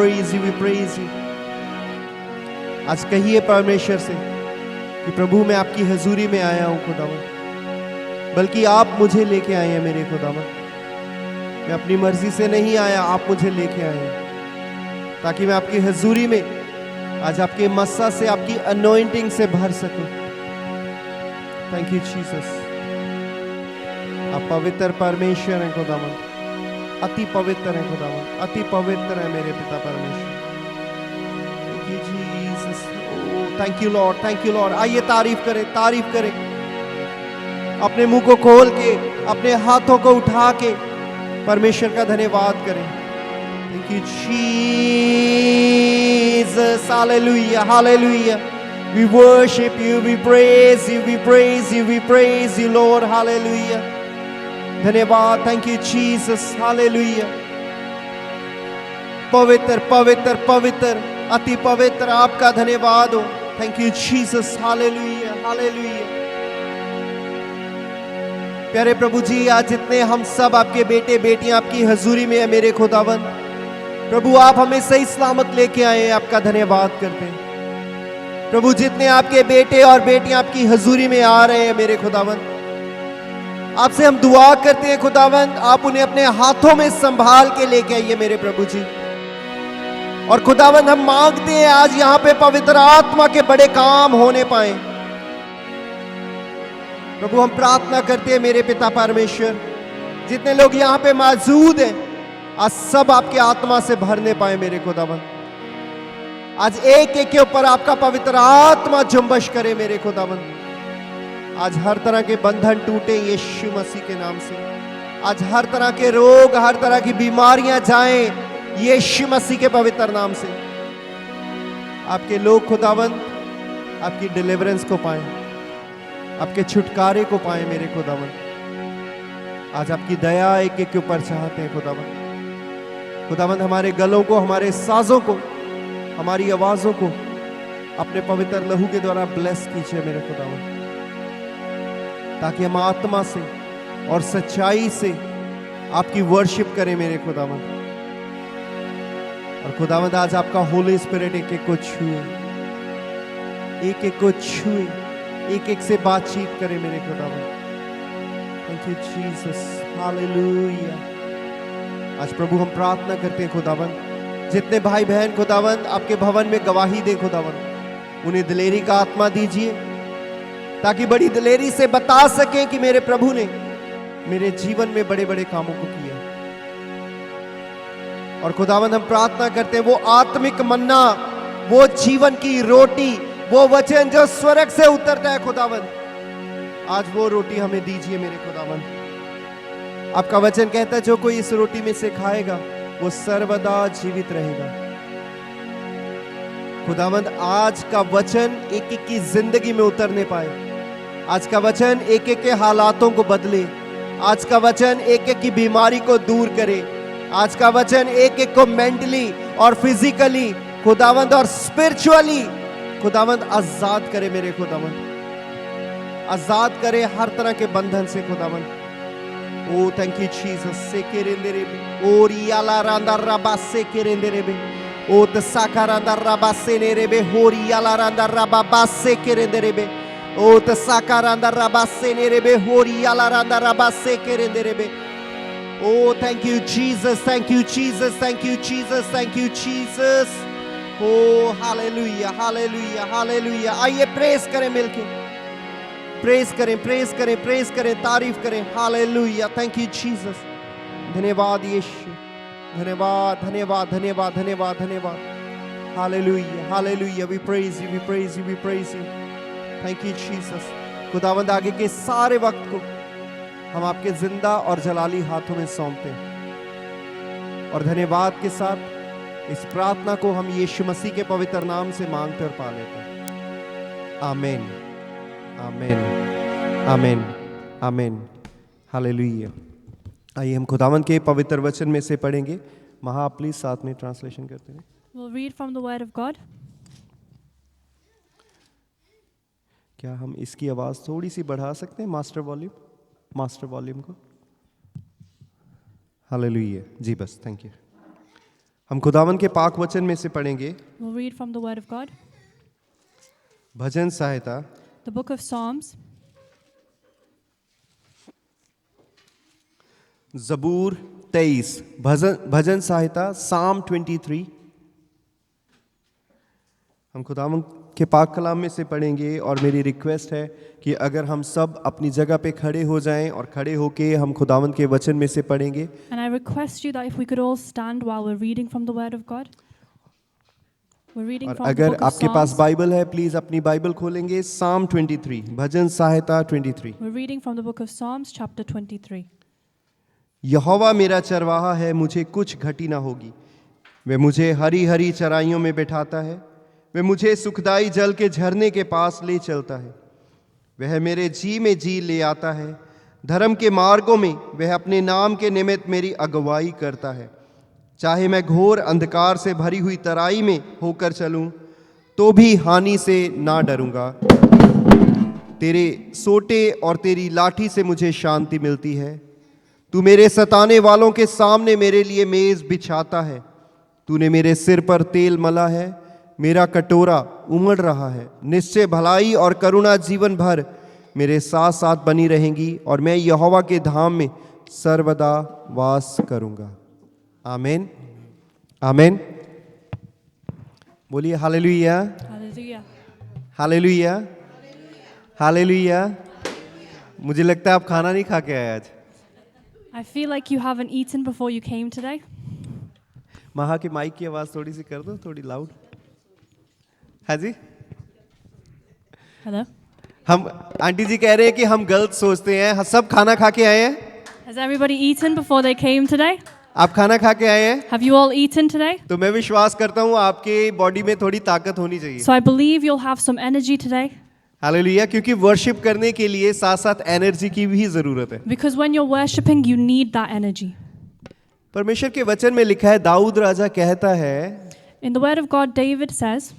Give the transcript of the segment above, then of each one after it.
praise you, we praise you. आज कहिए परमेश्वर से कि प्रभु मैं आपकी हजूरी में आया हूँ खुदावन, बल्कि आप मुझे लेके आए हैं मेरे खुदावन। मैं अपनी मर्जी से नहीं आया, आप मुझे लेके आए हैं ताकि मैं आपकी हजूरी में आज आपके मस्सा से, आपकी अनॉइंटिंग से भर सकूं। Thank you Jesus. आप पवित्र परमेश्वर हैं खुदावन, अति पवित्र हैं खुदावन, अति पवित्र है मेरे पिता परमेश्वर। Thank you Jesus. Thank you Lord, thank you Lord. आइए तारीफ करें, तारीफ करें। अपने मुंह को खोल के, अपने हाथों को उठा के परमेश्वर का धन्यवाद करें। Thank you, Jesus. Hallelujah, hallelujah. We worship you, we praise you, we praise you, we praise you, Lord. Hallelujah. धन्यवाद। Thank you, Jesus. Hallelujah. पवित्र पवित्र पवित्र, अति पवित्र आपका धन्यवाद हो। Thank you, Jesus. Hallelujah, hallelujah. प्यारे प्रभु जी, आज जितने हम सब आपके बेटे बेटियां आपकी हजूरी में है मेरे खुदावन, प्रभु आप हमें सही सलामत लेके आए हैं, आपका धन्यवाद करते हैं। प्रभु जितने आपके बेटे और बेटियां आपकी हजूरी में आ रहे हैं मेरे खुदावन, आपसे हम दुआ करते हैं खुदावन, आप उन्हें अपने हाथों में संभाल के लेके आइए मेरे प्रभु जी। और खुदावन हम मांगते हैं आज यहाँ पे पवित्र आत्मा के बड़े काम होने पाए। प्रभु हम प्रार्थना करते हैं मेरे पिता परमेश्वर, जितने लोग यहाँ पे मौजूद हैं आज सब आपके आत्मा से भरने पाए मेरे खुदावन। आज एक एक के ऊपर आपका पवित्र आत्मा जुम्बश करे मेरे खुदावन। आज हर तरह के बंधन टूटे यीशु मसीह के नाम से। आज हर तरह के रोग, हर तरह की बीमारियां जाएं यीशु मसीह के पवित्र नाम से। आपके लोग खुदावन आपकी डिलीवरेंस को पाएं, आपके छुटकारे को पाएं मेरे खुदावन। आज आपकी दया एक एक के ऊपर चाहते हैं खुदावन। खुदावंद हमारे गलों को, हमारे साजों को, हमारी आवाजों को अपने पवित्र लहू के द्वारा ब्लेस कीजिए मेरे खुदावंद, ताकि हम आत्मा से और सच्चाई से आपकी वर्शिप करें मेरे खुदावंद। और खुदावंद आज आपका होली स्पिरिट एक एक को छुए, एक एक को छुए, एक एक से बातचीत करे मेरे खुदावंद। Thank you Jesus. हालेलुया। आज प्रभु हम प्रार्थना करते हैं खुदावन, जितने भाई बहन खुदावन आपके भवन में गवाही दे खुदावन, उन्हें दिलेरी का आत्मा दीजिए, ताकि बड़ी दिलेरी से बता सकें कि मेरे प्रभु ने मेरे जीवन में बड़े बड़े कामों को किया। और खुदावन हम प्रार्थना करते हैं वो आत्मिक मन्ना, वो जीवन की रोटी, वो वचन जो स्वर्ग से उतरता है खुदावन, आज वो रोटी हमें दीजिए मेरे खुदावन। आपका वचन कहता है जो कोई इस रोटी में से खाएगा वो सर्वदा जीवित रहेगा। खुदावंद आज का वचन एक एक की जिंदगी में उतरने पाए। आज का वचन एक एक के हालातों को बदले। आज का वचन एक एक की बीमारी को दूर करे। आज का वचन एक एक को मेंटली और फिजिकली खुदावंद और स्पिरिचुअली खुदावंद आजाद करे मेरे खुदावंद, आजाद करे हर तरह के बंधन से खुदावंद। Oh, thank you, Jesus. Sekerenderebe. Oh, riala randa rabase kerenderebe. Oh, tsakaranda rabase nerebe. Oh, riala randa rabase kerenderebe. Oh, tsakaranda rabase nerebe. Oh, riala randa rabase kerenderebe. Oh, thank you, Jesus. Thank you, Jesus. Thank you, Jesus. Thank you, Jesus. Oh, hallelujah, hallelujah, hallelujah. आइए press करें मिलके, press करें, press करें, press करें, तारीफ करें। Hallelujah. Thank you Jesus. धन्यवाद यीशु, धन्यवाद धन्यवाद धन्यवाद धन्यवाद धन्यवाद। Hallelujah, hallelujah. We praise you, we praise you, we praise you. Thank you Jesus. खुदावंद आगे के सारे वक्त को हम आपके जिंदा और जलाली हाथों में सौंपते हैं और धन्यवाद के साथ इस प्रार्थना को हम यीशु मसीह के पवित्र नाम से मांगते और पा लेते हैं। आमीन, आमीन, आमीन, आमीन। हालेलुया। आइए हम खुदावंद के पवित्र वचन में से पढ़ेंगे। महा प्लीज साथ में ट्रांसलेशन करते हैं। We'll read from the word of God. क्या हम इसकी आवाज थोड़ी सी बढ़ा सकते हैं? मास्टर वॉल्यूम को। हालेलुया जी, बस थैंक यू। हम खुदावन के पाक वचन में से पढ़ेंगे We'll read from the Word of God. भजन सहायता The book of Psalms, जबूर 23, भजन सहायता साम 23। हम खुदावन के पाक कलाम में से पढ़ेंगे और मेरी रिक्वेस्ट है कि अगर हम सब अपनी जगह पे खड़े हो जाएं और खड़े होके हम खुदावन के वचन में से पढ़ेंगे। and I request you that if we could all stand while we're reading from the Word of God. We're reading और from the अगर book of आपके पास Psalms. बाइबल है प्लीज अपनी बाइबल खोलेंगे साम 23, भजन सहायता 23। We're reading from the book of Psalms, chapter 23. यहोवा मेरा चरवाहा है, मुझे कुछ घटी ना होगी। वे मुझे हरी हरी चराइयों में बैठाता है, वे मुझे सुखदाई जल के झरने के पास ले चलता है। वह मेरे जी में जी ले आता है, धर्म के मार्गों में वह अपने नाम के निमित्त मेरी अगुवाई करता है। चाहे मैं घोर अंधकार से भरी हुई तराई में होकर चलूं, तो भी हानि से ना डरूंगा। तेरे सोटे और तेरी लाठी से मुझे शांति मिलती है। तू मेरे सताने वालों के सामने मेरे लिए मेज बिछाता है। तूने मेरे सिर पर तेल मला है, मेरा कटोरा उमड़ रहा है। निश्चय भलाई और करुणा जीवन भर मेरे साथ साथ बनी रहेंगी, और मैं यहोवा के धाम में सर्वदा वास करूंगा। आमीन आमीन। बोलिए हालेलुया Hallelujah. Hallelujah hallelujah. मुझे लगता है आप खाना नहीं खा के आए आज। I feel like you haven't eaten before you came today. महा के माइक की आवाज थोड़ी सी कर दो, थोड़ी लाउड। हाँ जी, Hello. हम आंटी जी कह रहे हैं कि हम गलत सोचते हैं। सब खाना खा के आए हैं? Has everybody eaten before they came today? आप खाना खा के आए हैं? Have you all eaten today? तो मैं विश्वास करता हूँ आपके बॉडी में थोड़ी ताकत होनी चाहिए। So I believe you'll have some energy today. Hallelujah. क्योंकि वर्शिप करने के लिए साथ साथ एनर्जी की भी जरूरत है। Because when you're worshipping, you need that energy. परमेश्वर के वचन में लिखा है, दाऊद राजा कहता है, In the Word of God, David says,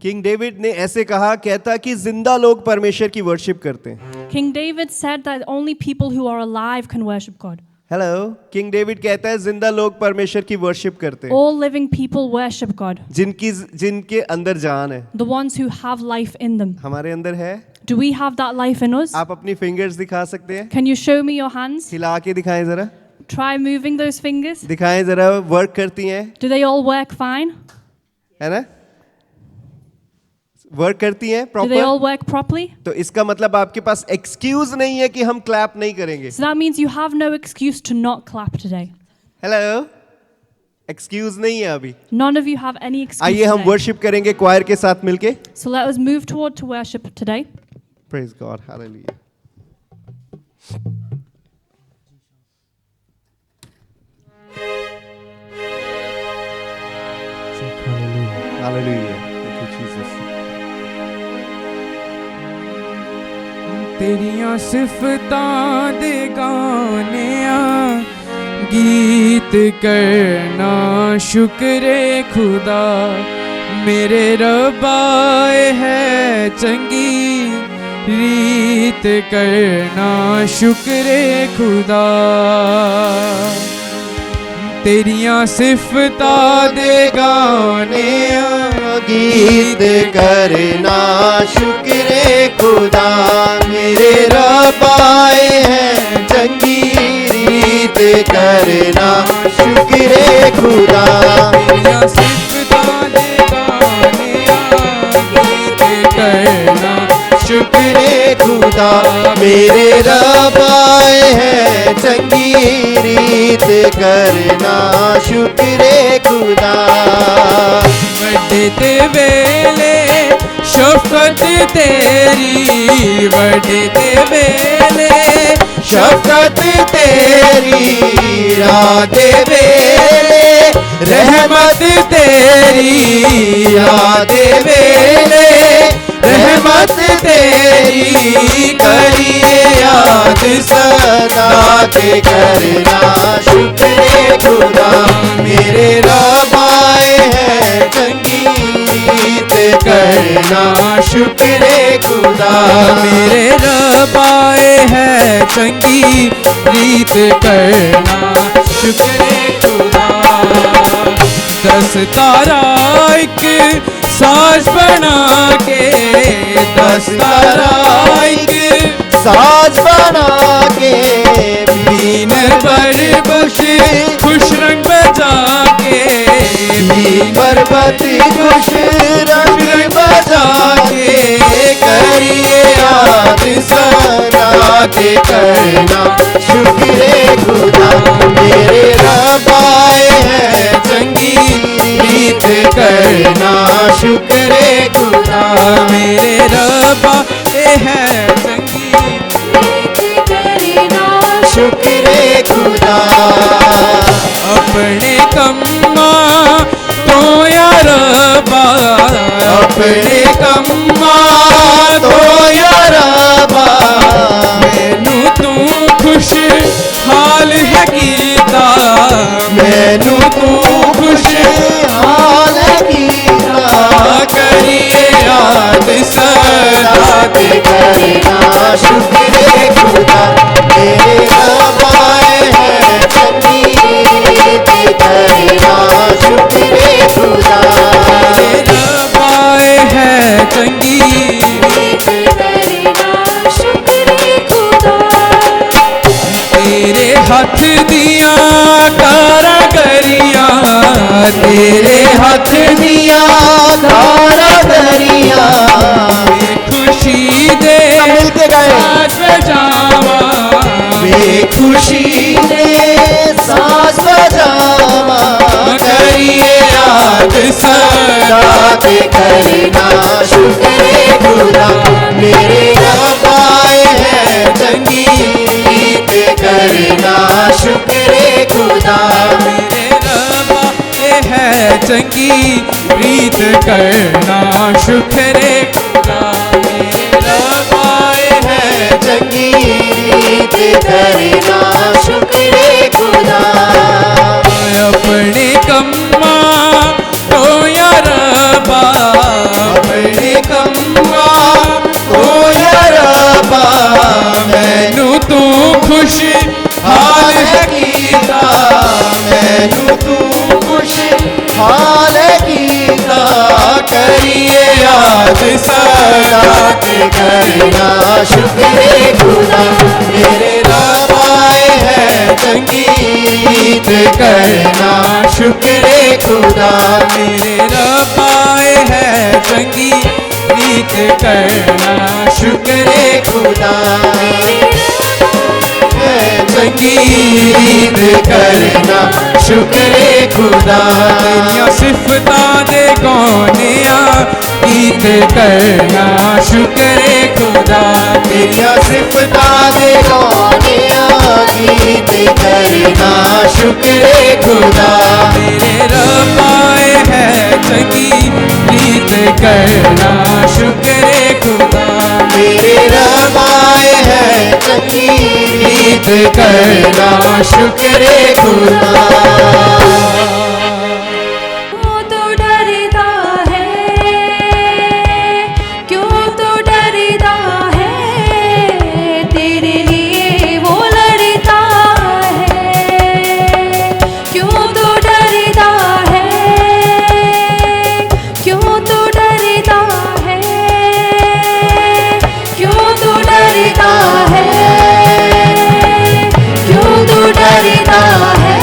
king David ने ऐसे कहा, कहता कि जिंदा लोग परमेश्वर की वर्शिप करते हैं। King David said that only people who are alive can worship God. Hello, king David कहता है जिंदा लोग परमेश्वर की वर्शिप करते हैं। All living people worship God. जिनके अंदर जान है। The ones who have life in them. हमारे अंदर है। Do we have that life in us? आप अपनी फिंगर्स दिखा सकते हैं? Can you show me your hands? हिला के दिखाएं जरा, Try moving those fingers. दिखाएं जरा। वर्क करती हैं, Do they all work fine? है ना? वर्क करती हैं Do they all proper. work properly? तो इसका मतलब आपके पास एक्सक्यूज नहीं है कि हम क्लैप नहीं करेंगे। So that means you have no excuse to not clap today. Hello, excuse नहीं है अभी। None of you have any excuse आइए हम today. वर्शिप करेंगे क्वायर के साथ मिलके। So let us move to worship today. Praise God, hallelujah. Hallelujah, thank you Jesus. तेरियां सिफतां दे गाने गीत करना शुक्र खुदा मेरे रबाए है चंगी रीत करना शुक्र खुदा तेरियां सिफतां दे गाने गीत करना शुक्र खुदा मेरे रब आए हैं चंगी रीत करना शुक्र खुदा तेरियां सिफतां दे गाने गीत करना शुक्र खुदा मेरे रब आए हैं चंगी रीत करना शुक्र खुदा वड्डे ते वेले शफकत तेरी वड्डे ते वेले शफकत तेरी रात वेले रहमत तेरी याद वेले रहमत तेरी करिए याद सदा के करना शुक्र खुदा मेरे रब आए हैं चंगी रीत करना शुक्र खुदा मेरे रब आए हैं चंगी रीत करना शुक्र खुदा दस तारा एक साज बना के, दस तारा एक साज बना के, बीन पर खुश रंग बजा के, बरबती खुश रंग बजा के, करिए याद सना के करना शुक्र खुदा, मेरे रब आए हैं चंगी संगीत करना शुक्र खुदा, मेरे रब आए हैं चंगी शुक्र खुदा। अपने कम्मा तो यार रब्बा, अपने कम्मा तो यार रब्बा, मैनू तू खुश हाल है कीता, मैनू तू खुश हाल कीता, करिए याद सदा ते करना शुक्र खुदा, मेरे रब आए हैं संगीत करना शुक्र खुदा, मेरे रब आए हैं चंगी तेरे हाथ दिया कारागरियां, तेरे हाथ दिया कारागरियां, खुशी दे मिलके गए साज बजावा, खुशी ने सांस बजावा, करिए याद सदा ते करना शुक्र खुदा, मेरे रब आए हैं संगीत करना शुक्र खुदा, मेरे रब आए हैं चंगी प्रीत करना शुक्र खुदा, मेरे रब आए हैं संगीत करना शुक्र खुदा, अपने कम्मा तो यार रब्बा, अपने कम्मा ओ यार रब्बा, मैनू तू खुश हाल है कीता, मैनू तू खुश हाल कीता, करिए याद सदा ते करना शुक्र खुदा, मेरे रब आए हैं संगीत करना शुक्र खुदा, मेरे रब आए हैं चंगी प्रीत करना शुक्र खुदा, संगीत करना शुक्र खुदा, तेरिया सिफतां दे गौनिया गीत करना शुक्र खुदा, तेरिया सिफतां दे गौनिया गीत करना शुक्र खुदा, मेरे रब आए हैं चंगी प्रीत करना शुक्र खुदा, मेरे रब आए हैं संगीत करना शुक्र खुदा। क्यों तो डरता है, क्यों तो डरता है, तेरे लिए वो लड़ता है, क्यों तो डरता है, क्यों तो डरता है, क्यों तो डरता है, क्यों तो डरता है,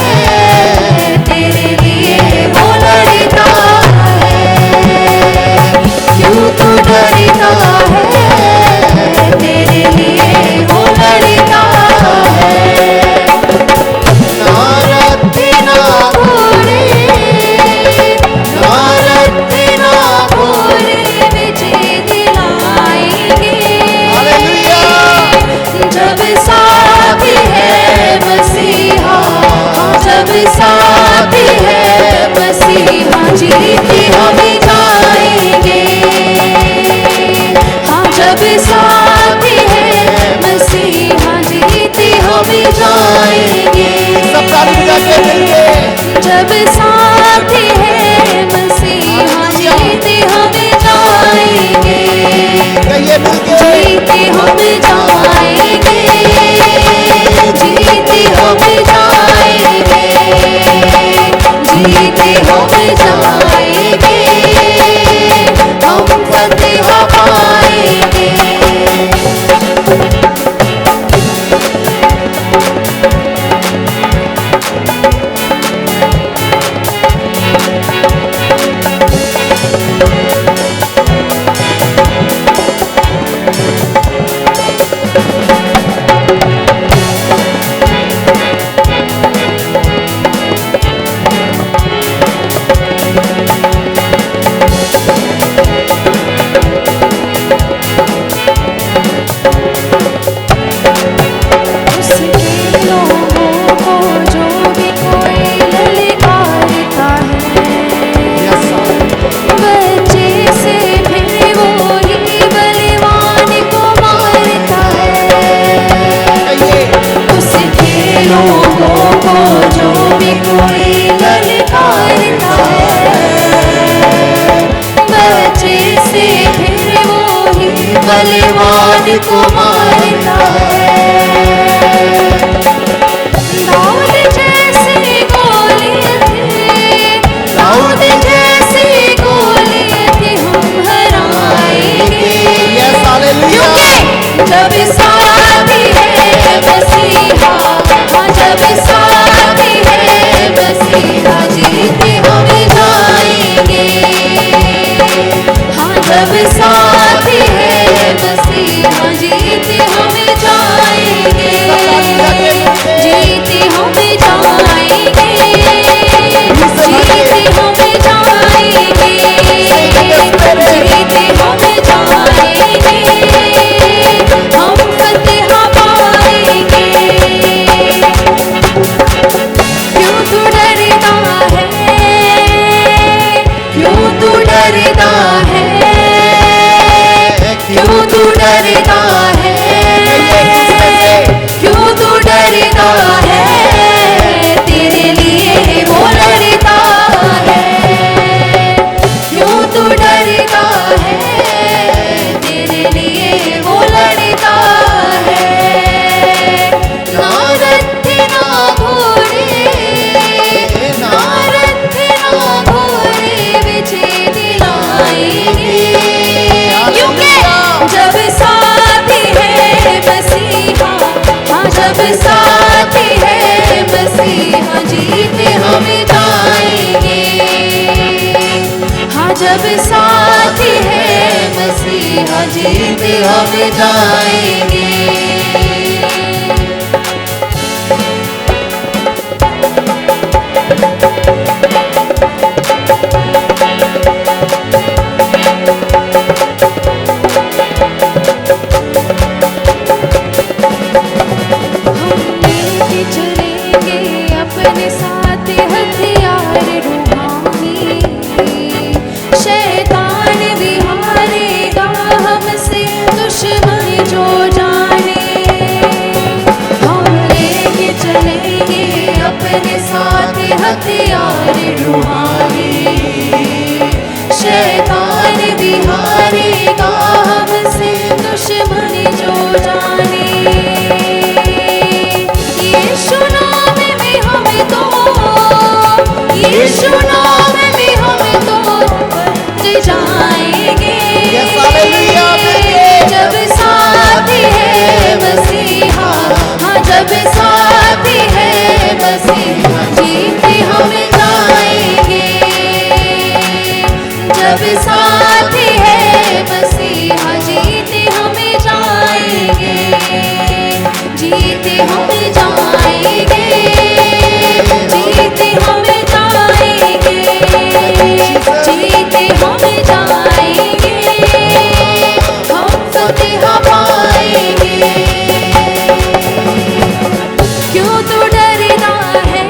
तेरे लिए वो लड़ता है, क्यों तो डरता है, तेरे लिए वो लड़ता है, नारद ना बोले नारद ना बोले विजय दिलाएंगे, हालेलुया, जब साथ है मसीहा, जब साथ है मसीहा, जीते हम जाएंगे, हाँ जब साथ है मसीहा, जीते हम जाएंगे, सब ताली बजा के कहिए, जब साथ है मसीहा, जीते हम जाएंगे, कहिए मिलके, जीते हम जाएंगे, जीते हम जाएंगे, जीते हम जाएंगे। जब साथी है मसीहा जीते हम जाएंगे, जीते हम जाएंगे, जीते हम जाएंगे, जीते हम जाएंगे, हम फतेह पाएंगे। क्यों तू डरता है, क्यों तू डरता है, क्यों तू डरता है, क्यों तू डरता है, तेरे लिए वो लड़ता है। क्यों तू डरता है, तेरे लिए वो लड़ता है। ना रथ ना घोड़े, ना रथ ना घोड़े विजय दिलाएंगे, क्योंकि जब साथी है मसीहा, हाँ जब साथी है मसीहा जीते हम जाएंगे, हाँ जब साथी है मसीहा जीते हम जाएंगे। हम लेके चलेंगे अपने साथ हथियार रूहानी, शैतान भी हारेगा हमसे दुश्मन जो जाने। हम लेके चलेंगे अपने साथ हथियार रूहानी, शैतान भी हारेगा हमसे दुश्मन जो जाने। यीशु नाम में हमें तो, यीशु नाम में हमें तो बच जाएंगे। जब साथी है मसीहा, हाँ जब साथी है मसीहा जीते हम जाएंगे, जब साथी है मसीहा जीते हम जाएंगे, जीते हम जाएंगे, जीते हम जाएंगे, जीते हम जाएंगे, हम फतेह पाएंगे। क्यों तू डरता है,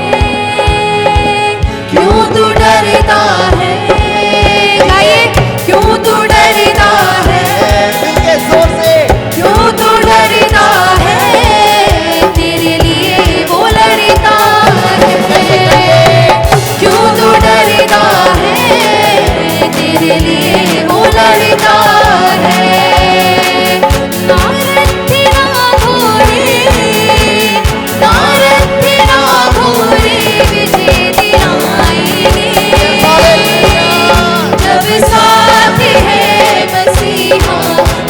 क्यों तू डरता है, गाइए क्यों तू डरता है, क्यों तू डरता है, तेरे लिए वो लड़ता है। क्यों तू डरता है, तेरे लिए वो लड़ता है। ना रथ ना घोड़े, ना रथ ना घोड़े विजय दिलाएंगे, जब साथी है मसीहा,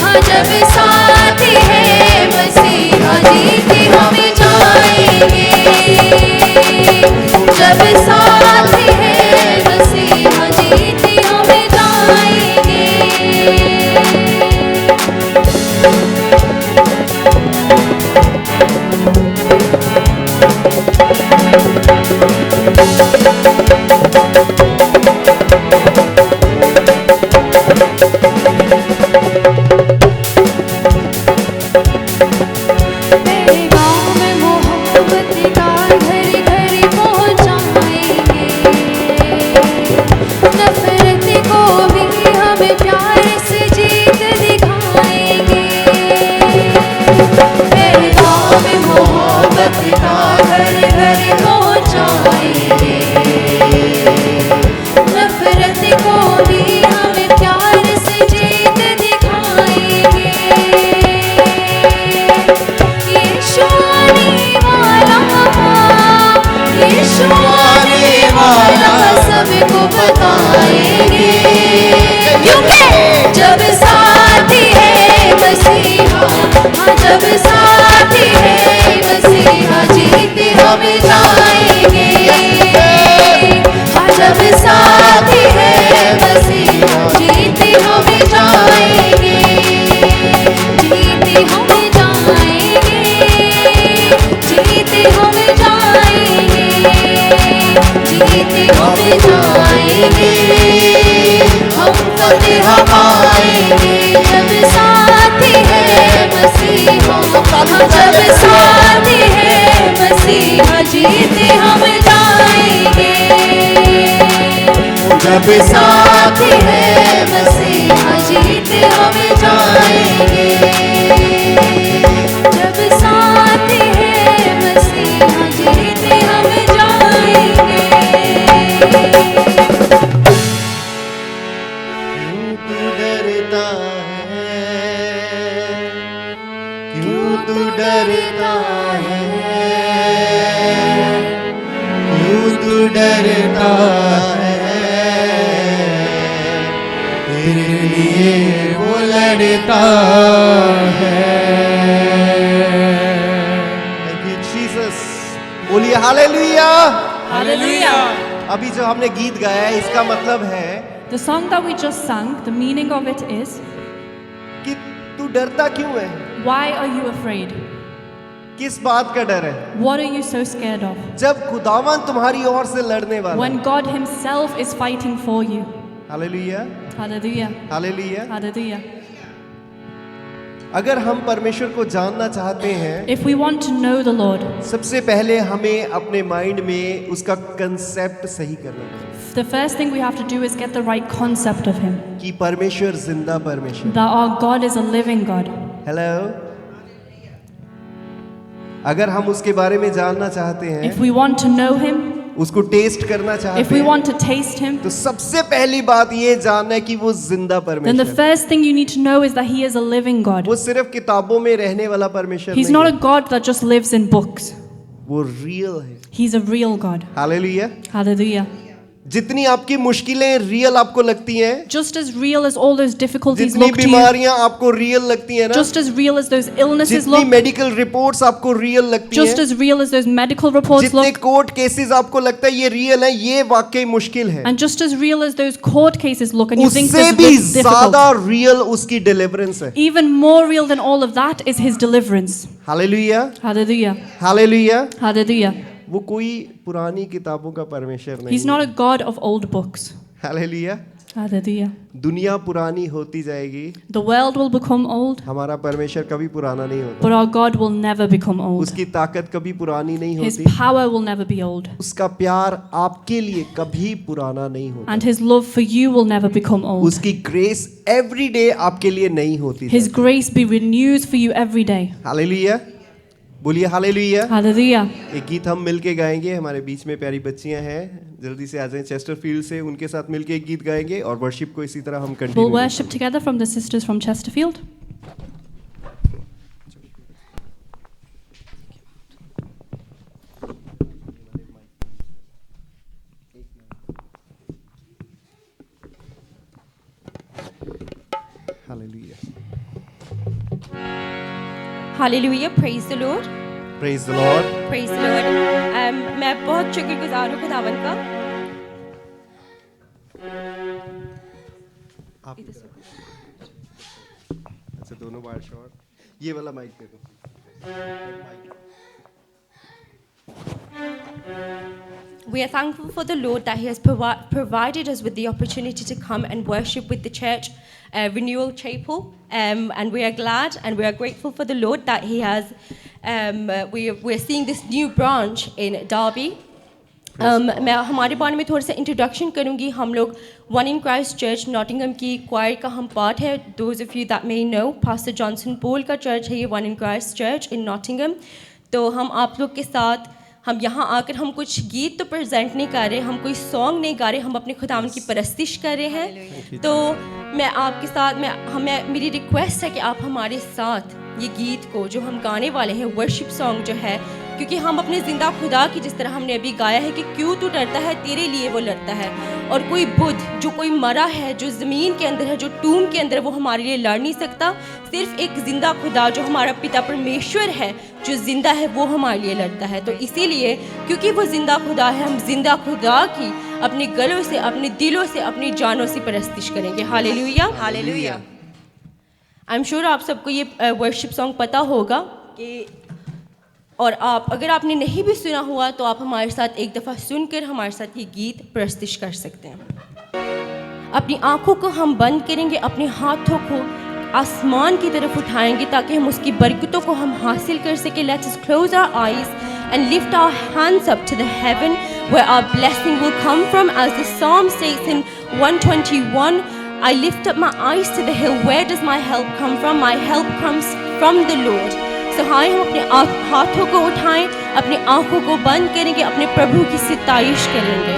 हाँ जब साथी है मसीहा जीते हम जाएंगे, जब साथी है मसीहा जीते हम जाएंगे। मेरे गाँव में मोहब्बत का घर घर पहुँचाएंगे, नफरत को भी हम प्यार से जीत दिखाएंगे। मेरे गाँव में मोहब्बत का घर घर पहुँचाएंगे, नफरत को भी हम प्यार से जीत दिखाएंगे। यीशु आने वाला, यीशु आने वाला सबको बताएंगे, क्योंकि जब साथी है मसीहा, हाँ जब साथी है मसीहा जीते हम जाएंगे, हाँ जब साथी है मसीहा जीते हम जाएंगे। जाएंगे जब साथी है मसीहा जब साथी है मसीहा जीते हम जाएंगे जब साथी है मसीहा जीते हम जाएंगे जब साथी है मसीहा जीते हम जाएंगे क्यों तू डरता है क्यों तू डरता है तेरे लिए वो लड़ता है थैंक यू जीसस बोलिए हालेलुया Hallelujah. अभी जो हमने गीत गाया है इसका मतलब है The song that we just sang, the meaning of it is, कि तू डरता क्यों है why are you afraid? किस बात का डर है What are you so scared of? जब खुदावन तुम्हारी ओर से लड़ने वाला When God Himself is fighting for you. Hallelujah Hallelujah. Hallelujah Hallelujah. अगर हम परमेश्वर को जानना चाहते हैं If we want to know the Lord, सबसे पहले हमें अपने माइंड में उसका कंसेप्ट सही करना है the first thing we have to do is get the right concept of Him. कि परमेश्वर जिंदा परमेश्वर That our God is a living God. Hello अगर हम उसके बारे में जानना चाहते हैं If we want to know Him, उसको टेस्ट करना if चाहते we हैं want to taste Him, तो सबसे पहली बात ये जानना है कि वो जिंदा then the परमेश्वर first thing you need to know is that He is a living God. वो सिर्फ किताबों में रहने वाला परमेश्वर He's नहीं not है a God that just lives in books. वो रियल है He's a real God. Hallelujah Hallelujah. जितनी आपकी मुश्किलें रियल आपको लगती हैं Just as real as all those difficulties जितनी look to you, बीमारियां आपको रियल लगती हैं ना just as real as those illnesses जितनी look, मेडिकल रिपोर्ट्स आपको रियल लगती just हैं as real as those medical reports जितने look, कोर्ट केसेस आपको लगता है ये रियल है ये वाकई मुश्किल है and just as real as those court cases look, and you think उससे this भी is ज्यादा difficult, रियल उसकी डिलीवरेंस है even more real than all of that is His deliverance. Hallelujah Hallelujah. Hallelujah Hallelujah. वो कोई पुरानी किताबों का परमेश्वर He's नहीं not a God of old books. Hallelujah Hallelujah. दुनिया पुरानी होती जाएगी The world will become old, हमारा परमेश्वर कभी पुराना नहीं होता but our God will never become old. उसकी ताकत कभी पुरानी नहीं His होती power will never be old, उसका प्यार आपके लिए कभी पुराना नहीं होता and His love for you will never become old. उसकी ग्रेस एवरी डे आपके लिए नहीं होती His grace be renewed for you every day. Hallelujah बोलिए हालेलुया Hallelujah. एक गीत हम मिलके गाएंगे हमारे बीच में प्यारी बच्चियां हैं जल्दी से आ जाएं चेस्टरफील्ड से उनके साथ मिलके एक गीत गाएंगे और वर्शिप को इसी तरह हम We'll continue worship together from the sisters from Chesterfield. Hallelujah hallelujah praise the Lord praise the Lord praise the Lord मैं बहुत शुक्रगुजार हूँ खुदावन का आप अच्छा दोनों बार शॉट ये वाला माइक दे दो We are thankful for the Lord that He has provided us with the opportunity to come and worship with the church Renewal Chapel, and we are glad and we are grateful for the Lord that He has. We are seeing this new branch in Derby. मैं हमारे बारे में थोड़ा सा introduction करूँगी हम लोग One in Christ Church Nottingham की क्वायर का हम पार्ट है those of you that may know pastor Johnson Paul का चर्च है ये One in Christ Church in Nottingham तो हम आप लोग के साथ हम यहाँ आकर हम कुछ गीत तो प्रेजेंट नहीं कर रहे हम कोई सॉन्ग नहीं गा रहे हम अपने खुदावन की परस्तिश कर रहे हैं तो मैं आपके साथ मेरी रिक्वेस्ट है कि आप हमारे साथ ये गीत को जो हम गाने वाले हैं वर्शिप सॉन्ग जो है क्योंकि हम अपने ज़िंदा खुदा की जिस तरह हमने अभी गाया है कि क्यों तू डरता है तेरे लिए वो लड़ता है और कोई बुद्ध जो कोई मरा है जो ज़मीन के अंदर है जो टूम के अंदर वो हमारे लिए लड़ नहीं सकता सिर्फ एक ज़िंदा खुदा जो हमारा पिता परमेश्वर है जो ज़िंदा है वो हमारे लिए लड़ता है तो इसीलिए क्योंकि वो ज़िंदा खुदा है हम ज़िंदा खुदा की अपने गलों से अपने दिलों से अपनी जानों से परस्तिश करेंगे hallelujah hallelujah I am sure आप सबको ये वर्शिप सॉन्ग पता होगा कि और आप अगर आपने नहीं भी सुना हुआ तो आप हमारे साथ एक दफ़ा सुनकर हमारे साथ ये गीत प्रस्तुत कर सकते हैं अपनी आंखों को हम बंद करेंगे, अपने हाथों को आसमान की तरफ उठाएंगे ताकि हम उसकी बरकतों को हम हासिल कर सकें. Let us close our eyes and lift our hands up to the heaven where our blessing will come from. As the psalm states in 121, I lift up my eyes to the hill. Where does my help come from? My help comes from the Lord. So हाय, हम अपने हाथों को उठाएं, अपनी आंखों को बंद करेंगे, अपने प्रभु की सिताइश करेंगे.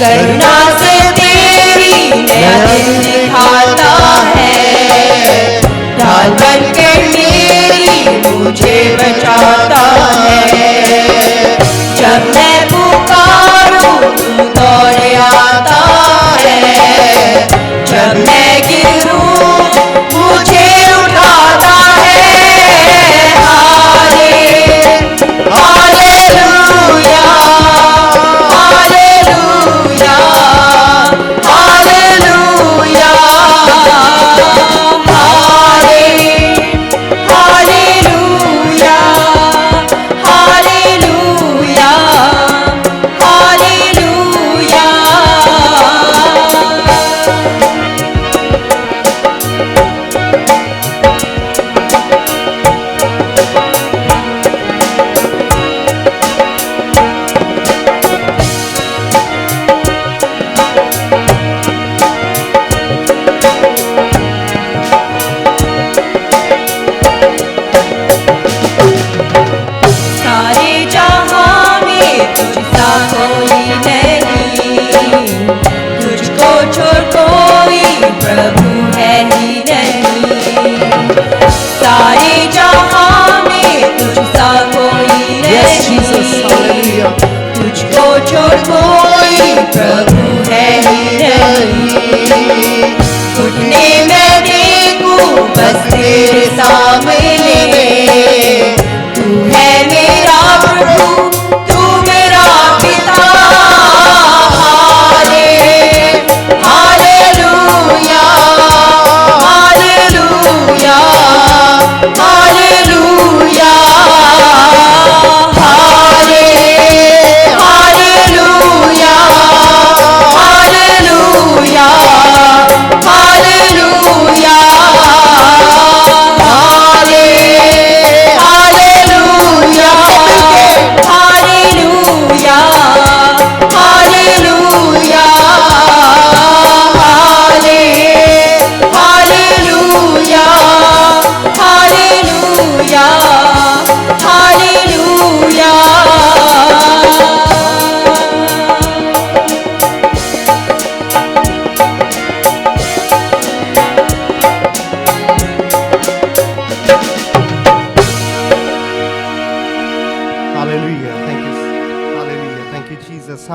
करुणा से तेरी नया दिन दिखाता है, ढाल बनकर मेरी मुझे बचाता है. जब मैं पुकारूं तू दौड़ आता है, जब मैं गिरूं मुझे उठाता है. प्रभु है ही नहीं, घुटने में देखूं बस तेरे सामने. तू है मेरा प्रभु, तू मेरा पिता.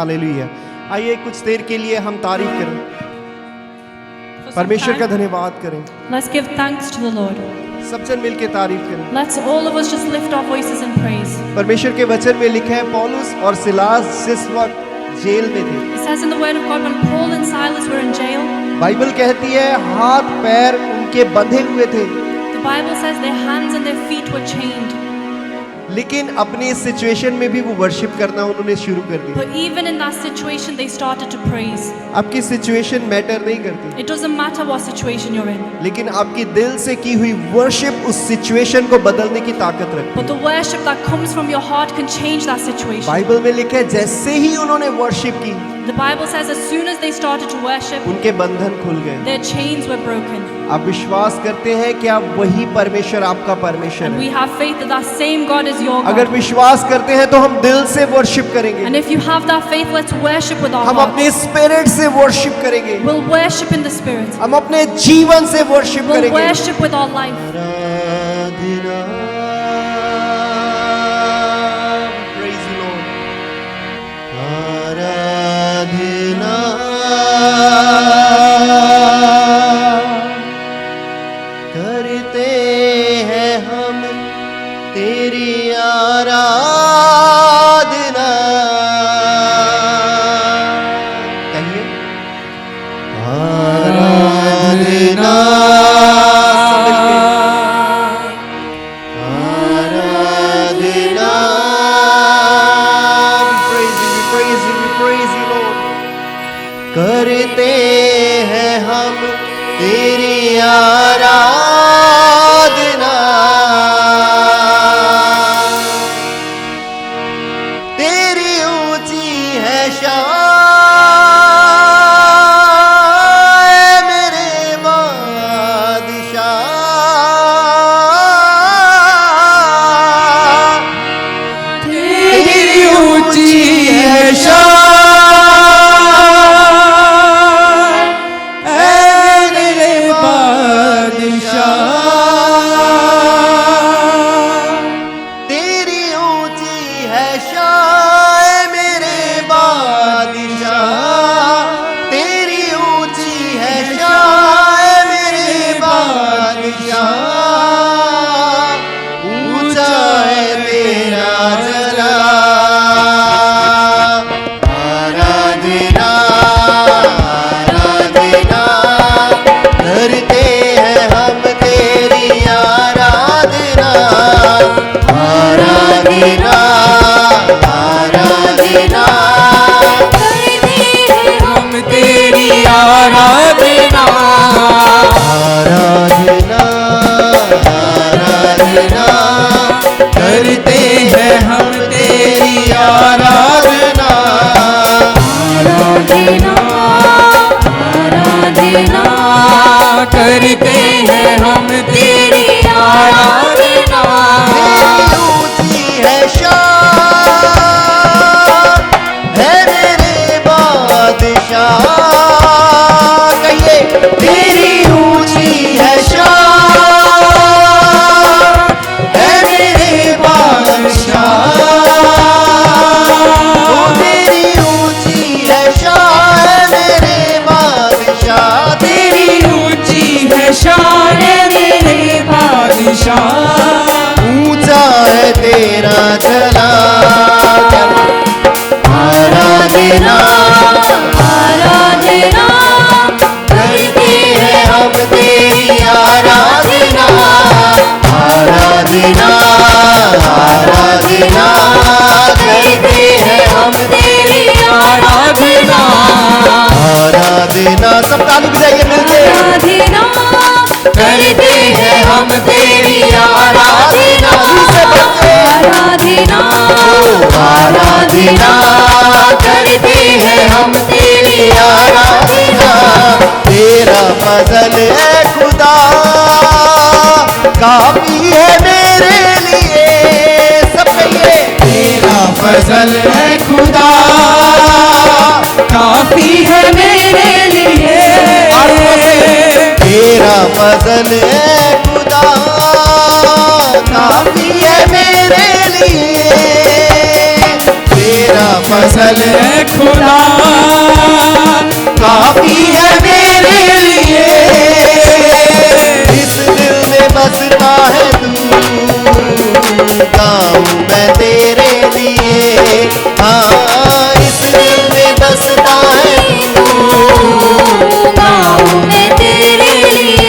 हालेलुया। आइए कुछ देर के लिए हम तारीफ करें, For some परमेश्वर का time, धन्यवाद करें, let's give thanks to the Lord. सब जन मिल के तारीफ करें। Let's all of us just lift our voices in praise. परमेश्वर के वचन में लिखा है पौलुस और सिलास जिस वक्त जेल में थे, It says in the Word of God, when Paul and Silas were in jail, Bible कहती है हाथ पैर उनके बंधे हुए थे, the Bible says their hands and their feet were chained. लेकिन अपनी इस सिचुएशन में भी वो वर्शिप करना उन्होंने शुरू कर दिया। But even in that situation, they started to praise. आपकी सिचुएशन मैटर नहीं करती, It doesn't matter what situation you're in, लेकिन आपकी दिल से की हुई वर्शिप उस सिचुएशन को बदलने की ताकत रखती but the worship that comes from your heart can change that है। situation. बाइबल में लिखा है जैसे ही उन्होंने वर्शिप की, The Bible says as soon as they started to worship, उनके बंधन खुल गए। their chains were broken. आप विश्वास करते हैं कि आप वही परमेश्वर आपका परमेश्वर And we है? have faith that that same God is your अगर God. विश्वास करते हैं तो हम दिल से वर्शिप करेंगे, And if you have that faith, let's worship with our हम अपने hearts. स्पिरिट से वर्शिप करेंगे, We'll worship in the Spirit. हम अपने जीवन से वर्शिप We'll करेंगे। worship with our life. Aradhana, praise the Lord। आराधना, करते हैं हम तेरी आराधना। कहिए आराधना, आराधना। We praise you, Lord। करते हैं हम तेरी आराधना, तेरी ऊंची है शान मेरे बादशाह, तेरी ऊंची है शान ऐ मेरे बादशाह। तेरी ऊंची है शान मेरे बादशाह, तेरी ऊंची है शान मेरे बादशाह। ऊंचा है तेरा जला, आराधना, आराधना। करते हैं हम तेरी आराधना, आराधना, आराधना। करते हैं हम तेरी आराधना, आराधना, आराधना। करते हैं हम तेरी आराधना, आराधना, आराधना। करते हैं हम तेरी आराधना। तेरी ऊंची है शान है मेरे बादशाह। कहिए तेरी ऊंची है शान है मेरे बादशाह। ओ तेरी ऊंची है शान मेरे बादशाह, तेरी ऊंची है शान मेरे बादशाह। ऊंचा है तेरा जलाल। आराधना, आराधना। करते हैं हम तेरी आराधना, आराधना, आराधना। करते हैं हम तेरी आराधना, आराधना। सब ताली बजाइए मिलके। आराधना। करते हैं हम तेरी आराधना। आराधना। आराधना, करते हैं हम तेरी आराधना। तेरा फजल है खुदा काफी है मेरे लिए। सब कहिए तेरा फजल है खुदा काफी है मेरे लिए। तेरा फजल है खुदा काफी है मेरे लिए। तेरा फजल फजल है खुदा काफी है मेरे लिए इस दिल में बसता है तू गाऊं मैं तेरे लिए हाँ इस दिल में बसता है गाऊं मैं तेरे लिए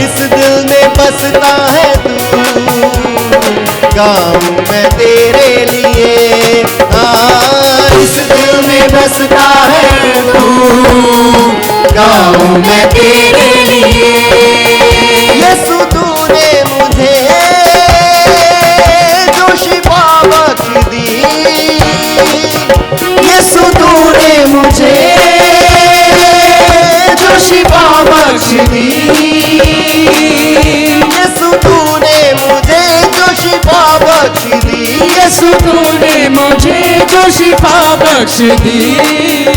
इस दिल में बसता है तू गाऊं मैं तेरे लिए हाँ इस दिल में बसता है तू गाऊं मैं तेरे लिए यीशु तूने मुझे जो शिफा बख्श दी यीशु तूने मुझे जो शिफा बख्श दी यीशु तूने मुझे जो शिफा बख्श दी यीशु तूने मुझे जो शिफा बख्श दी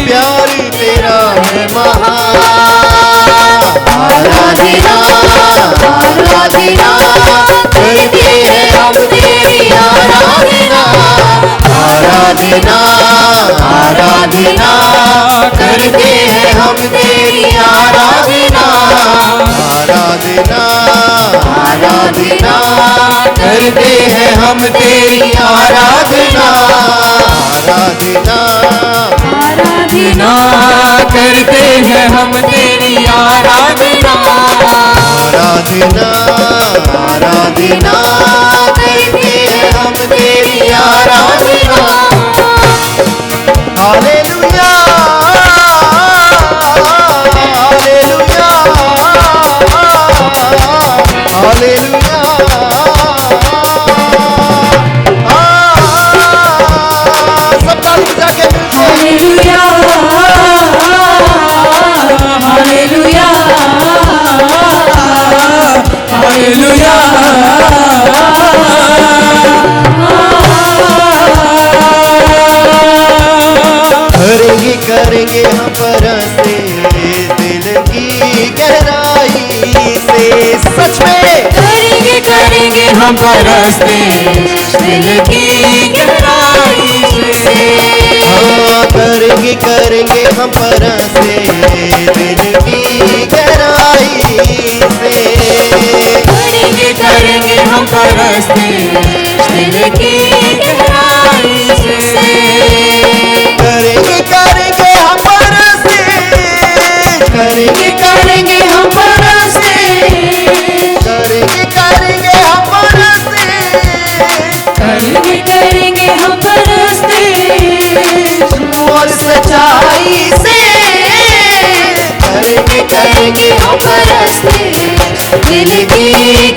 प्यारी तेरा है महान आराधना आराधना करते हैं हम तेरी आराधना आराधना आराधना करते हैं हम तेरी आराधना आराधना आराधना करते हैं हम तेरी आराधना आराधना आराधना करते हैं हम तेरी आराधना आराधना आराधना करते हैं हम तेरी आराधना हालेलुया हालेलुया हालेलुया सब ताली बजा के हालेलुया हालेलुया हालेलुया करेंगे करेंगे हम परस्ते दिल की गहराई से सच में करेंगे करेंगे हम परस्ते दिल की गहराई से हाँ करेंगे करेंगे हम परस्ते दिल की गहराई से करेंगे करेंगे हम परस्ते दिल की गहराई से करेंगे करेंगे हम परस्ते करेंगे करेंगे हम परस्ते करेंगे करेंगे हम परस्ते करेंगे हम परस्ते और सच्चाई से करेंगे करेंगे हम परस्ते दिल की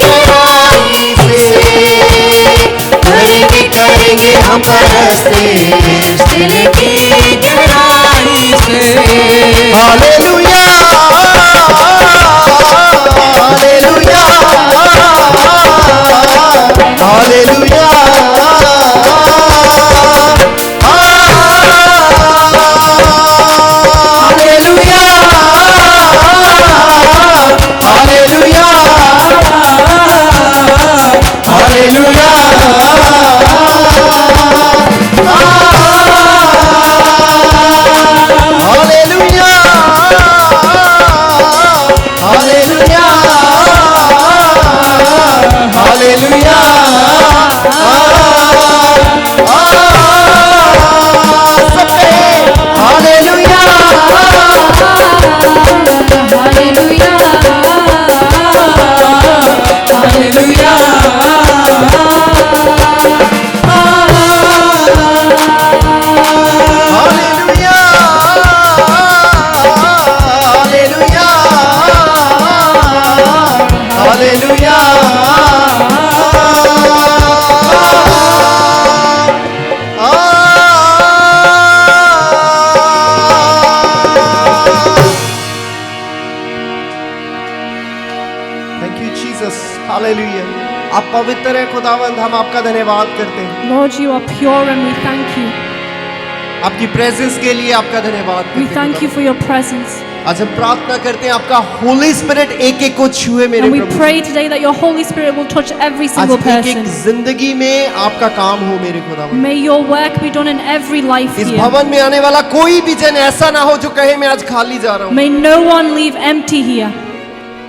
गहराई से करेंगे करेंगे हम परस्ते दिल की गहराई से hallelujah hallelujah hallelujah hallelujah hallelujah hallelujah hallelujah hallelujah hallelujah सबके hallelujah hallelujah hallelujah hallelujah hallelujah thank you Jesus hallelujah आप पवित्र हैं खुदावंद हम आपका धन्यवाद करते हैं Lord, you are pure and we thank you. आपकी प्रेजेंस के लिए आपका धन्यवाद We करते thank you हैं for your presence. आज हम प्रार्थना करते हैं आपका होली स्पिरिट एक एक को छुए मेरे And we Prabhu. pray today that your Holy Spirit will touch every आज single एक एक person. जिंदगी में आपका काम हो मेरे खुदावन। May your work be done in every life इस here. भवन में आने वाला कोई भी जन ऐसा ना हो जो कहे मैं आज खाली जा रहा हूँ। May no one leave empty here.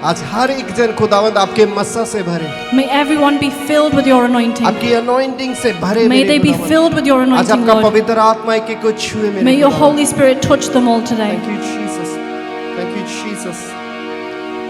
आज हर एक जन खुदावंद आपके मस्सा से भरे, May everyone be filled with your anointing. आपकी अनॉइंटिंग से भरे May मेरे they be खुदावंद। filled with your आज anointing, आपका Lord. पवित्र आत्मा एक एक को छुए मेरे May your खुदावंद। Holy Spirit touch them all today. Thank you Jesus, thank you Jesus,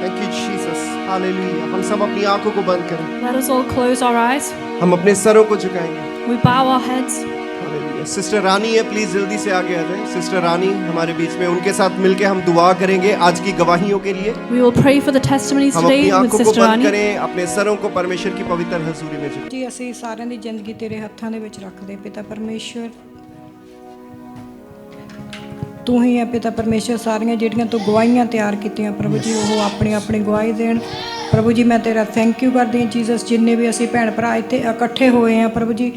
thank you Jesus, hallelujah. हम सब अपनी आंखों को बंद करें, Let us all close our eyes. हम अपने सरों को झुकाएंगे। We bow our heads. Hallelujah. Sister Rani है, प्लीज जल्दी से आगे आ जाए। सिस्टर रानी हमारे बीच में, उनके साथ मिलके हम दुआ करेंगे आज की गवाहियों के लिए। We will pray for the testimonies हम अपनी today with आंखों को Sister बंद Rani. करें, अपने सरों को परमेश्वर की पवित्र हजूरी में झुकाएं। ਜੀ ਅਸੀਂ ਸਾਰਿਆਂ ਦੀ ਜ਼ਿੰਦਗੀ ਤੇਰੇ ਹੱਥਾਂ ਦੇ ਵਿੱਚ ਰੱਖਦੇ ਪਿਤਾ ਪਰਮੇਸ਼ਵਰ, ਤੂੰ ਹੀ ਹੈ ਪਿਤਾ ਪਰਮੇਸ਼ਵਰ। ਸਾਰੀਆਂ ਜਿਹੜੀਆਂ ਤੂੰ ਗਵਾਹੀਆਂ ਤਿਆਰ ਕੀਤੀਆਂ ਪ੍ਰਭੂ ਜੀ, ਉਹ ਆਪਣੀ ਆਪਣੀ ਗਵਾਹੀ ਦੇਣ ਪ੍ਰਭੂ ਜੀ। ਮੈਂ ਤੇਰਾ ਥੈਂਕ ਯੂ ਕਰਦੀ ਹਾਂ ਜੀਸਸ, ਜਿੰਨੇ ਵੀ ਅਸੀਂ ਭੈਣ ਭਰਾ ਇੱਥੇ ਇਕੱਠੇ ਹੋਏ ਹਾਂ ਪ੍ਰਭੂ ਜੀ,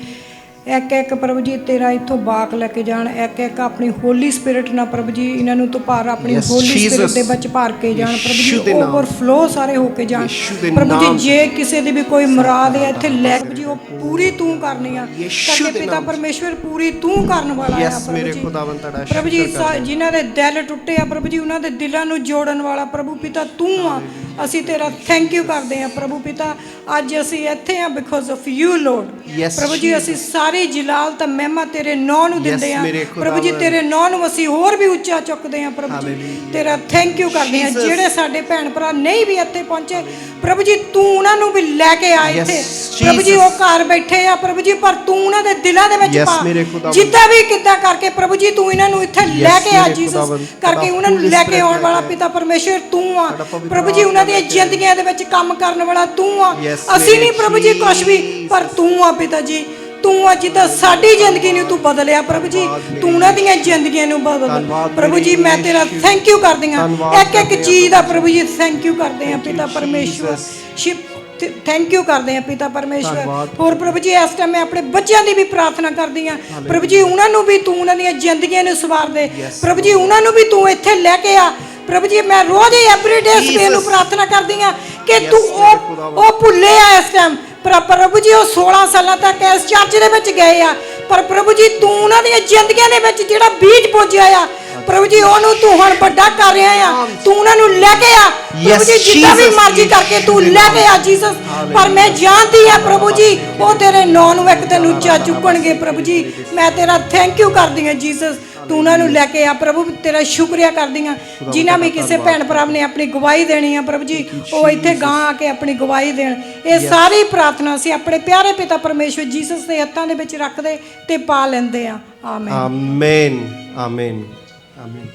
ਇੱਕ ਇੱਕ ਪ੍ਰਭੂ ਜੀ ਤੇਰਾ ਇੱਥੋਂ ਬਾਕ ਲੈ ਕੇ ਜਾਣ, ਇੱਕ ਇੱਕ ਆਪਣੀ ਹੋਲੀ ਸਪਿਰਿਟ ਨਾਲ ਪ੍ਰਭੂ ਜੀ ਇਹਨਾਂ ਨੂੰ ਤੂੰ ਭਰ, ਆਪਣੀ Yes, ਹੋਲੀ ਸਪਿਰਿਟ Jesus. ਦੇ ਵਿੱਚ ਭਰ ਕੇ ਜਾਣ ਪ੍ਰਭੂ ਯਿਸੂ ਦੇ ਜੀ, ਨਾਮ। ਓਵਰਫਲੋ ਸਾਰੇ ਹੋ ਕੇ ਜਾਣ ਯਿਸੂ ਦੇ ਪ੍ਰਭੂ ਨਾਮ। ਜੀ। ਜੇ ਕਿਸੇ ਦੀ ਵੀ ਕੋਈ ਮੁਰਾਦ ਹੈ ਇੱਥੇ ਲੈ ਪ੍ਰਭੂ ਜੀ, ਉਹ ਪੂਰੀ ਤੂੰ ਕਰਨੀ ਆ ਯਿਸੂ ਕਰਕੇ ਦੇ ਪਿਤਾ ਨਾਮ। ਪਰਮੇਸ਼ਵਰ, ਪੂਰੀ ਤੂੰ ਕਰਨ ਵਾਲਾ ਆ Yes, ਮੇਰੇ ਪ੍ਰਭੂ ਜੀ। ਖੁਦਾਵੰਦ ਤੁਹਾਡਾ ਪ੍ਰਭੂ ਜੀ ਸ਼ੁਕਰ ਕਰਦੇ ਹਾਂ। ਜਿਨ੍ਹਾਂ ਦੇ ਦਿਲ ਟੁੱਟੇ ਆ ਪ੍ਰਭੂ ਜੀ, ਉਹਨਾਂ ਦੇ ਦਿਲਾਂ ਨੂੰ ਜੋੜਨ ਵਾਲਾ ਪ੍ਰਭੂ ਪਿਤਾ ਤੂੰ ਆ। ਅਸੀਂ ਤੇਰਾ ਥੈਂਕ ਯੂ ਕਰਦੇ ਆ ਪ੍ਰਭੂ ਪਿਤਾ। ਅੱਜ ਅਸੀਂ ਇੱਥੇ ਆ because of you lord. Yes, ਪ੍ਰਭੂ ਜੀ ਅਸੀਂ ਸਾਰੀ ਜਲਾਲ ਤਾਂ ਮਹਿਮਾ ਤੇਰੇ ਨਾਂ ਨੂੰ ਦਿੰਦੇ ਆ ਮੇਰੇ ਪ੍ਰਭੂ ਜੀ। ਖੁਦਾਵੰਦ। ਤੇਰੇ ਨਾਂ ਨੂੰ ਅਸੀਂ ਹੋਰ ਵੀ ਉੱਚਾ ਚੁੱਕਦੇ ਆ ਪ੍ਰਭੂ ਜੀ। Hallelujah. ਤੇਰਾ ਥੈਂਕ ਯੂ ਕਰਦੇ ਆ। Jesus. ਜਿਹੜੇ ਸਾਡੇ ਭੈਣ ਭਰਾ ਨਹੀਂ ਵੀ ਇੱਥੇ ਪਹੁੰਚੇ ਪ੍ਰਭੂ ਜੀ, ਤੂੰ ਉਹਨਾਂ ਨੂੰ ਵੀ ਲੈ ਕੇ ਆ Yes, ਇੱਥੇ ਪ੍ਰਭੂ ਜੀ। Jesus. ਉਹ ਘਰ ਬੈਠੇ ਆ ਪ੍ਰਭੂ ਜੀ, ਪਰ ਤੂੰ ਉਹਨਾਂ ਦੇ ਦਿਲਾਂ ਦੇ ਵਿੱਚ Yes, ਪਾ, ਮੇਰੇ ਖੁਦਾਵੰਦ। ਜਿੱਦਾਂ ਵੀ ਕਿੱਦਾਂ ਕਰਕੇ ਪ੍ਰਭੂ ਜੀ ਤੂੰ ਇਹਨਾਂ ਨੂੰ ਇੱਥੇ ਲੈ Yes, ਕੇ ਆ ਮੇਰੇ ਜੀਸਸ ਖੁਦਾਵੰਦ। ਕਰਕੇ। ਤੁਹਾਡਾ ਉਹਨਾਂ ਨੂੰ Holy ਲੈ ਕੇ Spirit ਆਉਣ ਵਾਲਾ ਲੈ ਕੇ ਪਿਤਾ ਪਰਮੇਸ਼ਵਰ ਤੂੰ ਆ ਤੁਹਾਡਾ ਪਵਿੱਤਰ ਪ੍ਰਭੂ ਜੀ। ਉਹਨਾਂ ਦੀਆਂ ਆਤਮਾ ਲੈ ਕੇ ਜ਼ਿੰਦਗੀਆਂ ਦੇ ਵਿੱਚ ਕੰਮ ਕਰਨ ਵਾਲਾ ਤੂੰ ਆ। Yes, ਅਸੀਂ ਮੇਰੇ ਨਹੀਂ ਪ੍ਰਭੂ ਜੀ ਕੁਛ ਵੀ, ਪਰ ਤੂੰ ਆ ਪਿਤਾ ਜੀ। ਤੂੰ ਆ ਜਿੱਦਾਂ ਸਾਡੀ ਜ਼ਿੰਦਗੀ ਨੂੰ ਤੂੰ ਬਦਲਿਆ ਪ੍ਰਭੂ ਜੀ, ਤੂੰ ਉਹਨਾਂ ਦੀਆਂ ਜ਼ਿੰਦਗੀਆਂ ਨੂੰ ਬਦਲ ਧੰਨਵਾਦ ਪ੍ਰਭੂ ਮੇਰੇ ਜੀ। ਮੈਂ ਤੇਰਾ ਯਿਸੂ। ਥੈਂਕ ਯੂ ਕਰਦੀ ਹਾਂ ਧੰਨਵਾਦ ਇੱਕ ਇੱਕ ਕਰਦੇ ਹਾਂ ਚੀਜ਼ ਦਾ ਪ੍ਰਭੂ ਜੀ। ਥੈਂਕ ਯੂ ਕਰਦੇ ਹਾਂ ਪਿਤਾ you, ਪਰਮੇਸ਼ਵਰ। Jesus. ਥੈਂਕ ਯੂ ਕਰਦੇ ਹਾਂ ਪਿਤਾ ਪਰਮੇਸ਼ਵਰ। ਧੰਨਵਾਦ। ਹੋਰ ਪ੍ਰਭੂ ਜੀ ਇਸ ਟਾਈਮ ਮੈਂ ਆਪਣੇ ਬੱਚਿਆਂ ਦੀ ਵੀ ਪ੍ਰਾਰਥਨਾ ਕਰਦੀ ਹਾਂ ਪ੍ਰਭੂ ਜੀ, ਉਹਨਾਂ ਨੂੰ ਵੀ ਤੂੰ ਉਹਨਾਂ ਦੀਆਂ ਜ਼ਿੰਦਗੀਆਂ ਨੂੰ ਸਵਾਰ ਦੇ ਪ੍ਰਭੂ ਜੀ। ਉਹਨਾਂ ਨੂੰ ਵੀ ਤੂੰ ਇੱਥੇ ਲੈ ਕੇ ਆ ਪ੍ਰਭੂ ਜੀ। ਮੈਂ ਰੋਜ਼ ਹੀ ਐਵਰੀਡੇ ਸਵੇਰ ਨੂੰ ਪ੍ਰਾਰਥਨਾ ਕਰਦੀ ਹਾਂ ਕਿ ਤੂੰ ਉਹ ਭੁੱਲੇ ਆ ਇਸ ਟਾਈਮ ਪ੍ਰਭੂ ਜੀ। ਉਹ 16 ਸਾਲਾਂ ਤੱਕ ਇਸ ਚਰਚ ਦੇ ਵਿੱਚ ਗਏ ਆ, ਪਰ ਪ੍ਰਭੂ ਜੀ ਤੂੰ ਉਹਨਾਂ ਦੀਆਂ ਜ਼ਿੰਦਗੀਆਂ ਦੇ ਵਿੱਚ ਜਿਹੜਾ ਬੀਜ ਬੋਜਿਆ ਆ ਪ੍ਰਭੂ ਜੀ, ਉਹਨੂੰ ਤੂੰ ਹੁਣ ਵੱਡਾ ਕਰ ਰਿਹਾ ਆ। ਤੂੰ ਉਹਨਾਂ ਨੂੰ ਲੈ ਕੇ ਆ ਪ੍ਰਭੂ ਜੀ, ਜਿੱਦਾਂ ਵੀ ਮਰਜ਼ੀ ਕਰਕੇ ਤੂੰ ਲੈ ਕੇ ਆ ਜੀਸਸ। ਪਰ ਮੈਂ ਜਾਣਦੀ ਆ ਪ੍ਰਭੂ ਜੀ, ਉਹ ਤੇਰੇ ਨਾਂ ਨੂੰ ਇੱਕ ਦਿਨ ਉੱਚਾ ਚੁੱਕਣਗੇ ਪ੍ਰਭੂ ਜੀ। ਮੈਂ ਤੇਰਾ ਥੈਂਕ ਯੂ ਕਰਦੀ ਆ ਜੀਸਸ, ਤੂੰ ਉਹਨਾਂ ਨੂੰ ਲੈ ਕੇ ਆ ਪ੍ਰਭੂ। ਤੇਰਾ ਸ਼ੁਕਰੀਆ ਕਰਦੀ ਆ ਜਿਨ੍ਹਾਂ ਵੀ ਕਿਸੇ ਭੈਣ ਭਰਾ ਨੇ ਆਪਣੀ ਗਵਾਹੀ ਦੇਣੀ ਆ ਪ੍ਰਭੂ ਜੀ, ਉਹ ਇੱਥੇ ਗਾਂ ਆ ਕੇ ਆਪਣੀ ਗਵਾਹੀ ਦੇਣ। ਇਹ ਸਾਰੀ ਪ੍ਰਾਰਥਨਾ ਅਸੀਂ ਆਪਣੇ ਪਿਆਰੇ ਪਿਤਾ ਪਰਮੇਸ਼ਵਰ ਜੀਸਸ ਦੇ ਹੱਥਾਂ ਦੇ ਵਿੱਚ ਰੱਖਦੇ ਤੇ ਪਾ ਲੈਂਦੇ ਆ। ਆਮੀਨ। आमीन आमीन आमीन।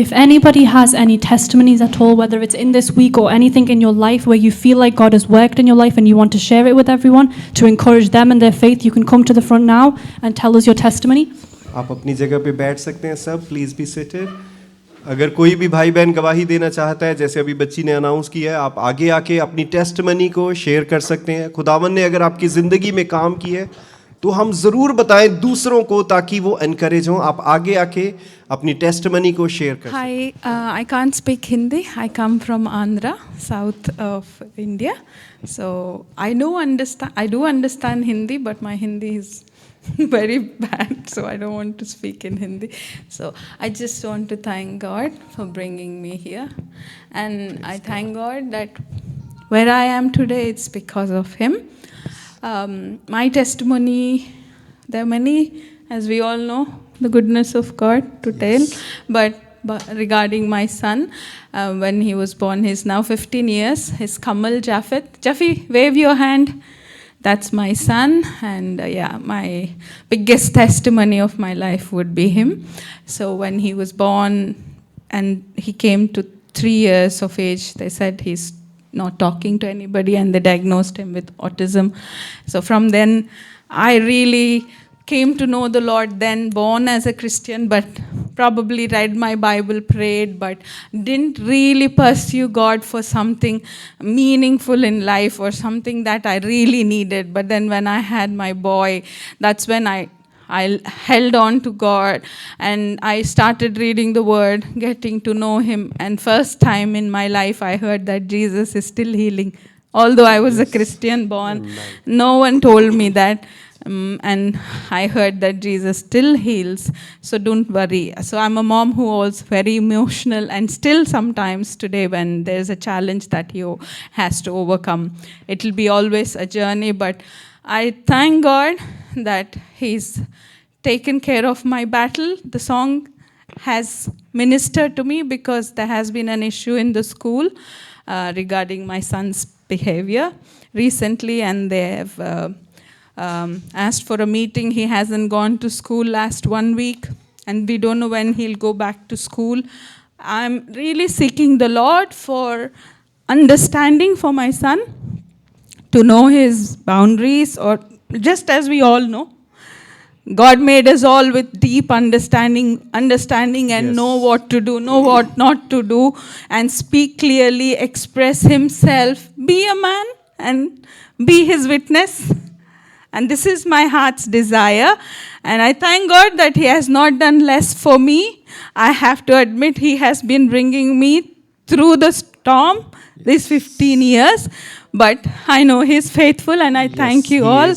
If anybody has any testimonies at all, whether it's in this week or anything in your life where you feel like God has worked in your life and you want to share it with everyone to encourage them in their faith, you can come to the front now and tell us your testimony. आप अपनी जगह पे बैठ सकते हैं सब, please be seated. अगर कोई भी भाई बहन गवाही देना चाहता है, जैसे अभी बच्ची ने अनाउंस किया है, आप आगे आके अपनी टेस्टमनी को शेयर कर सकते हैं। खुदावन ने अगर आपकी ज़िंदगी में काम की है तो हम ज़रूर बताएं दूसरों को, ताकि वो एनकरेज हों। आप आगे आके अपनी टेस्टमनी को शेयर कर सकते हैं। Hi, I can't speak Hindi. I come from Andhra, south of India. So I do understand Hindi, but my Hindi is very bad, so I don't want to speak in Hindi. So I just want to thank God for bringing me here. And I thank God that where I am today, it's because of Him. My testimony, there are many, as we all know, the goodness of God to tell, but regarding my son, when he was born, he's now 15 years, he's Kamal Japheth. Jaffy, wave your hand. That's my son, and my biggest testimony of my life would be him. So when he was born and he came to 3 years of age, they said he's not talking to anybody, and they diagnosed him with autism. So from then, I really came to know the Lord then, born as a Christian, but probably read my Bible, prayed, but didn't really pursue God for something meaningful in life or something that I really needed. But then when I had my boy, that's when I held on to God, and I started reading the Word, getting to know Him. And first time in my life, I heard that Jesus is still healing. Although I was a Christian born, no one told me that. And I heard that Jesus still heals, so don't worry. So I'm a mom who was very emotional, and still sometimes today when there's a challenge that he has to overcome, it will be always a journey. But I thank God that He's taken care of my battle. The song has ministered to me because there has been an issue in the school regarding my son's behavior recently, and they have asked for a meeting. He hasn't gone to school last 1 week, and we don't know when he'll go back to school. I'm really seeking the Lord for understanding for my son, to know his boundaries, or just as we all know, God made us all with deep understanding and know what to do, know what not to do, and speak clearly, express himself, be a man and be his witness. And this is my heart's desire. And I thank God that He has not done less for me. I have to admit, He has been bringing me through the storm these 15 years. But I know He's faithful, and I thank you all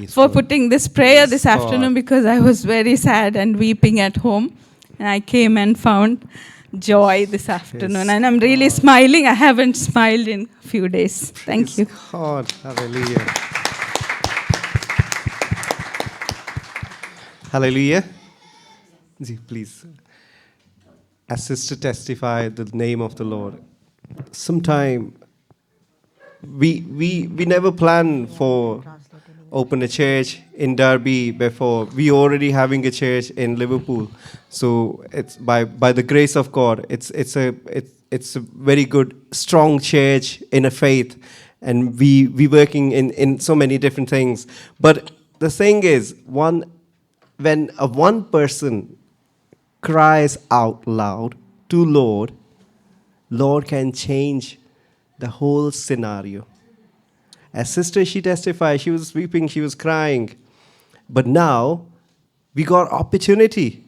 for putting this prayer this afternoon, because I was very sad and weeping at home. And I came and found joy this afternoon. And I'm really smiling. I haven't smiled in a few days. Thank you. God, hallelujah. Hallelujah. Ji, please. As sister testified the name of the Lord. Sometime we never planned for open a church in Derby before. We already having a church in Liverpool. So it's by the grace of God, it's a very good, strong church in a faith, and we working in so many different things. But the thing is, when one person cries out loud to Lord can change the whole scenario. As sister, she testified, she was weeping, she was crying. But now, we got opportunity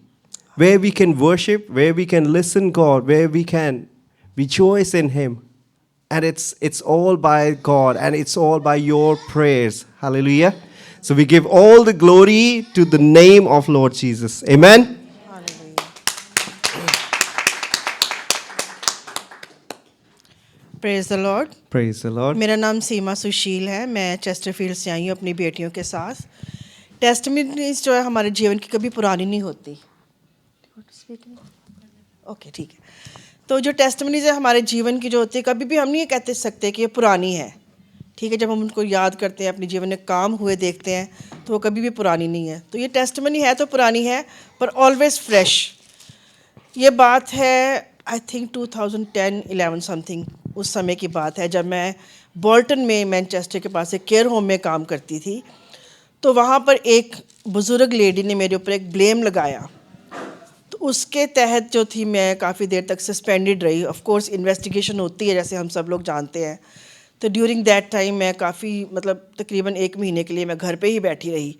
where we can worship, where we can listen God, where we can rejoice in Him. And it's all by God, and it's all by your prayers. Hallelujah. So we give all the glory to the name of Lord Jesus. Amen. Praise the Lord. Praise the Lord. मेरा नाम सीमा सुशील है, मैं Chesterfield से आई हूँ अपनी बेटियों के साथ। टेस्टमनीज जो है हमारे जीवन की कभी पुरानी नहीं होती। ओके, ठीक है। तो जो टेस्टमनीज है हमारे जीवन की जो होती है, कभी भी हम नहीं कह सकते कि ये पुरानी है। ठीक है, जब हम उनको याद करते हैं, अपने जीवन में काम हुए देखते हैं, तो वो कभी भी पुरानी नहीं है। तो ये टेस्टमनी है तो पुरानी है, पर ऑलवेज फ्रेश। ये बात है आई थिंक 2010-11 समथिंग, उस समय की बात है, जब मैं बोल्टन में मैनचेस्टर के पास एक केयर होम में काम करती थी। तो वहाँ पर एक बुज़ुर्ग लेडी ने मेरे ऊपर एक ब्लेम लगाया। तो उसके तहत जो थी, मैं काफ़ी देर तक सस्पेंडेड रही। ऑफ कोर्स इन्वेस्टिगेशन होती है, जैसे हम सब लोग जानते हैं। तो ड्यूरिंग दैट टाइम मैं काफ़ी तकरीबन 1 महीने के लिए मैं घर पे ही बैठी रही।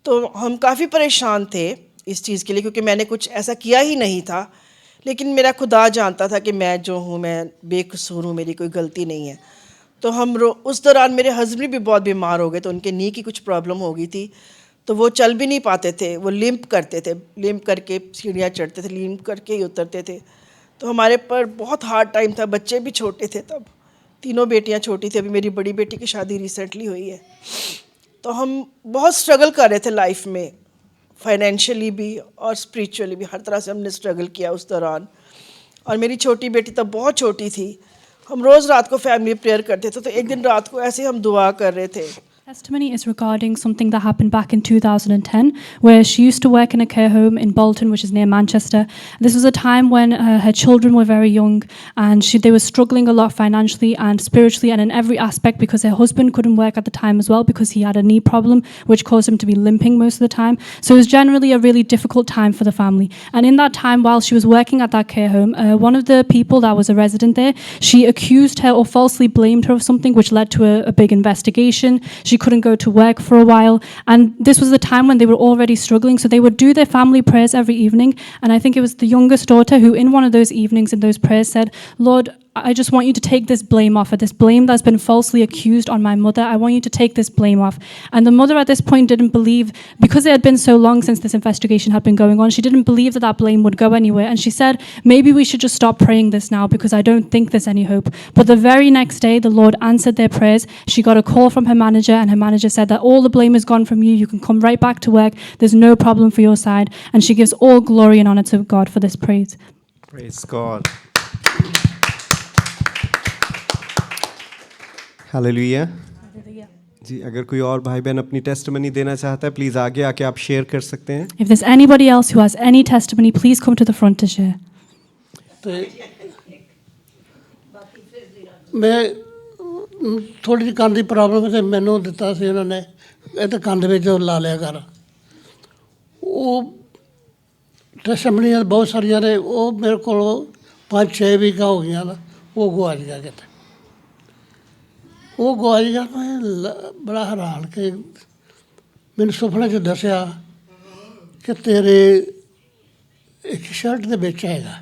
तो हम काफ़ी परेशान थे इस चीज़ के लिए, क्योंकि मैंने कुछ ऐसा किया ही नहीं था। लेकिन मेरा खुदा जानता था कि मैं जो हूँ, मैं बेकसूर हूँ, मेरी कोई गलती नहीं है। तो हम उस दौरान मेरे हस्बैंड भी बहुत बीमार हो गए, तो उनके नी की कुछ प्रॉब्लम हो गई थी, तो वो चल भी नहीं पाते थे। वो लिम्प करते थे, लिम्प करके सीढ़ियाँ चढ़ते थे, लिम्प करके ही उतरते थे। तो हमारे पर बहुत हार्ड टाइम था। बच्चे भी छोटे थे तब, 3 बेटियाँ छोटी थी। अभी मेरी बड़ी बेटी की शादी रिसेंटली हुई है। तो हम बहुत स्ट्रगल कर रहे थे लाइफ में, फाइनेंशियली भी और स्पिरिचुअली भी। हर तरह से हमने स्ट्रगल किया उस दौरान। और मेरी छोटी बेटी तब बहुत छोटी थी। हम रोज़ रात को फैमिली प्रेयर करते थे। तो एक दिन रात को ऐसे हम दुआ कर रहे थे। Testimony is regarding something that happened back in 2010, where she used to work in a care home in Bolton, which is near Manchester. This was a time when her children were very young, and they were struggling a lot financially and spiritually and in every aspect, because her husband couldn't work at the time as well, because he had a knee problem which caused him to be limping most of the time. So it was generally a really difficult time for the family. And in that time, while she was working at that care home, one of the people that was a resident there, she accused her or falsely blamed her of something, which led to a big investigation. She couldn't go to work for a while. And this was the time when they were already struggling. So they would do their family prayers every evening. And I think it was the youngest daughter who, in one of those evenings in those prayers, said, Lord, I just want you to take this blame off, this blame that's been falsely accused on my mother. I want you to take this blame off. And the mother at this point didn't believe, because it had been so long since this investigation had been going on, she didn't believe that blame would go anywhere. And she said, maybe we should just stop praying this now because I don't think there's any hope. But the very next day, the Lord answered their prayers. She got a call from her manager, and her manager said that all the blame is gone from you. You can come right back to work. There's no problem for your side. And she gives all glory and honor to God for this praise. Praise God. Hallelujah जी। अगर कोई और भाई बहन अपनी testimony देना चाहता है, प्लीज आगे आके आप शेयर कर सकते हैं। If there's anybody else who has any testimony, please come to the front to share. मैं थोड़ी जी कंध की प्रॉब्लम से मैनू दिता सी उन्होंने ये तो कंध में ला लिया कर। वो टेस्टिमनी बहुत सारिया ने, वो मेरे को 5-6 वीक हो गई ना, वो गुआच गया कितने। वो गुआच गया, मैं बड़ा हैरान कि मैंने सुपने च दसिया कि तेरे एक शर्ट दे विच हैगा,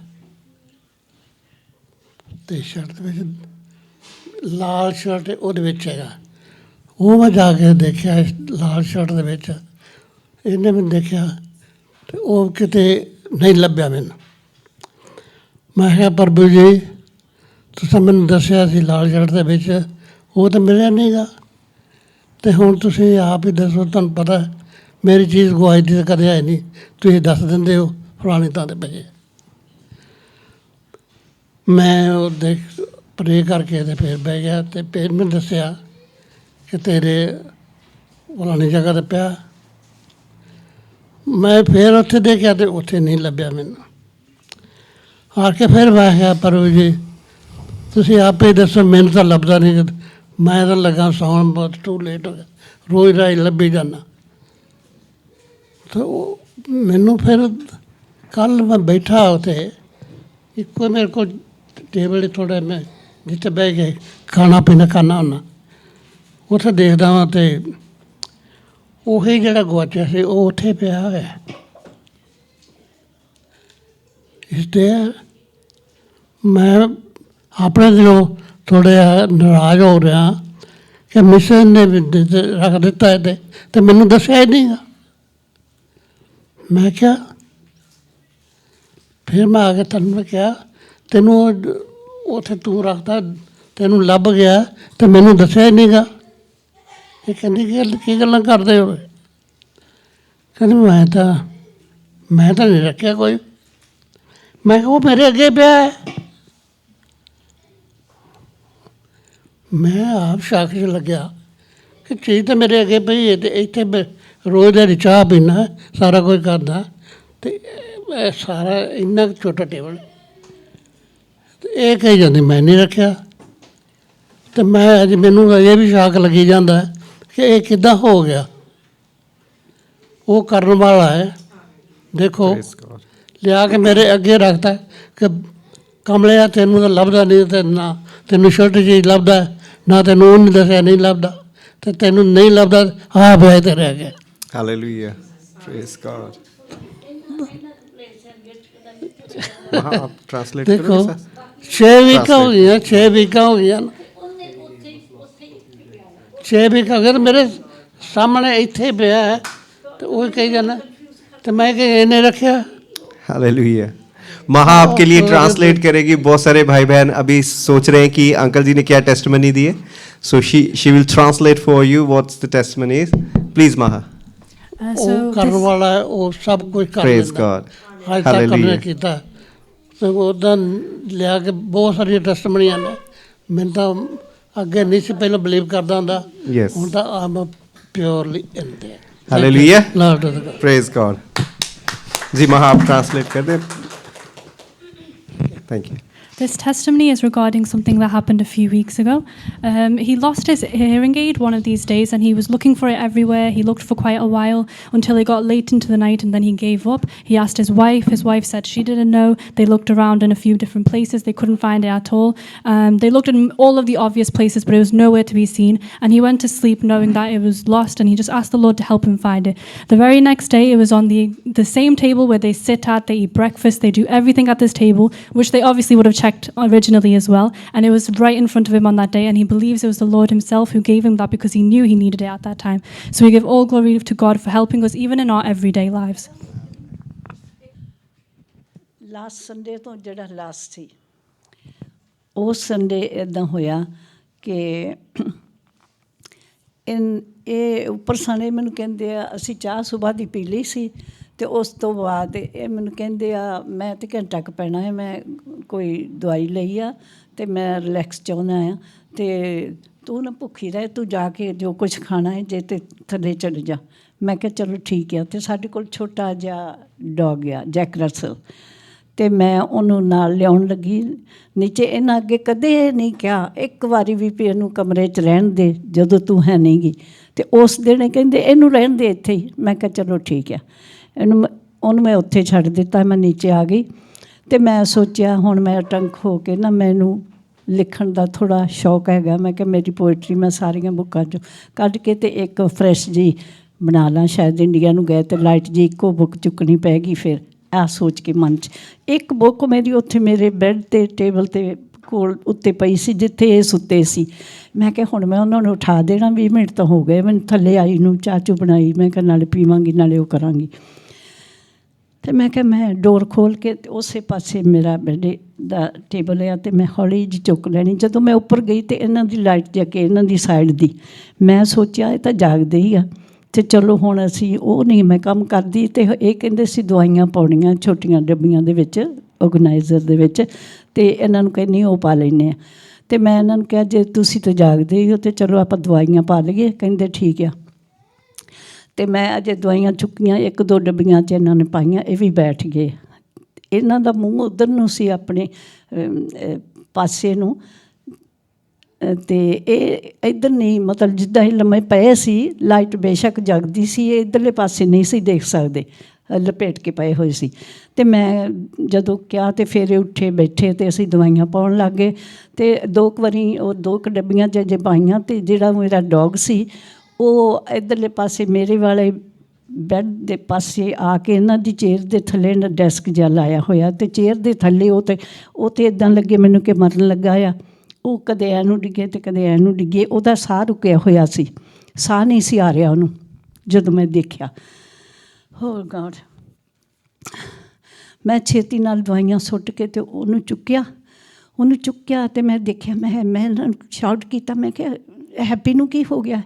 ते शर्ट दे विच लाल शर्ट उहदे विच हैगा। वो मैं जाके देखिया लाल शर्ट दे विच, इन्हें मैंने देखिया ते वो किते नहीं लभ्या मैनू। मैं कहा प्रभु जी तुसीं मैनू दसिया सी लाल शर्ट दे विच, वो तो मिलिया नहीं गा, तो हुण तुसीं आप ही दसो, तुहानूं पता है मेरी चीज़ गुआई दी कदे है नहीं, तुसीं दस दिंदे हो फलानी थां ते पई। मैं वो देख प्रे करके ते फिर बह गया, तो फिर मैं दसिया कि तेरे फलानी जगह ते पिया। मैं फिर उत्थे देखिया तो उत्थे नहीं लभ्या मैनू। आके फिर मैं कहा प्रभु जी तुसीं आपे ही दसो, मैनू तो लभदा नहीं, मैं तो लगा सौन, बहुत टू लेट हो गया, रोज़ राज लभी जाना। तो मैनू फिर कल मैं बैठा उत्थे, इको मेरे को टेबल थोड़ा मैं जिते बह के खाना पीना खाना हुन्ना, उत्थे देखदा वां ते ਉਹੀ ਜਿਹੜਾ ਗੁਆਚਿਆ ਸੀ ਉਹ ਉੱਥੇ ਪਿਆ ਹੋਇਆ। ਇਸ ਤੇ ਮੈਂ ਆਪਣੇ ਦਿਲੋਂ ਥੋੜ੍ਹਾ ਨਾਰਾਜ਼ ਹੋ ਰਿਹਾ ਕਿ ਮਿਸ਼ਨ ਨੇ ਰੱਖ ਦਿੱਤਾ ਇਹਦੇ ਤੇ ਮੈਨੂੰ ਦੱਸਿਆ ਹੀ ਨਹੀਂ ਗਾ। ਮੈਂ ਕਿਹਾ ਫਿਰ ਮੈਂ ਆ ਕੇ ਤੈਨੂੰ ਕਿਹਾ ਤੈਨੂੰ ਉੱਥੇ ਤੂੰ ਰੱਖਦਾ, ਤੈਨੂੰ ਲੱਭ ਗਿਆ ਤੇ ਮੈਨੂੰ ਦੱਸਿਆ ਹੀ ਨਹੀਂ ਗਾ। ਇਹ ਕਹਿੰਦੀ ਕੀ ਗੱਲਾਂ ਕਰਦੇ ਹੋ? ਕਹਿੰਦੀ ਮੈਂ ਤਾਂ ਨਹੀਂ ਰੱਖਿਆ ਕੋਈ। ਮੈਂ ਕਿਹਾ ਉਹ ਮੇਰੇ ਅੱਗੇ ਪਿਆ ਹੈ। ਮੈਂ ਆਪ ਸ਼ੱਕ 'ਚ ਲੱਗਿਆ ਕਿ ਚੀਜ਼ ਤਾਂ ਮੇਰੇ ਅੱਗੇ ਪਈ ਹੈ ਅਤੇ ਇੱਥੇ ਮੈਂ ਰੋਜ਼ ਦੀ ਚਾਹ ਪੀਂਦਾ, ਸਾਰਾ ਕੁਝ ਕਰਦਾ, ਅਤੇ ਸਾਰਾ ਇੰਨਾ ਕੁ ਛੋਟਾ ਟੇਬਲ, ਅਤੇ ਇਹ ਕਹੀ ਜਾਂਦੀ ਮੈਂ ਨਹੀਂ ਰੱਖਿਆ। ਅਤੇ ਮੈਂ ਅੱਜ ਮੈਨੂੰ ਅਜੇ ਵੀ ਸ਼ੱਕ ਲੱਗੀ ਜਾਂਦਾ ਕਿ ਇਹ ਕਿੱਦਾਂ ਹੋ ਗਿਆ। ਉਹ ਕਰਨ ਵਾਲਾ ਹੈ। ਦੇਖੋ ਲਿਆ ਕੇ ਮੇਰੇ ਅੱਗੇ ਰੱਖਤਾ ਕਿ ਕਮਲਿਆ ਤੈਨੂੰ ਤਾਂ ਲੱਭਦਾ ਨਹੀਂ, ਤੇ ਨਾ ਤੈਨੂੰ ਛੋਟੀ ਚੀਜ਼ ਲੱਭਦਾ, ਨਾ ਤੈਨੂੰ ਉਹਨੇ ਦੱਸਿਆ ਨਹੀਂ ਲੱਭਦਾ, ਤੇ ਤੈਨੂੰ ਨਹੀਂ ਲੱਭਦਾ ਆ ਪਿਆ ਤੇ ਰਹਿ ਗਿਆ। Hallelujah, praise God. आप ट्रांसलेट देखो करोगे सर? 6 ਵੀਕਾਂ ਹੋ ਗਈਆਂ, 6 ਵੀਕਾਂ ਹੋ ਗਈਆਂ, 6 ਵੀਕ ਅਗਰ ਮੇਰੇ ਸਾਹਮਣੇ ਇੱਥੇ ਪਿਆ ਹੈ ਤੇ ਉਹ ਕਹੀ ਜਾਣਾ ਤੇ ਮੈਂ ਕਿ ਇਹਨੇ ਰੱਖਿਆ। हालेलुया। महा आपके लिए ट्रांसलेट करेगी। बहुत सारे भाई बहन अभी सोच रहे हैं कि अंकल जी ने क्या टेस्टमनी दी है, so she will translate for you what's the testimony is. Please महा। ਉਹ ਕਰਨ ਵਾਲਾ ਹੈ, ਉਹ ਸਭ ਕੁਝ ਕਰ प्रेज ਦਿੰਦਾ। गॉड, ਅੱਜ ਤੱਕ ਉਹਨੇ ਕੀਤਾ ਤੇ ਉੱਦਾਂ ਲਿਆ ਕੇ ਬਹੁਤ ਸਾਰੀਆਂ ਟੈਸਟਮਨੀਆਂ ਨੇ। ਮੈਨੂੰ ਤਾਂ ਅੱਗੇ ਨਹੀਂ ਸੀ ਪਹਿਲਾਂ ਬਿਲੀਵ ਕਰਦਾ ਹੁੰਦਾ, ਹੁਣ ਤਾਂ ਆਮ purely in the. Hallelujah, lord of the God, praise God. जी महा आप ट्रांसलेट कर दें। Thank you. This testimony is regarding something that happened a few weeks ago. He lost his hearing aid one of these days and he was looking for it everywhere. He looked for quite a while until it got late into the night and then he gave up. He asked his wife. His wife said she didn't know. They looked around in a few different places. They couldn't find it at all. They looked in all of the obvious places, but it was nowhere to be seen. And he went to sleep knowing that it was lost and he just asked the Lord to help him find it. The very next day, it was on the same table where they sit at, they eat breakfast, they do everything at this table, which they obviously would have checked originally as well, and it was right in front of him on that day, and he believes it was the Lord himself who gave him that because he knew he needed it at that time. So we give all glory to God for helping us even in our everyday lives. Last Sunday ਤੋਂ ਜਿਹੜਾ last ਸੀ ਉਸ Sunday ਇੱਦਾਂ ਹੋਇਆ ਕਿ ਇਹ ਉੱਪਰ ਸਾਨੇ ਮੈਨੂੰ ਕਹਿੰਦੇ ਆ ਅਸੀਂ ਚਾਹ ਸੁਬਾਹ ਦੀ ਪੀ ਲਈ ਸੀ ਅਤੇ ਉਸ ਤੋਂ ਬਾਅਦ ਇਹ ਮੈਨੂੰ ਕਹਿੰਦੇ ਆ ਮੈਂ ਤਾਂ ਘੰਟਾ ਕੁ ਪੈਣਾ ਹੈ ਮੈਂ ਕੋਈ ਦਵਾਈ ਲਈ ਆ ਅਤੇ ਮੈਂ ਰਿਲੈਕਸ ਚਾਹੁੰਦਾ ਆ ਅਤੇ ਤੂੰ ਨਾ ਭੁੱਖੀ ਰਹਿ ਤੂੰ ਜਾ ਕੇ ਜੋ ਕੁਛ ਖਾਣਾ ਹੈ ਜੇ ਤੇ ਥੱਲੇ ਚਲੇ ਜਾ ਮੈਂ ਕਿਹਾ ਚਲੋ ਠੀਕ ਆ ਅਤੇ ਸਾਡੇ ਕੋਲ ਛੋਟਾ ਜਿਹਾ ਡੋਗ ਆ ਜੈਕ ਰਸਲ ਅਤੇ ਮੈਂ ਉਹਨੂੰ ਨਾਲ ਲਿਆਉਣ ਲੱਗੀ ਨੀਚੇ ਇਹਨਾਂ ਅੱਗੇ ਕਦੇ ਨਹੀਂ ਕਿਹਾ ਇੱਕ ਵਾਰੀ ਵੀ ਵੀ ਇਹਨੂੰ ਕਮਰੇ 'ਚ ਰਹਿਣ ਦੇ ਜਦੋਂ ਤੂੰ ਹੈ ਨਹੀਂ ਗੀ ਅਤੇ ਉਸ ਦਿਨ ਕਹਿੰਦੇ ਇਹਨੂੰ ਰਹਿਣ ਦੇ ਇੱਥੇ ਹੀ ਮੈਂ ਕਿਹਾ ਚਲੋ ਠੀਕ ਆ ਉਹਨੂੰ ਮੈਂ ਉੱਥੇ ਛੱਡ ਦਿੱਤਾ ਮੈਂ ਨੀਚੇ ਆ ਗਈ ਅਤੇ ਮੈਂ ਸੋਚਿਆ ਹੁਣ ਮੈਂ ਅਟੰਕ ਹੋ ਕੇ ਨਾ ਮੈਨੂੰ ਲਿਖਣ ਦਾ ਥੋੜ੍ਹਾ ਸ਼ੌਕ ਹੈਗਾ ਮੈਂ ਕਿਹਾ ਮੇਰੀ ਪੋਇਟਰੀ ਮੈਂ ਸਾਰੀਆਂ ਬੁੱਕਾਂ 'ਚੋਂ ਕੱਢ ਕੇ ਅਤੇ ਇੱਕ ਫਰੈਸ਼ ਜੀ ਬਣਾ ਲਾਂ ਸ਼ਾਇਦ ਇੰਡੀਆ ਨੂੰ ਗਏ ਅਤੇ ਲਾਈਟ ਜੀ ਇੱਕੋ ਬੁੱਕ ਚੁੱਕਣੀ ਪਏਗੀ ਫਿਰ ਆ ਸੋਚ ਕੇ ਮਨ 'ਚ ਇੱਕ ਬੁੱਕ ਮੇਰੀ ਉੱਥੇ ਮੇਰੇ ਬੈੱਡ 'ਤੇ ਟੇਬਲ 'ਤੇ ਕੋਲ ਉੱਤੇ ਪਈ ਸੀ ਜਿੱਥੇ ਇਹ ਸੁੱਤੇ ਸੀ ਮੈਂ ਕਿਹਾ ਹੁਣ ਮੈਂ ਉਹਨਾਂ ਨੂੰ ਉਠਾ ਦੇਣਾ 20 ਮਿੰਟ ਤਾਂ ਹੋ ਗਏ ਮੈਨੂੰ ਥੱਲੇ ਆਈ ਨੂੰ ਚਾਹ ਚੂ ਬਣਾਈ ਮੈਂ ਕਿਹਾ ਨਾਲੇ ਪੀਵਾਂਗੀ ਨਾਲੇ ਉਹ ਕਰਾਂਗੀ ਅਤੇ ਮੈਂ ਕਿਹਾ ਮੈਂ ਡੋਰ ਖੋਲ੍ਹ ਕੇ ਅਤੇ ਉਸੇ ਪਾਸੇ ਮੇਰਾ ਬੈੱਡ ਦਾ ਟੇਬਲ ਆ ਅਤੇ ਮੈਂ ਹੌਲੀ ਜਿਹੀ ਚੁੱਕ ਲੈਣੀ ਜਦੋਂ ਮੈਂ ਉੱਪਰ ਗਈ ਅਤੇ ਇਹਨਾਂ ਦੀ ਲਾਈਟ ਜਾ ਕੇ ਇਹਨਾਂ ਦੀ ਸਾਈਡ ਦੀ ਮੈਂ ਸੋਚਿਆ ਇਹ ਤਾਂ ਜਾਗਦੇ ਹੀ ਆ ਅਤੇ ਚਲੋ ਹੁਣ ਅਸੀਂ ਉਹ ਨਹੀਂ ਮੈਂ ਕੰਮ ਕਰਦੀ ਅਤੇ ਇਹ ਕਹਿੰਦੇ ਸੀ ਦਵਾਈਆਂ ਪਾਉਣੀਆਂ ਛੋਟੀਆਂ ਡੱਬੀਆਂ ਦੇ ਵਿੱਚ ਔਰਗਨਾਈਜ਼ਰ ਦੇ ਵਿੱਚ ਅਤੇ ਇਹਨਾਂ ਨੂੰ ਕਹਿੰਦੀ ਉਹ ਪਾ ਲੈਂਦੇ ਹਾਂ ਅਤੇ ਮੈਂ ਇਹਨਾਂ ਨੂੰ ਕਿਹਾ ਜੇ ਤੁਸੀਂ ਤਾਂ ਜਾਗਦੇ ਹੀ ਹੋ ਅਤੇ ਚਲੋ ਆਪਾਂ ਦਵਾਈਆਂ ਪਾ ਲਈਏ ਕਹਿੰਦੇ ਠੀਕ ਆ ਅਤੇ ਮੈਂ ਅਜੇ ਦਵਾਈਆਂ ਚੁੱਕੀਆਂ 1-2 ਡੱਬੀਆਂ 'ਚ ਇਹਨਾਂ ਨੇ ਪਾਈਆਂ ਇਹ ਵੀ ਬੈਠ ਗਏ ਇਹਨਾਂ ਦਾ ਮੂੰਹ ਉੱਧਰ ਨੂੰ ਸੀ ਆਪਣੇ ਪਾਸੇ ਨੂੰ ਅਤੇ ਇਹ ਇੱਧਰ ਨਹੀਂ ਮਤਲਬ ਜਿੱਦਾਂ ਹੀ ਲੰਮੇ ਪਏ ਸੀ ਲਾਈਟ ਬੇਸ਼ੱਕ ਜਗਦੀ ਸੀ ਇਹ ਇੱਧਰਲੇ ਪਾਸੇ ਨਹੀਂ ਸੀ ਦੇਖ ਸਕਦੇ ਲਪੇਟ ਕੇ ਪਏ ਹੋਏ ਸੀ ਅਤੇ ਮੈਂ ਜਦੋਂ ਕਿਹਾ ਅਤੇ ਫਿਰ ਉੱਠੇ ਬੈਠੇ ਅਤੇ ਅਸੀਂ ਦਵਾਈਆਂ ਪਾਉਣ ਲੱਗ ਗਏ ਅਤੇ 2 ਵਾਰੀ ਉਹ 2 ਡੱਬੀਆਂ 'ਚ ਜੇ ਪਾਈਆਂ ਅਤੇ ਜਿਹੜਾ ਮੇਰਾ ਡੋਗ ਸੀ ਉਹ ਇੱਧਰਲੇ ਪਾਸੇ ਮੇਰੇ ਵਾਲੇ ਬੈੱਡ ਦੇ ਪਾਸੇ ਆ ਕੇ ਇਹਨਾਂ ਦੀ ਚੇਅਰ ਦੇ ਥੱਲੇ ਡੈਸਕ ਜਿਹਾ ਲਾਇਆ ਹੋਇਆ ਅਤੇ ਚੇਅਰ ਦੇ ਥੱਲੇ ਉਹ ਤਾਂ ਇੱਦਾਂ ਲੱਗੇ ਮੈਨੂੰ ਕਿ ਮਰਨ ਲੱਗਾ ਆ ਉਹ ਕਦੇ ਇਹਨੂੰ ਡਿੱਗੇ ਅਤੇ ਕਦੇ ਇਹਨੂੰ ਡਿੱਗੇ ਉਹਦਾ ਸਾਹ ਰੁਕਿਆ ਹੋਇਆ ਸੀ ਸਾਹ ਨਹੀਂ ਸੀ ਆ ਰਿਹਾ ਉਹਨੂੰ ਜਦੋਂ ਮੈਂ ਦੇਖਿਆ ਹੋਰ ਗਾਡ ਮੈਂ ਛੇਤੀ ਨਾਲ ਦਵਾਈਆਂ ਸੁੱਟ ਕੇ ਅਤੇ ਉਹਨੂੰ ਚੁੱਕਿਆ ਅਤੇ ਮੈਂ ਦੇਖਿਆ ਮੈਂ ਇਹਨਾਂ ਨੂੰ ਸ਼ਾਊਟ ਕੀਤਾ ਮੈਂ ਕਿਹਾ ਹੈਪੀ ਨੂੰ ਕੀ ਹੋ ਗਿਆ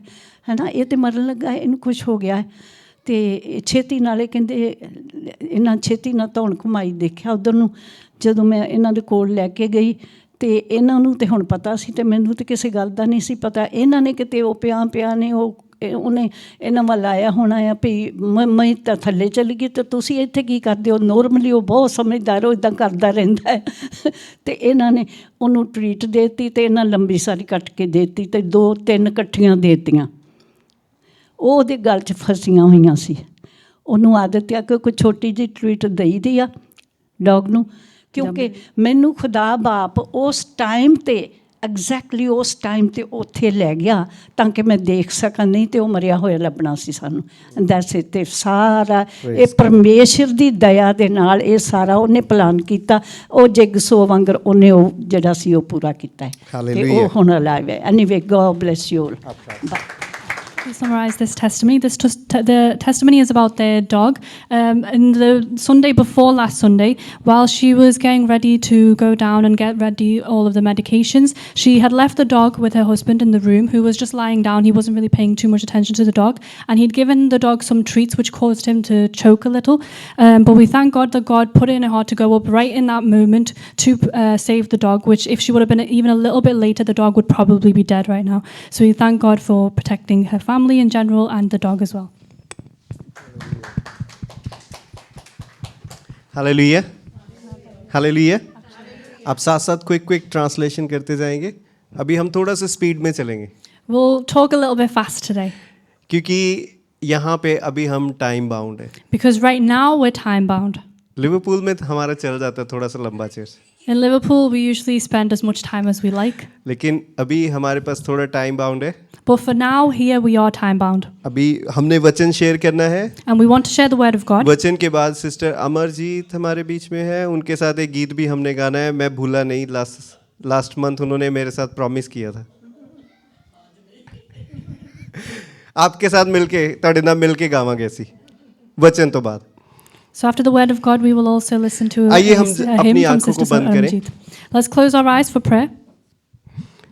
ਹੈ ਨਾ ਇਹ ਤਾਂ ਮਰਨ ਲੱਗਾ ਇਹਨੂੰ ਕੁਛ ਹੋ ਗਿਆ ਅਤੇ ਛੇਤੀ ਨਾਲੇ ਕਹਿੰਦੇ ਇਹਨਾਂ ਛੇਤੀ ਨਾਲ ਧੌਣ ਘੁਮਾਈ ਦੇਖਿਆ ਉੱਧਰ ਨੂੰ ਜਦੋਂ ਮੈਂ ਇਹਨਾਂ ਦੇ ਕੋਲ ਲੈ ਕੇ ਗਈ ਅਤੇ ਇਹਨਾਂ ਨੂੰ ਤਾਂ ਹੁਣ ਪਤਾ ਸੀ ਅਤੇ ਮੈਨੂੰ ਤਾਂ ਕਿਸੇ ਗੱਲ ਦਾ ਨਹੀਂ ਸੀ ਪਤਾ ਇਹਨਾਂ ਨੇ ਕਿਤੇ ਉਹ ਪਿਆ ਨੇ ਉਹਨੇ ਇਹਨਾਂ ਵੱਲ ਆਇਆ ਹੋਣਾ ਆ ਵੀ ਮੈਂ ਤਾਂ ਥੱਲੇ ਚਲੀ ਗਈ ਅਤੇ ਤੁਸੀਂ ਇੱਥੇ ਕੀ ਕਰਦੇ ਹੋ ਨੋਰਮਲੀ ਉਹ ਬਹੁਤ ਸਮਝਦਾਰ ਉਹ ਇੱਦਾਂ ਕਰਦਾ ਰਹਿੰਦਾ ਹੈ ਅਤੇ ਇਹਨਾਂ ਨੇ ਉਹਨੂੰ ਟਰੀਟ ਦੇ ਦਿੱਤੀ ਅਤੇ ਇਹਨਾਂ ਲੰਬੀ ਸਾਰੀ ਕੱਟ ਕੇ ਦੇ ਦਿੱਤੀ ਅਤੇ 2-3 ਇਕੱਠੀਆਂ ਦੇ ਦਿੱਤੀਆਂ ਉਹ ਉਹਦੇ ਗਲ 'ਚ ਫਸੀਆਂ ਹੋਈਆਂ ਸੀ ਉਹਨੂੰ ਆਦਤ ਆ ਕਿ ਕੋਈ ਛੋਟੀ ਜਿਹੀ ਟਰੀਟ ਦੇਈ ਦੀ ਆ ਡੋਗ ਨੂੰ ਕਿਉਂਕਿ ਮੈਨੂੰ ਖੁਦਾ ਬਾਪ ਉਸ ਟਾਈਮ 'ਤੇ ਐਗਜ਼ੈਕਟਲੀ ਉਸ ਟਾਈਮ 'ਤੇ ਉੱਥੇ ਲੈ ਗਿਆ ਤਾਂ ਕਿ ਮੈਂ ਦੇਖ ਸਕਾਂ ਨਹੀਂ ਤਾਂ ਉਹ ਮਰਿਆ ਹੋਇਆ ਲੱਭਣਾ ਸੀ ਸਾਨੂੰ ਦੈਟਸ ਇਟ ਅਤੇ ਸਾਰਾ ਇਹ ਪਰਮੇਸ਼ਰ ਦੀ ਦਇਆ ਦੇ ਨਾਲ ਇਹ ਸਾਰਾ ਉਹਨੇ ਪਲਾਨ ਕੀਤਾ ਉਹ ਜਿਗਸੋ ਵਾਂਗਰ ਉਹਨੇ ਉਹ ਜਿਹੜਾ ਸੀ ਉਹ ਪੂਰਾ ਕੀਤਾ ਹੈ ਅਤੇ ਉਹ ਹੁਣ ਅਲਾਈਵ ਹੈ anyway God bless you all To summarize this testimony, the testimony is about their dog. And the Sunday before last Sunday, while she was getting ready to go down and get ready all of the medications, she had left the dog with her husband in the room, who was just lying down. He wasn't really paying too much attention to the dog, and he'd given the dog some treats which caused him to choke a little. But we thank God that God put it in her heart to go up right in that moment to save the dog, which if she would have been even a little bit later, the dog would probably be dead right now. So we thank God for protecting her family in general and the dog as well. Hallelujah. Hallelujah. आप साथ साथ quick translation करते जाएंगे। अभी हम थोड़ा सा speed में चलेंगे We'll talk a little bit fast today क्योंकि यहाँ पे अभी हम टाइम बाउंड है। because right now we're time bound. Liverpool में हमारा चल जाता है थोड़ा सा लंबा church, In Liverpool, we usually spend as much time as we like. लेकिन अभी हमारे पास थोड़ा टाइम बाउंड है। But for now, here we are time bound. अभी हमने वचन शेयर करना है। And we want to share the word of God. वचन के बाद सिस्टर अमरजीत हमारे बीच में है, उनके साथ एक गीत भी हमने गाना है। मैं भूला नहीं, लास्ट मंथ उन्होंने मेरे साथ प्रॉमिस किया था आपके साथ मिलके ਤੁਹਾਡੇ ਨਾਲ ਮਿਲ ਕੇ गावांगे ਅਸੀਂ वचन तो बाद। So after the word of God, we will also listen to a आइए हम hymn अपनी from आंखों को Sister बंद करें। Amarjeet. Let's close our eyes for prayer.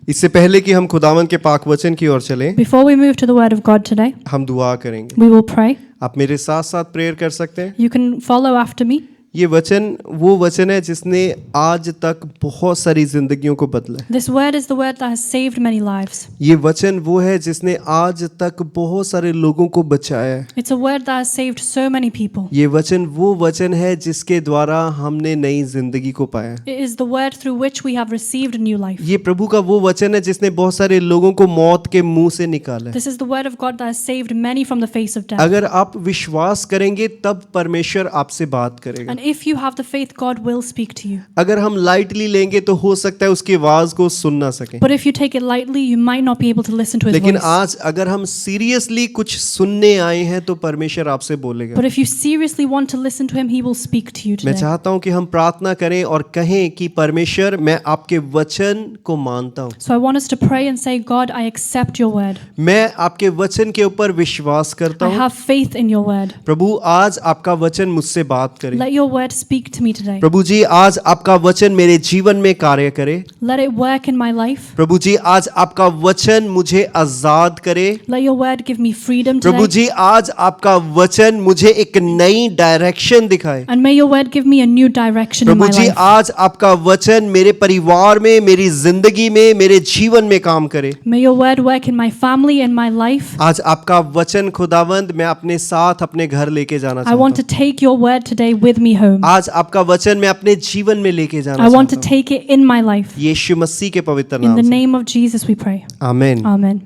इससे पहले कि हम खुदावन के पाक वचन की ओर चलें, Before we move to the word of God today, हम दुआ करेंगे। we will pray. आप मेरे साथ साथ प्रेयर कर सकते हैं। You can follow after me. ये वचन वो वचन है जिसने आज तक बहुत सारी जिंदगियों को बदला है। This word is the word that has saved many lives. ये वचन वो है जिसने आज तक बहुत सारे लोगों को बचाया है। It's a word that has saved so many people. ये वचन वो वचन है जिसके द्वारा हमने नई जिंदगी को पाया। It is the word through which we have received a new life. ये प्रभु का वो वचन है जिसने बहुत सारे लोगों को मौत के मुंह से निकाला है। This is the word of God that has saved many from the face of death. अगर आप विश्वास करेंगे तब परमेश्वर आपसे बात करेगा। And if you have the faith, God will speak to you. अगर हम लाइटली लेंगे तो हो सकता है उसकी आवाज को सुन ना सके। But if you take it lightly, you might not be able to listen to his लेकिन voice. आज अगर हम सीरियसली कुछ सुनने आए हैं तो परमेश्वर आपसे बोलेगा। But if you seriously want to listen to him, he will speak to you मैं today. चाहता हूं कि हम प्रार्थना करें और कहें कि परमेश्वर मैं आपके वचन को मानता हूं। So I want us to pray and say, God, I accept your word. मैं आपके वचन के ऊपर विश्वास करता I हूं। have faith in your word. प्रभु आज आपका वचन मुझसे बात करे। Let your word speak to me today. प्रभु जी आज आपका वचन मेरे जीवन में कार्य करे। Let it work in my life. प्रभु जी आज आपका वचन मुझे आजाद करे। Let your word give me freedom Prabhu today. जी आज आपका वचन मुझे एक नई डायरेक्शन दिखाए। And may your word give me a new direction in Prabhu my ji life. आज आपका वचन मेरे परिवार में, मेरी जिंदगी में, मेरे जीवन में काम करे। May your word work in my family and my life. आज आपका वचन खुदावंद मैं अपने साथ अपने घर लेके जाना I चाहता want to हूँ। take your word today with me home. आज आपका वचन मैं अपने जीवन में लेके जाना I want to चाहता हूँ। take it in my life. यीशु मसीह के पवित्र In the नाम से name of Jesus we pray. आमीन Amen.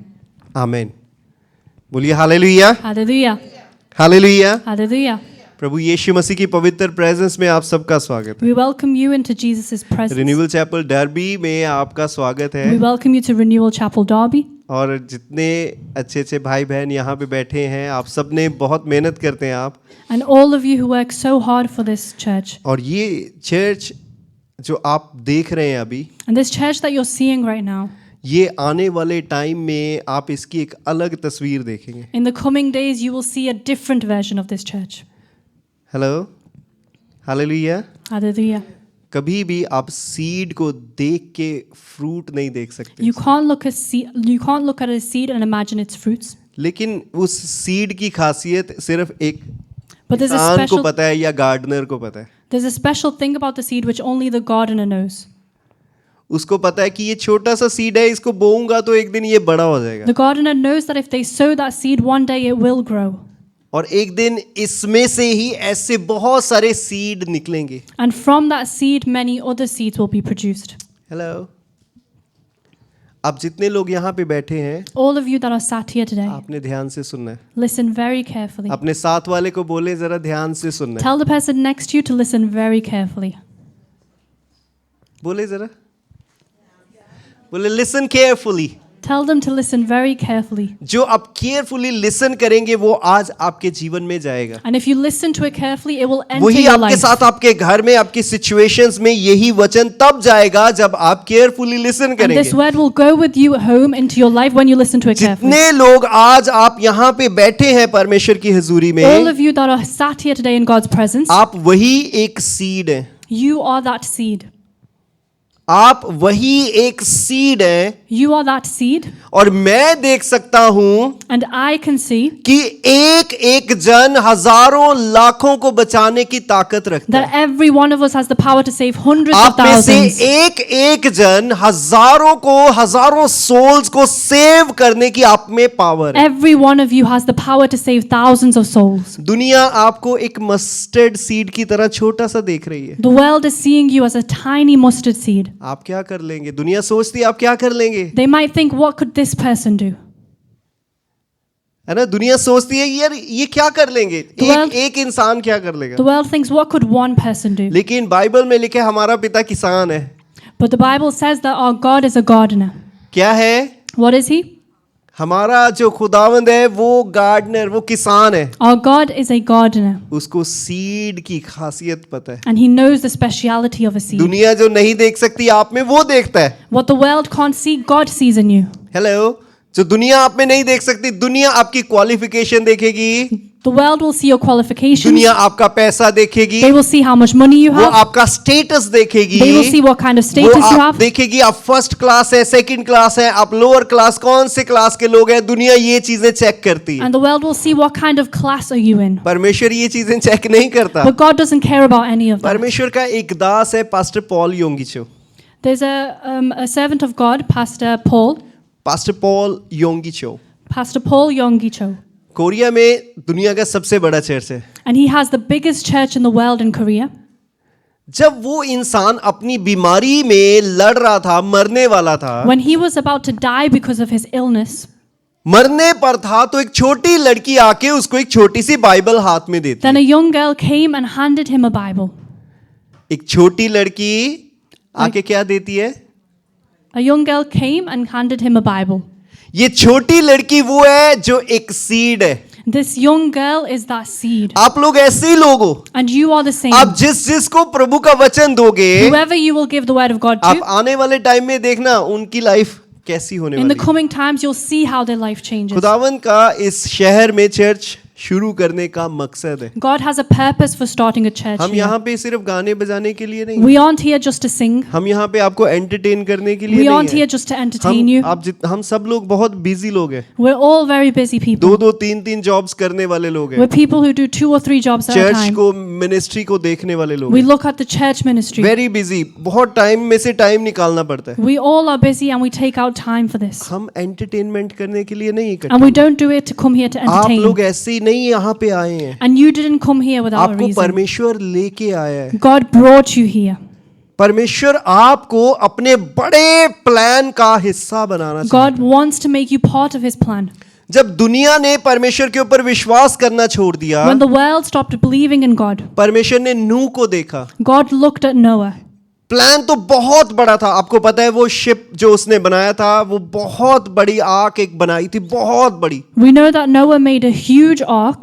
आमीन। बोलिए हालेलुया Hallelujah. हालेलुया। Hallelujah. प्रभु यीशु मसीह की पवित्र प्रेजेंस में आप सबका स्वागत है। We welcome you into Jesus' presence. Renewal chapel Derby में आपका स्वागत We है। welcome you to Renewal Chapel Derby. और जितने अच्छे अच्छे भाई बहन यहाँ पे बैठे हैं, आप सब ने बहुत मेहनत करते हैं आप। And all of you who work so hard for this church. और ये चर्च जो आप देख रहे हैं अभी, And this church that you're seeing right now, ये आने वाले टाइम में आप इसकी एक अलग तस्वीर देखेंगे। in the coming days you will see a different version of this church. Hello hallelujah. Hallelujah. कभी भी आप सीड को देख के फ्रूट नहीं देख सकते, You can't look at a seed and imagine its fruits. लेकिन उस सीड की खासियत सिर्फ एक But there's a किसान को special पता है या गार्डनर को पता है। there's a special thing about the seed which only the gardener knows. उसको पता है कि ये छोटा सा सीड है, इसको बोऊंगा तो एक दिन ये बड़ा हो जाएगा, The gardener knows that if they sow that seed, one day it will grow. और एक दिन इसमें से ही ऐसे बहुत सारे सीड निकलेंगे। And from that seed, many other seeds will be produced. Hello, आप जितने लोग यहाँ पे बैठे हैं, All of you that are sat here today, आपने ध्यान से सुनना है। listen very carefully. अपने साथ वाले को बोले जरा ध्यान से सुनना है। Tell the person next to you to listen very carefully. बोले जरा, बोले listen carefully. Tell them to listen very carefully. जो आप केयरफुली लिसन करेंगे वो आज आपके जीवन में जाएगा। And if you listen to it carefully, it will enter वही your आपके life. साथ आपके घर में आपकी सिचुएशंस में यही वचन तब जाएगा जब आप केयरफुली लिसन And करेंगे। this word will go with you home into your life when you listen to it carefully. जितने लोग आज आप यहाँ पे बैठे हैं परमेश्वर की हुजूरी में, All of you that are sat here today in God's presence, आप वही एक सीड हैं। you are that seed. आप वही एक सीड हैं You are that seed, और मैं देख सकता हूं and I can see कि एक एक जन हजारों लाखों को बचाने की ताकत रखता that है। every one of us has the power to save hundreds of आप में से thousands. एक एक जन हजारों सोल्स को सेव करने की आप में पावर है। Every one of you has the power to save thousands of souls. दुनिया आपको एक मस्टर्ड सीड की तरह छोटा सा देख रही है। The world is seeing you as a tiny mustard seed. आप क्या कर लेंगे? दुनिया सोचती है आप क्या कर लेंगे, They might think, what could this person do? है ना? दुनिया सोचती है यार ये क्या कर लेंगे, world- एक इंसान क्या कर लेगा। The world thinks, what could one person do? लेकिन बाइबल में लिखे हमारा पिता किसान है। But the Bible says that our God is a gardener. क्या है? What is he? हमारा जो खुदावंद है वो गार्डनर, वो किसान है। Our God is a gardener, उसको सीड की खासियत पता है। and he knows the speciality of a seed. दुनिया जो नहीं देख सकती आप में वो देखता है। What the world can't see, God sees in you. Hello, जो दुनिया आप में नहीं देख सकती, दुनिया आपकी क्वालिफिकेशन देखेगी, The world will see your qualifications. दुनिया आपका पैसा देखेगी, They will see how much money you वो have. आपका स्टेटस देखेगी, They will see what kind of वो status you आप have. देखेगी आप फर्स्ट क्लास है, सेकंड क्लास है, आप लोअर क्लास, कौन से क्लास के लोग हैं, दुनिया ये चीजें चेक करती है। And the world will see what kind of class are you in. परमेश्वर ये चीजें चेक नहीं करता। But God doesn't care about any of that. परमेश्वर का एक दास है pastor Paul Yonggicho. There's a servant of God, Pastor Paul Yonggicho. Pastor Paul Yonggi-cho. Korea में दुनिया का सबसे बड़ा चर्च है। And he has the biggest church in the world in Korea. जब वो इंसान अपनी बीमारी में लड़ रहा था, मरने वाला था, When he was about to die because of his illness, मरने पर था, तो एक छोटी लड़की आके उसको एक छोटी सी बाइबल हाथ में देती then है। a young girl came and handed him a Bible. एक छोटी लड़की आके क्या देती है? A young girl came and handed him a Bible. ये छोटी लड़की वो है जो एक सीड है। This young girl is that seed. आप लोग ऐसे ही लोग हो। And you are the same. आप जिसको प्रभु का वचन दोगे, Whoever you will give the word of God आप to, आने वाले टाइम में देखना उनकी लाइफ कैसी होने in the वाली है। coming times you'll see how their life changes. खुदावंद का इस शहर में चर्च शुरू करने का मकसद है। God has a purpose for starting a church हम here. यहाँ पे सिर्फ गाने बजाने के लिए नहीं, We aren't here just to sing. हम यहाँ पे आपको एंटरटेन करने के लिए We नहीं aren't here है। just to entertain you. हम सब लोग बहुत बिजी लोग हैं। We're all very busy people. दो तीन जॉब्स करने वाले लोग हैं। We're people who do 2 or 3 jobs at a church time. को, मिनिस्ट्री को देखने वाले लोग We हैं। look at the church ministry. Very busy, बहुत टाइम में से टाइम निकालना पड़ता है। We all are busy and we take out time for this. हम एंटरटेनमेंट करने के लिए नहीं And we इकट्ठे। don't do it to come here to आप entertain. लोग ऐसे ही नहीं यहाँ पे आए हैं, And you didn't come here without a आपको reason. परमेश्वर लेके आया है। God brought you here. परमेश्वर आपको अपने बड़े प्लान का हिस्सा बनाना चाहता God wants to make you part of his plan. है। जब दुनिया ने परमेश्वर के ऊपर विश्वास करना छोड़ दिया, When the world stopped believing in God, परमेश्वर ने नूह को देखा। God looked at Noah. Plan तो बहुत बड़ा था, आपको पता है वो शिप जो उसने बनाया था, वो बहुत बड़ी आर्क एक बनाई थी, बहुत बड़ी। We know that Noah made a huge ark.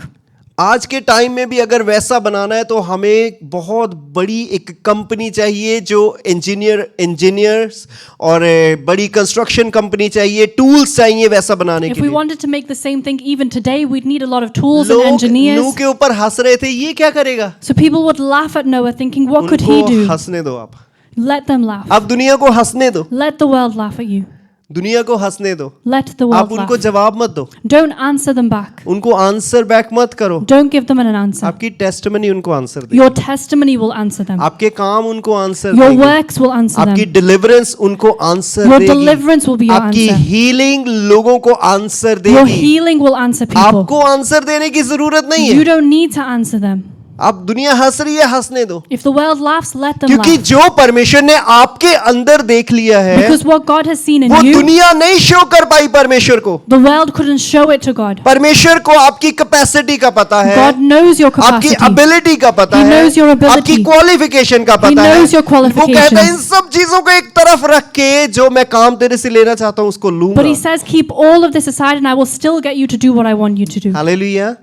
आज के टाइम में भी अगर वैसा बनाना है तो हमें बहुत बड़ी एक कंपनी चाहिए, जो इंजीनियर्स और बड़ी कंस्ट्रक्शन कंपनी चाहिए, टूल्स चाहिए वैसा बनाने If के we लिए। wanted to make the same thing even today, we'd need a lot of tools and लोग engineers. नूह के ऊपर हंस रहे थे, ये क्या करेगा? So people would laugh at Noah thinking, what could he उनको do? हंसने दो आप, Let them laugh. आप दुनिया को हंसने दो, Let the world laugh at you. दुनिया को हंसने दो, Let the आप world उनको laugh. जवाब मत दो, Don't answer them back. उनको आंसर बैक मत करो। Don't give them an answer. आपकी टेस्टमनी उनको answer they, Your testimony will answer them. आपके काम उनको आंसर Your देंगे, works will answer आपकी them. डिलीवरेंस उनको आंसर Your देगी, deliverance will be your आपकी answer. हीलिंग लोगों को आंसर Your देगी। healing will answer people. आपको आंसर देने की जरूरत नहीं You है, don't need to answer them. आप दुनिया हंस रही है, हंसने दो, If the world laughs, let them क्योंकि laugh. जो परमेश्वर ने आपके अंदर देख लिया है, Because what God has seen in वो you, दुनिया नहीं शो कर पाई परमेश्वर को। the world couldn't show it to God. परमेश्वर को आपकी कैपेसिटी का पता है, God knows your आपकी capacity. एबिलिटी का पता He है, knows your ability. आपकी क्वालिफिकेशन का पता है। knows your वो कहता है qualifications. इन सब चीजों को एक तरफ रख के जो मैं काम तेरे से लेना चाहता हूं उसको But लूंगा। he says, keep all of this aside and I will still get you to do what I want you to do. Hallelujah.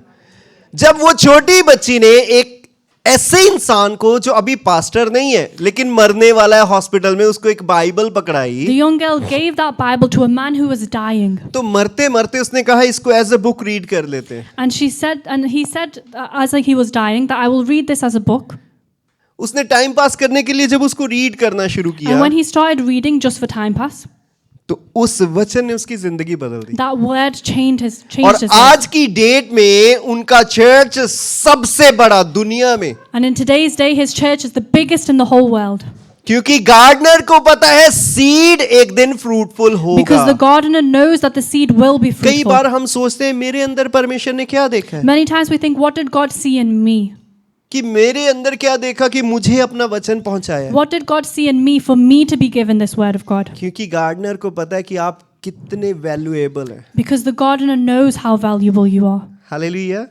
जब वो छोटी बच्ची ने एक ऐसे इंसान को जो अभी पास्टर नहीं है लेकिन मरने वाला है हॉस्पिटल में, उसको एक बाइबल The पकड़ाई, young girl gave that Bible to a man who was dying. तो मरते मरते उसने कहा इसको एज अ बुक रीड कर लेते हैं। And he said, as he was dying, that I will read this as a book. उसने टाइम पास करने के लिए जब उसको रीड करना शुरू And किया, when he started reading just for time pass, तो उस वचन ने उसकी जिंदगी बदल दी। That word changed his और life. आज की डेट में उनका चर्च सबसे बड़ा दुनिया में, And in today's day, his church is the biggest in the whole world. क्योंकि गार्डनर को पता है सीड एक दिन फ्रूटफुल Because the होगा। gardener knows that the seed will be कई fruitful. बार हम सोचते हैं मेरे अंदर परमेश्वर ने क्या देखा है, Many times we think, what did God see in me? कि मेरे अंदर क्या देखा कि मुझे अपना वचन पहुंचाया। What did God see in me for me to be given this word of God? क्योंकि गार्डनर को पता है कि आप कितने वैल्यूएबल हैं। Because the gardener knows how valuable you are. Hallelujah.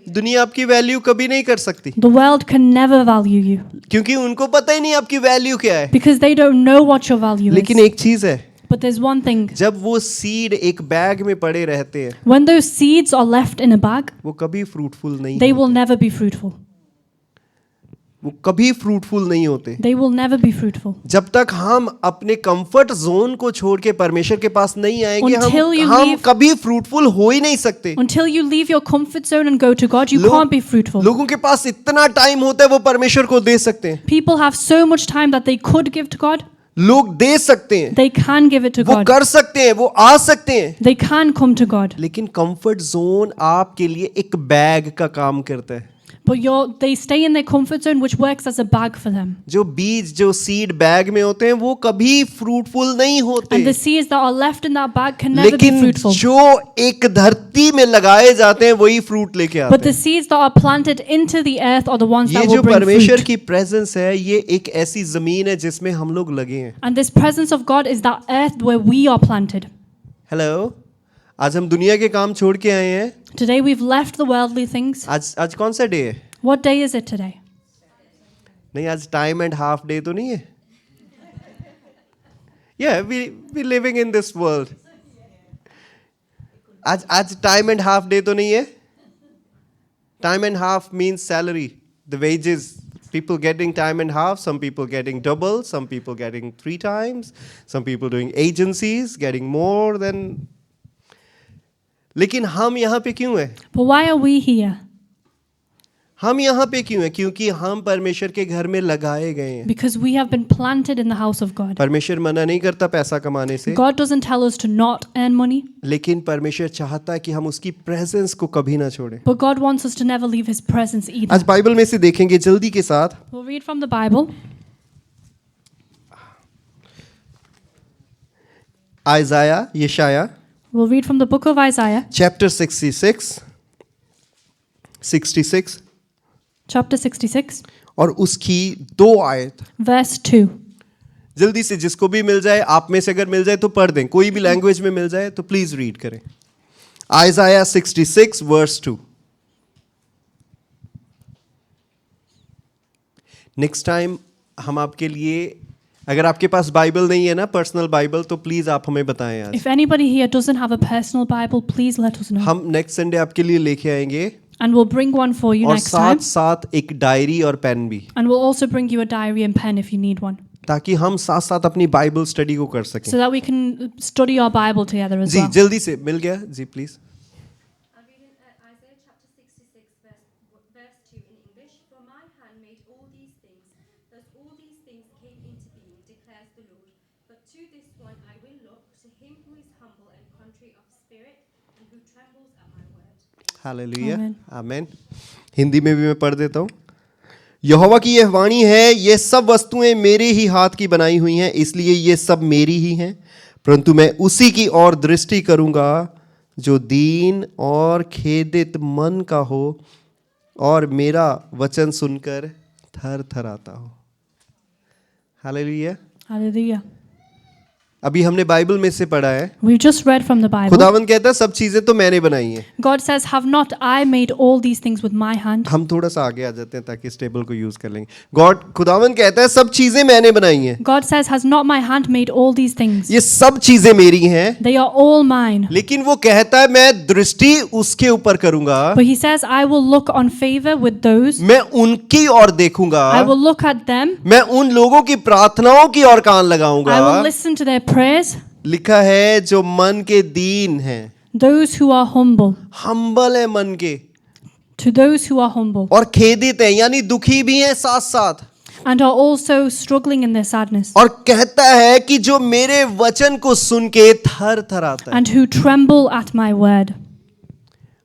दुनिया आपकी वैल्यू कभी नहीं कर सकती, The world can never value you क्योंकि उनको पता ही नहीं आपकी वैल्यू क्या है। because they don't know what your value लेकिन is. एक चीज है, But there's one thing. जब वो सीड एक बैग में पड़े रहते हैं, When those seeds are left in a bag, वो कभी फ्रूटफुल नहीं they will होते। never be fruitful. वो कभी फ्रूटफुल नहीं होते They will never be fruitful. जब तक हम अपने कंफर्ट जोन को छोड़ के परमेश्वर के पास नहीं आएंगे। Until you हम leave- कभी फ्रूटफुल हो ही नहीं सकते। Until you leave your comfort zone and go to God, you लोग- can't be fruitful. लोगों के पास इतना टाइम होता है वो परमेश्वर को दे सकते हैं, People have so much time that they could give to God. लोग दे सकते हैं, They can give it to वो God. कर सकते हैं, वो आ सकते हैं, They can come to God. लेकिन कंफर्ट जोन आपके लिए एक बैग का काम करता है। But they stay in their comfort zone, which works as a bag for them. जो बीज जो सीड बैग में होते हैं वो कभी फ्रूटफुल नहीं होते, And the seeds that are left in that bag can never be लेकिन fruitful. जो एक धरती में लगाए जाते हैं वही फ्रूट लेके But आते the हैं। seeds that are planted into the earth are the ones ये that जो will bring परमेश्वर fruit. की प्रेजेंस है, ये एक ऐसी जमीन है जिसमें हम लोग लगे हैं। And this presence of God is that earth where we are planted. Hello, आज हम दुनिया के काम छोड़ के आए हैं। Today we've left the worldly things. आज कौन सा डे है? What day is it today? नहीं, आज टाइम एंड हाफ डे तो नहीं है। Yeah, we living in this world. आज टाइम एंड हाफ डे तो नहीं है। Time and half means salary, the wages. People getting time and half, some people getting double, some people getting 3 times, some people doing agencies, getting more than. लेकिन हम यहाँ पे क्यों हैं? But why are we here? हम यहाँ पे क्यों हैं? क्योंकि हम परमेश्वर के घर में लगाए गए हैं। Because we have been planted in the house of God. परमेश्वर मना नहीं करता पैसा कमाने से, God doesn't tell us to not earn money, लेकिन परमेश्वर चाहता है कि हम उसकी प्रेजेंस को कभी ना छोड़ें। but God wants us to never leave His presence either. आज बाइबल में से देखेंगे जल्दी के साथ। We'll read from the Bible. आइजाया, यशाया, We'll read from the book of Isaiah, chapter 66 chapter 66, और उसकी 2 आयत। verse 2. जल्दी से जिसको भी मिल जाए, आप में से अगर मिल जाए तो पढ़ दें, कोई भी लैंग्वेज में मिल जाए तो प्लीज रीड करें। आइजाया 66 वर्स 2। नेक्स्ट टाइम हम आपके लिए, अगर आपके पास बाइबल नहीं है ना, पर्सनल बाइबल, तो प्लीज आप हमें बताएं आज। If anybody here doesn't have a personal Bible, please let us know. हम नेक्स्ट संडे आपके लिए लेके आएंगे, And we'll bring one for you और next time. साथ साथ एक डायरी और पेन भी, And we'll also bring you a diary and pen if you need one, ताकि हम साथ साथ अपनी बाइबल स्टडी को कर सकें। so that we can study our Bible together as ji well. जल्दी से मिल गया जी, please. I'm reading Isaiah chapter 66, verse 2 in English. For my hand made all these things, thus all these things came into being, declares the Lord. But to this one I will look, to him who is humble and contrite of spirit, and who trembles at my word. Hallelujah, Amen. आमेन। हिंदी में भी मैं पढ़ देता हूँ। यहोवा की यह वाणी है, ये सब वस्तुएं मेरे ही हाथ की बनाई हुई हैं, इसलिए ये सब मेरी ही हैं, परंतु मैं उसी की ओर दृष्टि करूंगा जो दीन और खेदित मन का हो और मेरा वचन सुनकर थर थर आता हो। हालेलुया। Hallelujah. अभी हमने बाइबल में से पढ़ा है, We've just read from the Bible. खुदावन कहता है सब चीजें तो मैंने बनाई हैं। God says, have not I made all these things with my hand? हम थोड़ा सा आगे आ जाते हैं ताकि इस टेबल को यूज कर लेंगे। खुदावन कहता है सब चीजें मैंने बनाई हैं, God says, has not my hand made all these things? ये सब चीजें मेरी हैं, They are all mine. लेकिन वो कहता है मैं दृष्टि उसके ऊपर करूंगा, But he says, I will look on favor with those. मैं उनकी ओर देखूंगा, I will look at them. मैं उन लोगों की प्रार्थनाओं की ओर कान I लगाऊंगा। will listen to their prayers. लिखा है जो मन के दीन हैं, Those who are humble. Humble है मन के, To those who are humble. और खेदित हैं, यानी दुखी भी हैं साथ साथ, and are also struggling in their sadness, और कहता है कि जो मेरे वचन को सुन के थर थर आता है। and who tremble at my word.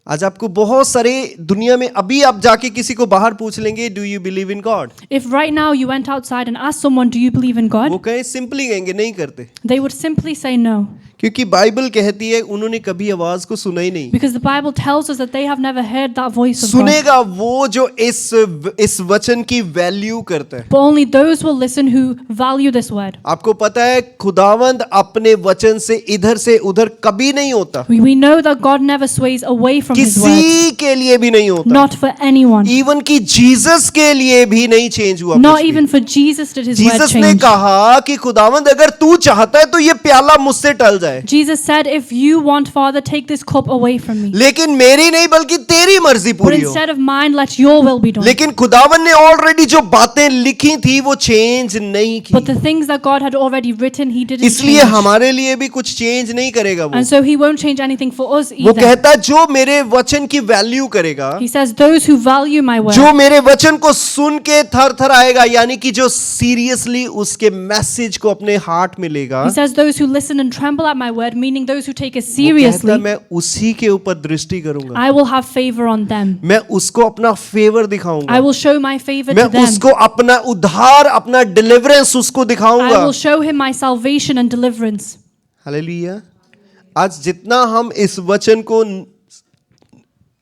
आज आपको बहुत सारे दुनिया में, अभी आप जाके किसी को बाहर पूछ लेंगे, do you believe in God, If right now you went outside and asked someone, do you believe in वो God? कहे सिंपली कहेंगे नहीं करते, They would simply say no, क्योंकि बाइबल कहती है उन्होंने कभी आवाज को सुना ही नहीं। because the Bible tells us that they have never heard that voice of God. सुनेगा वो जो इस वचन की वैल्यू करता है। But only those will listen who value this word. आपको पता है खुदावंद अपने वचन से इधर से उधर कभी नहीं होता, We know that God never sways away from His word, किसी के लिए भी नहीं होता, not for anyone, इवन कि जीसस के लिए भी नहीं चेंज हुआ। not कुछ भी। even for Jesus did His word Jesus ने change. कहा कि खुदावंद अगर तू चाहता है तो ये प्याला मुझसे टल जाए, Jesus said, if you want, Father, take this cup away from me. लेकिन मेरी नहीं बल्कि तेरी मर्जी But पूरी हो। instead of mine, let your will be done. लेकिन खुदावन ने ऑलरेडी जो बातें लिखी थी वो चेंज नहीं की, But the things that God had already written, He didn't इसलिए change. हमारे लिए भी कुछ चेंज नहीं करेगा वो। And so He won't change anything for us वो either. कहता है जो मेरे वचन की वैल्यू करेगा, He says, those who value my word, जो मेरे वचन को सुन के थर थर आएगा, यानी कि जो सीरियसली उसके मैसेज को अपने हार्ट में लेगा, He says, those who listen and tremble at my word, meaning those who take it वो कहता है seriously, मैं उसी के ऊपर दृष्टि करूंगा, I will have favor on them. मैं उसको अपना फेवर दिखाऊंगा, I will show my favor मैं to them. उसको अपना उद्धार, अपना डिलीवरेंस उसको I दिखाऊंगा। will show him my salvation and deliverance. Hallelujah. आज जितना हम इस वचन को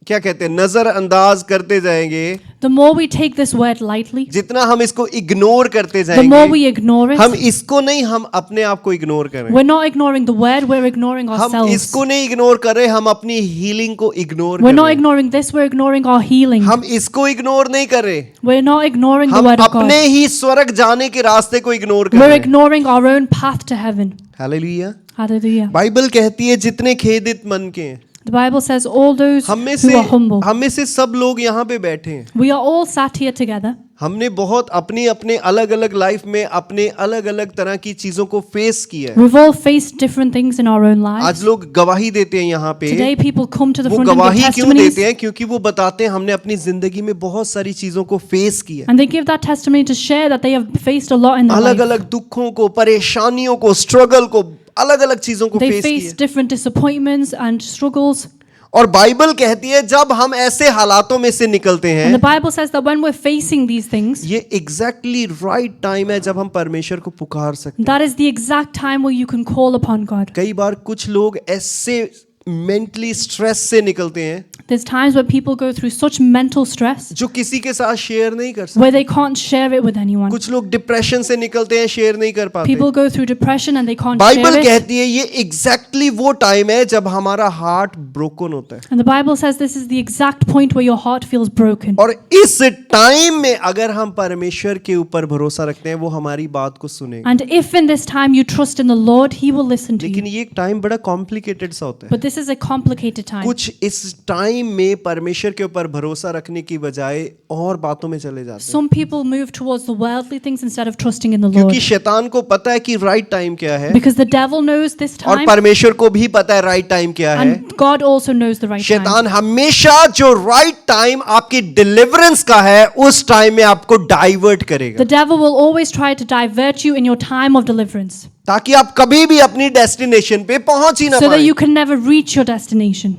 क्या कहते हैं नजरअंदाज करते जाएंगे, The more we take this word lightly, जितना हम इसको इग्नोर करते the more we जाएंगे, ignore it. हम इसको नहीं, हम अपने आप को इग्नोर कर रहे हैं। We're not ignoring the word, we're ignoring हम ourselves. इसको नहीं इग्नोर कर रहे, हम अपनी हीलिंग को इग्नोर We're कर not रहे हैं। ignoring this, we're ignoring our healing. हम इसको इग्नोर नहीं कर रहे, We're not ignoring the हम word of God. अपने ही स्वर्ग जाने के रास्ते को इग्नोर कर We're रहे हैं। ignoring our own path to heaven. Hallelujah. Hallelujah. Bible कहती है जितने खेदित मन के हैं, The Bible says all those हम में who से are humble. हम में से सब लोग यहाँ पे बैठे हैं, We are all sat here together. हमने बहुत अपनी अपने अलग अलग लाइफ में अपने अलग अलग तरह की चीजों को फेस किया है। We've all faced different things in our own lives. आज लोग गवाही देते हैं यहाँ पे, Today people come to the वो front and give गवाही क्यों testimonies, देते हैं? क्योंकि वो बताते हैं हमने अपनी जिंदगी में बहुत सारी चीजों को फेस किया, and they give that testimony to share that they have faced a lot in their अलग life. अलग दुखों को, परेशानियों को, स्ट्रगल को, अलग अलग चीजों को They फेस face किया। different disappointments and struggles. और बाइबल कहती है जब हम ऐसे हालातों में से निकलते And the हैं, Bible says that when we're facing these things, ये एग्जैक्टली राइट टाइम है जब हम परमेश्वर को पुकार सकते हैं। that is the exact time where you can call upon God. कई बार कुछ लोग ऐसे मेंटली स्ट्रेस से निकलते हैं There's times where people go through such mental stress जो किसी के साथ शेयर नहीं कर सकते। where they can't share it with anyone. कुछ लोग डिप्रेशन से निकलते हैं, शेयर नहीं कर पाते। People go through depression and they can't Bible share it. कहती है ये एग्जैक्टली वो टाइम है जब हमारा हार्ट ब्रोकन होता है, And the Bible says this is the exact point where your heart feels broken. और इस टाइम में अगर हम परमेश्वर के ऊपर भरोसा रखते हैं वो हमारी बात को सुनेगा। And if in this time you trust in the Lord, He will listen to लेकिन you. ये एक टाइम बड़ा कॉम्प्लिकेटेड सा होता है। But this is a complicated time. कुछ इस टाइम में परमेश्वर के ऊपर भरोसा रखने की बजाय और बातों में चले जाते हैं, Some people move towards the worldly things instead of trusting in the Lord. क्योंकि शैतान को पता है कि राइट टाइम क्या है, Because the devil knows this और time परमेश्वर को भी पता है राइट टाइम क्या है। and God also knows the right time. शैतान हमेशा जो राइट टाइम आपकी डिलीवरेंस का है उस टाइम में आपको डाइवर्ट करेगा, The devil will always try to divert you in your time of deliverance ताकि आप कभी भी अपनी डेस्टिनेशन पे पहुंच ही ना so that पाए। you can never reach your destination.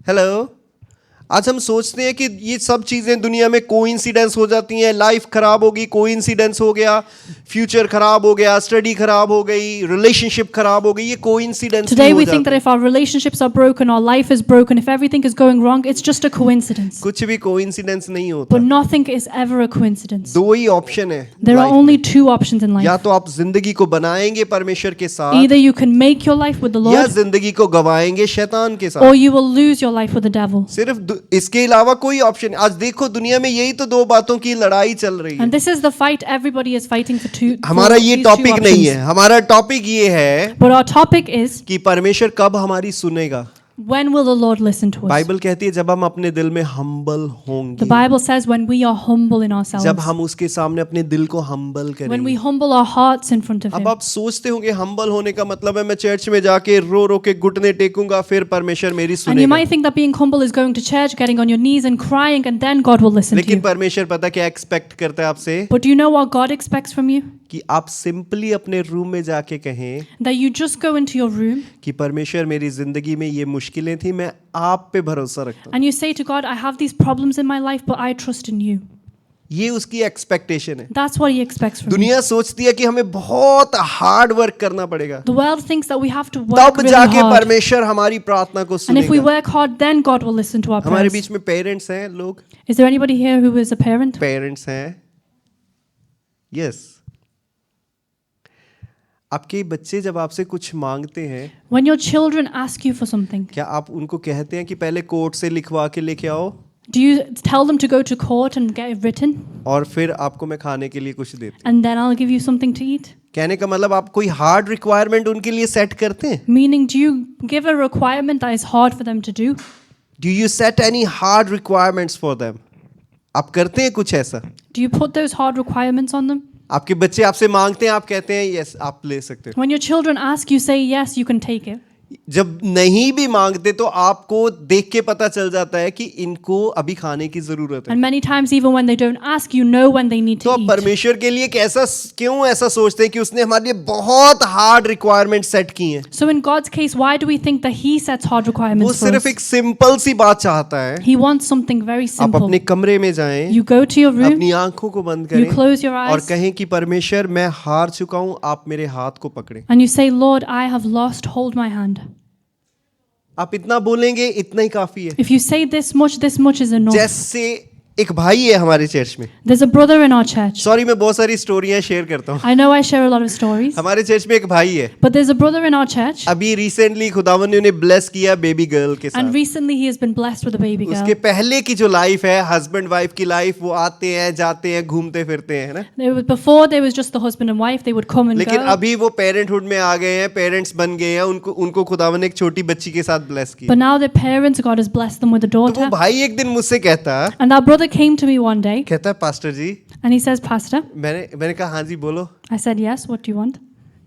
Hello, आज हम सोचते हैं कि ये सब चीजें दुनिया में कोइंसिडेंस हो जाती हैं, लाइफ खराब होगी, कोइंसिडेंस हो गया, फ्यूचर खराब हो गया, स्टडी खराब हो गई, रिलेशनशिप खराब हो गई, ये कोइंसिडेंस Today नहीं हो we think that जाते। if our relationships are broken, our life is broken, if everything is going wrong, it's just a coincidence. कुछ भी कोइंसिडेंस नहीं होता। But nothing is ever a coincidence. दो ही ऑप्शन है There are life only में। two options in या life. तो आप जिंदगी को बनाएंगे परमेश्वर के साथ, Either you can make your life with the या Lord जिंदगी को गवाएंगे शैतान के or साथ। you will lose your life with the devil. सिर्फ इसके अलावा कोई ऑप्शन। आज देखो दुनिया में यही तो दो बातों की लड़ाई चल रही है। And this is the fight everybody is fighting for two. हमारा for ये these two टॉपिक नहीं options. है, हमारा टॉपिक ये है But our topic is कि परमेश्वर कब हमारी सुनेगा। When will the Lord listen to us? Bible कहती है जब हम अपने दिल में हम्बल The होंगे, Bible says when we are humble in ourselves, जब हम उसके सामने अपने दिल को हम्बल when करेंगे। we humble our hearts in front of अब Him. आप सोचते होंगे हम्बल होने का मतलब है मैं चर्च में जाके रो रो के घुटने टेकूंगा फिर परमेश्वर मेरी And you सुनेगा। might think that being humble is going to church, getting on your knees and crying, and then God will listen to लेकिन you. परमेश्वर पता क्या एक्सपेक्ट करता है आपसे? But do you know what God expects from you? कि आप simply अपने रूम में जाके कहें That you just go into your room कि परमेश्वर मेरी जिंदगी में ये मुश्किलें थी, मैं आप पे भरोसा रखता हूँ। and you say to God, I have these problems in my life, but I trust in you. ये उसकी एक्सपेक्टेशन है। That's what He expects from you. दुनिया सोचती है कि हमें बहुत हार्ड वर्क करना पड़ेगा, The world thinks that we have to work तब really जाके hard. परमेश्वर हमारी प्रार्थना को And if we सुनेगा। work hard, then God will listen to our हमारे prayers. बीच में पेरेंट्स हैं, लोग Is there anybody here who is a parent? Parents हैं, यस। आपके बच्चे जब आपसे कुछ मांगते हैं, When your children ask you for something, क्या आप उनको कहते हैं कि पहले कोर्ट से लिखवा के लेके आओ do you tell them to go to court and get it written, और फिर आपको मैं खाने के लिए कुछ देता हूँ? and then I'll give you something to eat? कहने का मतलब आप कोई हार्ड रिक्वायरमेंट उनके लिए सेट करते हैं? Meaning, do you give a requirement that is hard for them to do? Do you set any hard requirements for them? आप करते हैं कुछ ऐसा? Do you put those hard requirements on them? आपके बच्चे आपसे मांगते हैं, आप कहते हैं यस आप ले सकते हो। When your children ask, you say yes, you can take it. जब नहीं भी मांगते तो आपको देख के पता चल जाता है कि इनको अभी खाने की जरूरत है। And many times, even when they don't ask, you know when they need तो to आप eat. परमेश्वर के लिए कैसा क्यों ऐसा सोचते हैं कि उसने हमारे लिए बहुत हार्ड रिक्वायरमेंट सेट की हैं? So in God's case, why do we think that He sets hard वो requirements for सिर्फ us? एक सिंपल सी बात चाहता है। He wants something very आप simple. अपने कमरे में जाएं, You go to your room, अपनी आंखों को बंद you करें close your और eyes, कहें कि परमेश्वर मैं हार चुका हूं, आप मेरे हाथ को पकड़ें। and you say, Lord, I have lost, hold my hand. आप इतना बोलेंगे इतना ही काफी है। If you say this much is enough. जैसे एक भाई है हमारे चर्च में, There's a brother in our church. Sorry मैं बहुत सारी स्टोरियां शेयर करता हूँ। I know I share a lot of stories, हमारे चर्च में एक भाई है, but there's a brother in our church, अभी रिसेंटली खुदावन ने उन्हें ब्लेस किया बेबी गर्ल के and साथ। recently he has been blessed with a baby उसके girl. पहले की जो लाइफ है, हस्बैंड वाइफ की लाइफ, वो आते हैं जाते हैं घूमते फिरते हैं, है ना। Before there was just the husband and wife, they would come and लेकिन go. अभी वो पेरेंटहुड में आ गए हैं, पेरेंट्स बन गए हैं, उनको खुदावन ने एक छोटी बच्ची के साथ ब्लेस किया। But now their parents, God has blessed them with a तो वो daughter. भाई एक दिन मुझसे कहता And that brother came to me one day कहता है pastor ji, and he says, Pastor, मैंने कहा हाँ जी बोलो। I said, yes, what do you want?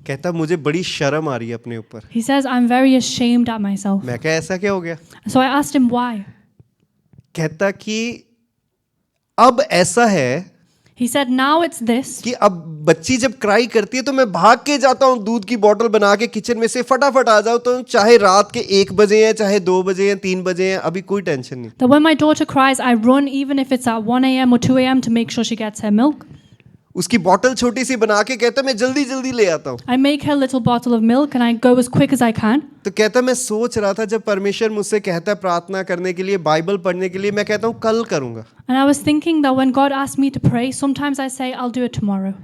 कहता मुझे बड़ी शर्म आ रही है अपने ऊपर। He says, I'm very ashamed at myself. मैं कहा ऐसा क्या हो गया? So I asked him why. कहता कि अब ऐसा है He said, now it's this. कि अब बच्ची जब क्राई करती है तो मैं भाग के जाता हूँ दूध की बोतल बना के किचन में से फटाफट आ जाऊँ, तो चाहे रात के 1 बजे हैं, चाहे 2 बजे हैं, 3 बजे हैं, अभी कोई टेंशन नहीं। That when my daughter cries, I run even if it's at 1 a.m. or 2 a.m. to make sure she gets her milk. उसकी बोतल छोटी सी बना के कहता मैं जल्दी जल्दी ले आता हूँ। I make her a little bottle of milk and I go as quick as I can. तो कहता मैं सोच रहा था जब परमेश्वर मुझसे कहता है प्रार्थना करने के लिए, बाइबल पढ़ने के लिए, मैं कहता हूँ कल करूँगा। And I was thinking that when God asked me to pray, sometimes I say, I'll do it tomorrow.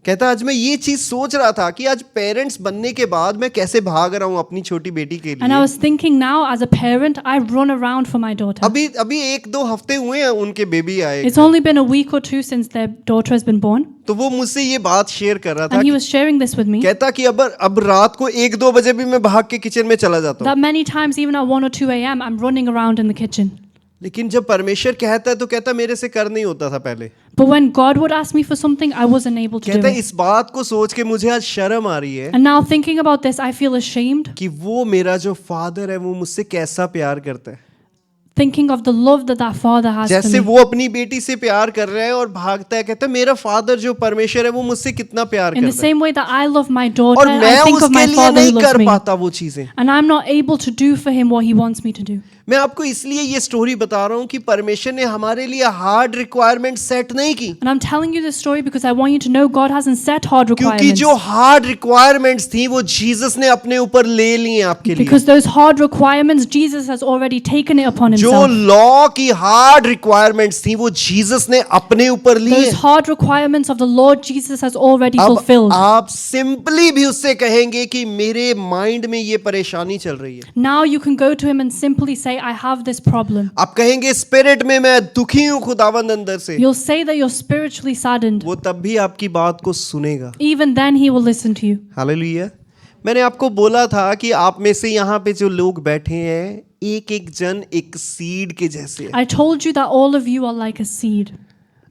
कहता आज मैं ये चीज सोच रहा था कि आज पेरेंट्स बनने के बाद मैं कैसे भाग रहा हूँ अपनी छोटी बेटी के And I लिए। was thinking now, as a parent, I run around for my daughter. अभी अभी 1-2 हफ्ते हुए हैं उनके बेबी आए, It's only been a week or 2 since their daughter has been born. तो वो मुझसे ये बात शेयर कर रहा था And he कि was sharing this with me. कहता कि अब रात को 1-2 बजे भी मैं भाग के किचन में चला जाता हूँ, That many times, even at 1 or 2 a.m., I'm running around in the kitchen. लेकिन जब परमेश्वर कहता है तो कहता मेरे से कर नहीं होता था पहले। But when God would ask me for something, I wasn't able to do कहता it. इस बात को सोच के मुझे आज शर्म आ रही है And now thinking about this, I feel ashamed. कि वो मेरा जो फादर है वो मुझसे कैसा प्यार करता है, Thinking of the love that that father has for जैसे me. वो अपनी बेटी से प्यार कर रहा है और भागता है, कहता है मेरा फादर जो परमेश्वर है वो मुझसे कितना प्यार In the करता है, same way that I love my daughter, और मैं I think of उसके my लिए father who नहीं loves कर me. पाता वो चीजें। And I'm not able to do for him what he wants me to do. मैं आपको इसलिए ये स्टोरी बता रहा हूँ कि परमेश्वर ने हमारे लिए हार्ड रिक्वायरमेंट सेट नहीं की, And I'm telling you this story because I want you to know God hasn't set hard क्योंकि requirements. जो हार्ड रिक्वायरमेंट्स थी वो जीसस ने अपने ऊपर ले ली हैं आपके लिए। Because those hard requirements, Jesus has already taken it upon जो himself. लॉ की हार्ड रिक्वायरमेंट्स थी वो जीसस ने अपने ऊपर ली Those हैं। hard requirements of the Lord Jesus has already अब fulfilled. आप सिंपली भी उससे कहेंगे कि मेरे माइंड में ये परेशानी चल रही है। Now you can go to him and simply say, I have this problem. आप कहेंगे स्पिरिट में मैं दुखी हूँ खुदावंद अंदर से, You'll say that you're spiritually saddened. वो तब भी आपकी बात को सुनेगा। Even then he will listen to you. Hallelujah. मैंने आपको बोला था कि आप में से यहाँ पे जो लोग बैठे हैं एक एक जन एक सीड के जैसे है, I told you that all of you are like a seed,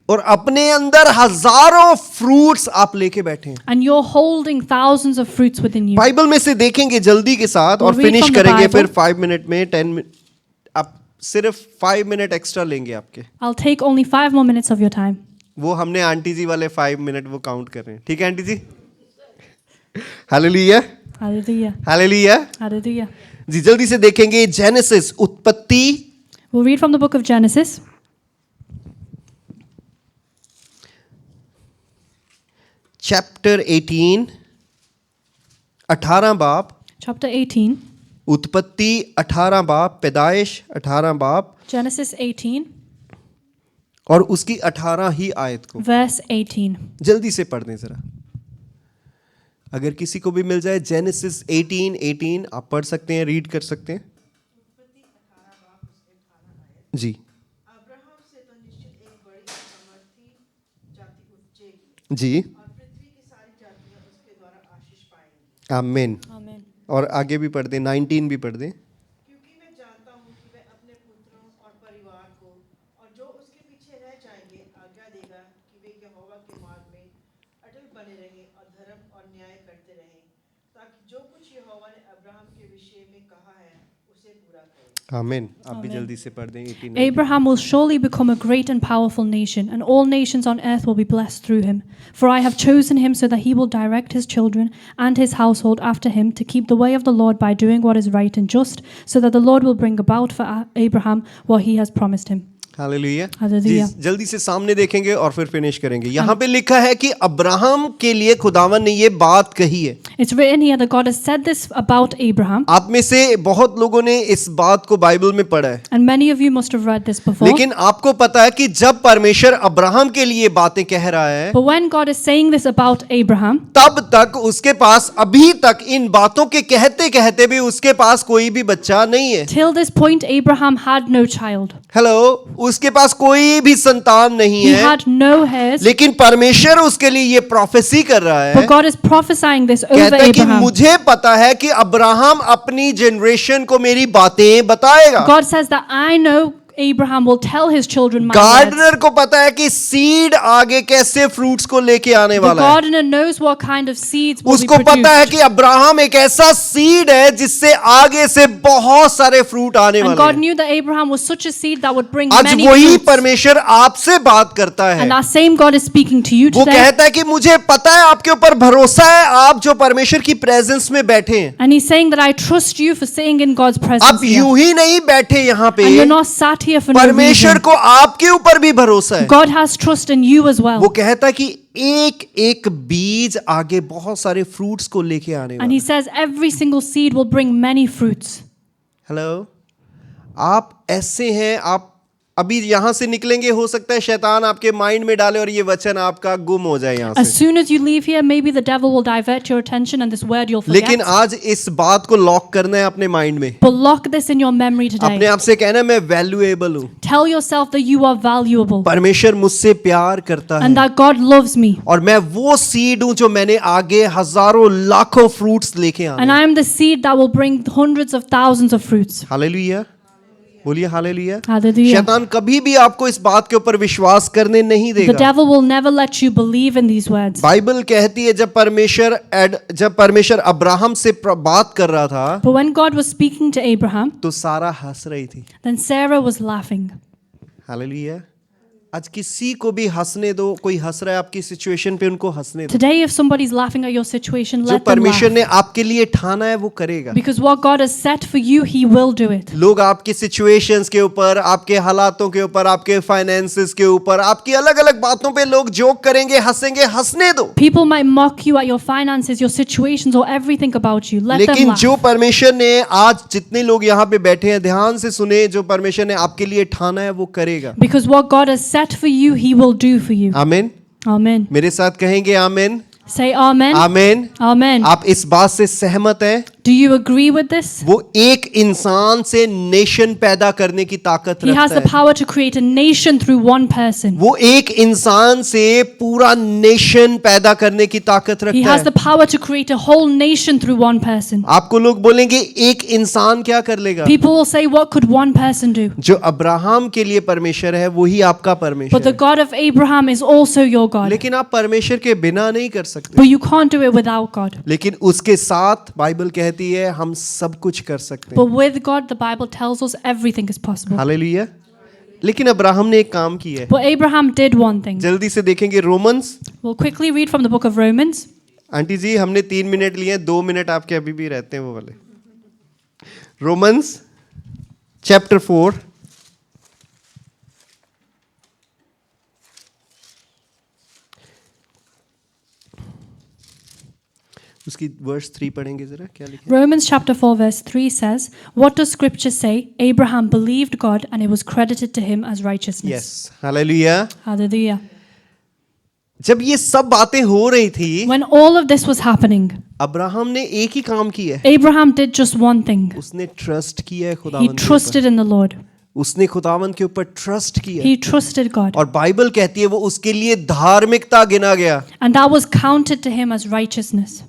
और अपने अंदर हजारों फ्रूट्स आप लेके बैठे हैं. and you're holding thousands of fruits within you. Bible में से देखेंगे जल्दी के साथ और We'll read finish from the करेंगे Bible. फिर 5 मिनट में 10 मिनट. आप सिर्फ 5 मिनट एक्स्ट्रा लेंगे आपके. I'll take only 5 more minutes of your time. वो हमने आंटी जी वाले 5 मिनट वो काउंट कर रहे हैं. ठीक है आंटी जी? Hallelujah, Hallelujah. हालेलुया. Hallelujah. जी जल्दी से देखेंगे जेनेसिस, उत्पत्ति We'll read from the book of Genesis, chapter 18, 18 बाब, chapter 18, उत्पत्ति 18 बाब, पैदाइश 18 बाब Genesis 18, और उसकी 18 ही आयत को verse 18. जल्दी से पढ़ दें जरा. अगर किसी को भी मिल जाए जेनेसिस 18:18 आप पढ़ सकते हैं, रीड कर सकते हैं. जी अब्राहम से तो निश्चित एक बड़ी सामर्थी जाति उपजेगी जी, और पृथ्वी की सारी जातियां उसके द्वारा आशीष पाएंगी. आमीन. Amen. और आगे भी पढ़ दें, 19 भी पढ़ दें. क्योंकि मैं जानता हूँ कि वह अपने पुत्रों और परिवार को और जो उसके पीछे रह जाएंगे आज्ञा देगा कि वे यहोवा के मार्ग में अटल बने रहें और धर्म और न्याय करते रहें, ताकि जो कुछ यहोवा ने अब्राहम के विषय में कहा है उसे पूरा करे. आमीन. आप भी जल्दी से पढ़ दें 18. Abraham will surely become a great and powerful nation, and all nations on earth will be blessed through him. For I have chosen him so that he will direct his children and his household after him to keep the way of the Lord by doing what is right and just, so that the Lord will bring about for Abraham what he has promised him. Hallelujah. Hallelujah. जी, जल्दी से सामने देखेंगे और फिर finish करेंगे. यहाँ पे लिखा है कि अब्राहम के लिए खुदावन ने ये बात कही है. It's written here that God has said this about Abraham, आप में से बहुत लोगों ने इस बात को बाइबल में पढ़ा है, and many of you must have read this before. लेकिन आपको पता है कि जब परमेश्वर अब्राहम के लिए बातें कह रहा है, But when God is saying this about Abraham, तब तक उसके पास अभी तक इन बातों के कहते कहते भी उसके पास कोई भी बच्चा नहीं है. till this point Abraham had no child. Hello, उसके पास कोई भी संतान नहीं He है, had no heirs. लेकिन परमेश्वर उसके लिए ये प्रोफेसी कर रहा है. But God is prophesying this over कहता है कि Abraham. मुझे पता है कि अब्राहम अपनी जनरेशन को मेरी बातें बताएगा. God says that I know Abraham will tell his children my words. Gardener को पता है कि सीड आगे कैसे फ्रूट्स को लेके आने The वाला है. gardener knows what kind of seeds will be उसको पता है produced. कि अब्राहम एक ऐसा सीड है जिससे आगे से बहुत सारे फ्रूट आने And वाले God हैं. knew that Abraham was such a seed that would bring आज many वही fruits. परमेश्वर आपसे बात करता है. And that same God is speaking to you वो today. कहता है कि मुझे पता है, आपके ऊपर भरोसा है, आप जो परमेश्वर की प्रेजेंस में बैठे हैं. And he's saying that I trust you for sitting in God's presence आप here. यूं ही नहीं बैठे यहाँ पे. And you're not sat here for no परमेश्वर reason. को आपके ऊपर भी भरोसा है. God has trust in you as well. वो कहता है कि एक एक बीज आगे बहुत सारे फ्रूट्स को लेके आने And वाला he है. says every single seed will bring many fruits. Hello, आप ऐसे हैं, आप अभी यहां से निकलेंगे, हो सकता है शैतान आपके माइंड में डाले और ये वचन आपका गुम हो जाए यहां As से. soon as you leave here, maybe the devil will divert your attention and this word you'll लेकिन forget. आज इस बात को लॉक करना है अपने माइंड में. But lock this in your memory अपने today. आप से कहना है मैं वैल्यूएबल हूं. Tell yourself that you are valuable परमेश्वर मुझसे प्यार करता and है that God loves me. और मैं वो सीड हूं जो मैंने आगे हजारों लाखों फ्रूट्स लेके And आने. I am the seed that will bring hundreds of thousands of fruits. Hallelujah, बोलिए हालेलुया. Hallelujah. शैतान कभी भी आपको इस बात के ऊपर विश्वास करने नहीं The देगा. devil will never let you believe in these words. Bible कहती है जब परमेश्वर अब्राहम से बात कर रहा था But when God was speaking to Abraham, तो सारा हंस रही थी. then Sarah was laughing. Hallelujah. आज किसी को भी हंसने दो. कोई हंस रहा है आपकी सिचुएशन पे, उनको हंसने दो. Today, if somebody's laughing at your situation, जो let them परमेश्वर laugh. ने आपके लिए ठाना है वो करेगा. Because what God has set for you, He will do it. लोग आपकी सिचुएशंस के ऊपर, आपके हालातों के ऊपर, आपके फाइनेंसेस के ऊपर, आपकी अलग अलग बातों पे लोग जोक करेंगे, हंसेंगे. हंसने दो. People might mock you at your finances, your situations, or everything about you. Let them लेकिन laugh. जो परमेश्वर ने, आज जितने लोग यहाँ पे बैठे हैं ध्यान से सुने, जो परमेश्वर ने आपके लिए ठाना है वो करेगा. Because what God has set for you, He will do for you. आमीन. Amen. मेरे साथ कहेंगे आमीन. Say Amen. आमीन. Amen. आप इस बात से सहमत हैं? Do you agree with this? वो एक इंसान से नेशन पैदा करने की ताकत He has रखता the है। power to create a nation through one person. वो एक इंसान से पूरा नेशन पैदा करने की ताकत He रखता has the है। power to create a whole nation through one person. आपको लोग बोलेंगे एक इंसान क्या कर लेगा? People will say, what could one person do? जो अब्राहम के लिए परमेश्वर है वही आपका But परमेश्वर the है। God of Abraham is also your God. लेकिन आप परमेश्वर के बिना नहीं कर सकते। But you can't do it without God. लेकिन उसके साथ बाइबल कहती है हम सब कुछ कर सकते हैं। But with God, the Bible tells us everything is possible. Hallelujah. लेकिन अब्राहम ने एक काम किया है। But Abraham did one thing. जल्दी से देखेंगे Romans. We'll quickly read from the book of Romans. Aunty जी हमने 3 मिनट लिए हैं, 2 मिनट आपके अभी भी रहते हैं वो वाले। रोमन्स चैप्टर 4 उसकी वर्स 3 पढ़ेंगे जरा, क्या लिखा है? Romans chapter 4 verse 3 says, what does scripture say? Abraham believed God and it was credited to him as righteousness. Yes hallelujah. Hallelujah. जब ये सब बातें हो रही थी When all of this was happening, Abraham ने एक ही काम किया है, Abraham did just one thing. उसने ट्रस्ट किया है He खुदावंद के ऊपर। trusted in the Lord. उसने खुदावंद के ऊपर ट्रस्ट किया He trusted God. और बाइबल कहती है वो उसके लिए धार्मिकता गिना गया। And that was counted to him as righteousness.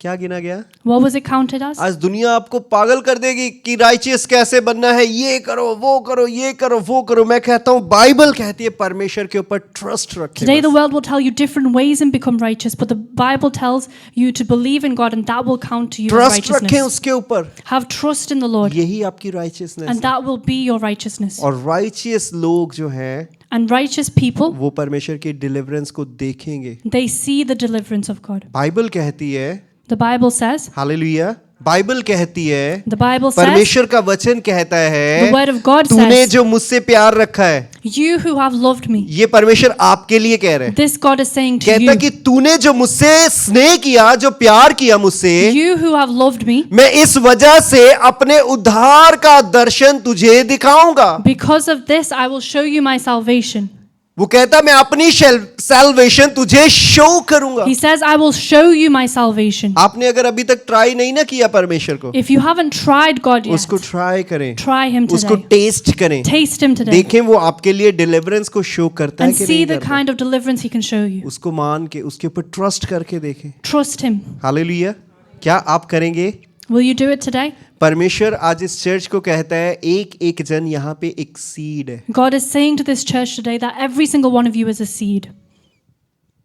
क्या गिना गया? What was it counted as? आज दुनिया आपको पागल कर देगी कि राइचियस कैसे बनना है, ये करो वो करो ये करो वो करो। मैं कहता हूँ बाइबल कहती है परमेश्वर के ऊपर ट्रस्ट रखें Today the बस। world will tell you different ways and become righteous, but the Bible tells you to believe in God and that will count to you as trust रखें righteousness. उसके ऊपर, Have trust in the Lord यही आपकी righteousness and है। that will be your righteousness. और righteous लोग जो हैं And righteous people, वो परमेश्वर की डिलीवरेंस को देखेंगे। they see the deliverance of God. Bible कहती है, The Bible says, hallelujah, Bible कहती है, the Bible says, परमेश्वर का वचन कहता है, the word of God तूने says, जो मुझसे प्यार रखा है, you who have loved me, ये परमेश्वर आपके लिए कह रहे हैं। this God is saying to कहता you, कि तूने जो मुझसे स्नेह किया, जो प्यार किया मुझसे, you who have loved me, मैं इस वजह से अपने उद्धार का दर्शन तुझे दिखाऊंगा। because of this I will show you my salvation. वो कहता मैं अपनी सैल्वेशन तुझे शो करूंगा। He says, I will show you my salvation. आपने अगर अभी तक ट्राई नहीं ना किया परमेश्वर को, If you haven't tried God yet, उसको ट्राई करें, try him उसको today. टेस्ट करें, Taste him today देखें वो आपके लिए डिलीवरेंस को शो करता है and कि see नहीं the करता। kind of deliverance he can show you. उसको मान के उसके ऊपर ट्रस्ट करके देखें। Trust him. हालेलुया। क्या आप करेंगे? Will you do it today? परमेश्वर आज इस चर्च को कहता है एक एक जन यहाँ पे एक सीड है। God is saying to this church today that every single one of you is a seed.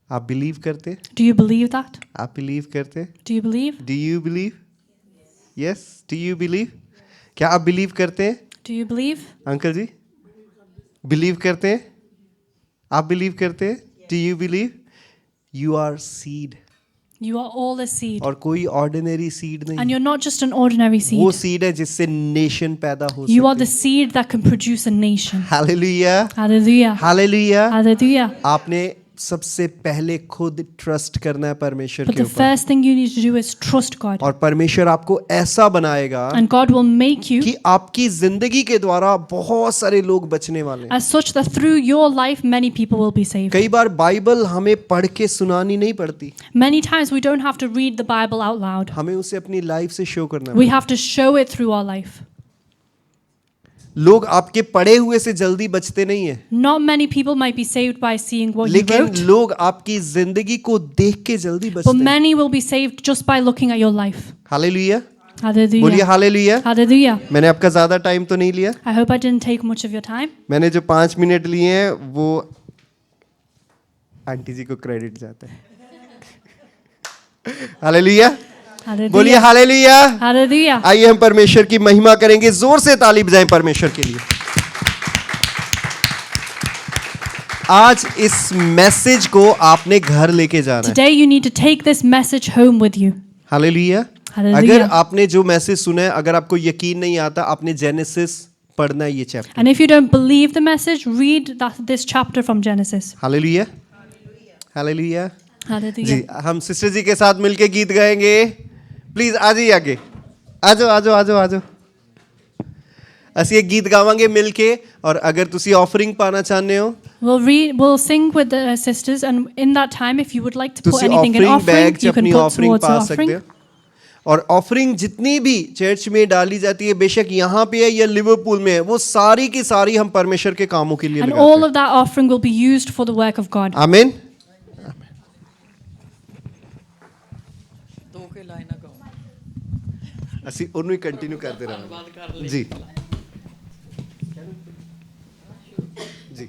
आप बिलीव करते? Do you believe that? आप बिलीव करते? Do you believe? Do you believe? Yes, do you believe? क्या आप believe करते हैं? Do you believe? Uncle ji believe करते हैं? आप बिलीव करते हैं? Do you believe? You are seed. You are all a seed. और कोई ऑर्डिनरी सीड And नहीं, you're not just an ordinary वो seed. सीड है जिससे नेशन पैदा हो You are सकती the seed that can produce a nation. है। Hallelujah, Hallelujah. हालेलुया। Hallelujah. आपने सबसे पहले खुद ट्रस्ट करना है परमेश्वर But के the ऊपर, first thing you need to do is trust God. और परमेश्वर आपको ऐसा बनाएगा And God will make you कि आपकी जिंदगी के द्वारा बहुत सारे लोग बचने वाले हैं। as such that through your life many people will be saved. कई बार बाइबल हमें पढ़ के सुनानी नहीं पड़ती, Many times we don't have to read the Bible out loud. हमें उसे अपनी लाइफ से शो करना We पड़ता have to show it through our life. है। लोग आपके पढ़े हुए से जल्दी बचते नहीं है, Not many people might be saved by seeing what you लेकिन wrote, लोग आपकी जिंदगी को देख के जल्दी but बचते हैं। many will be saved just by looking at your life. Hallelujah, बोलिए Hallelujah. हालेलुया। Hallelujah. मैंने आपका ज्यादा टाइम तो नहीं लिया, I hope I didn't take much of your time. मैंने जो 5 मिनट लिए हैं वो आंटी जी को क्रेडिट जाता है। हालेलुया, बोलिए Hallelujah. हालेलुया। Hallelujah. आइए हम परमेश्वर की महिमा करेंगे, जोर से ताली बजाएं परमेश्वर के लिए। आज इस मैसेज को आपने घर लेके जाना है। Today you need to take this message home with you. Hallelujah. Hallelujah. अगर आपने जो मैसेज सुना है, अगर आपको यकीन नहीं आता, आपने जेनेसिस पढ़ना है ये chapter. And if you don't believe the message, read this chapter from Genesis. Hallelujah, hallelujah. Hallelujah. जी, हम सिस्टर जी के साथ मिलके गीत गाएंगे। प्लीज आ जाइए आगे, आ जाओ आ जाओ आ जाओ आ जाओ। ਅਸੀਂ ਇਹ ਗੀਤ ਗਾਵਾਂਗੇ ਮਿਲ ਕੇ, ਔਰ ਅਗਰ ਤੁਸੀਂ ਆਫਰਿੰਗ ਪਾਣਾ ਚਾਹੁੰਦੇ ਹੋ We'll sing with the sisters, and in that time, if you would like to put ਤੁਸੀਂ anything in offering offering, bag 'ਚ you can ਆਪਣੀ put ਆਫਰਿੰਗ towards ਪਾ the ਸਕਦੇ offering. ਹੋ। और ऑफरिंग जितनी भी चर्च में डाली जाती है, बेशक यहाँ पे है या लिवरपूल में है, वो सारी की सारी हम परमेश्वर के कामों के लिए And लगाते all हैं। of that offering will be used for the work of God. आमीन। ਅਸੀਂ ਉਹਨੂੰ ਹੀ ਕੰਟੀਨਿਊ ਕਰਦੇ ਰਹਾਂਗੇ ਜੀ ਜੀ।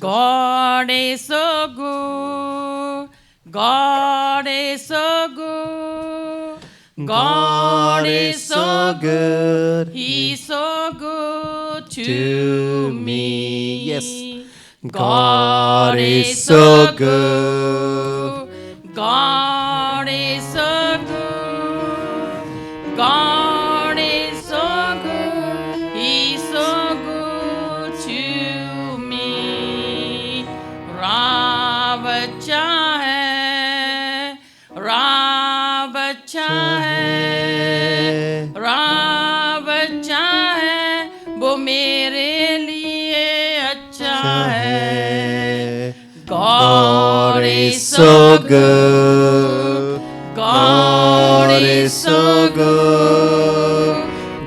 God is so good. God is so good. God is so good. He's so good to me. Yes. God is so good. God is so good. God is so good. He's so good to me. Ram अच्छा है, राम अच्छा है, राम अच्छा है, वो मेरे लिए अच्छा है। God is so good. God is so good.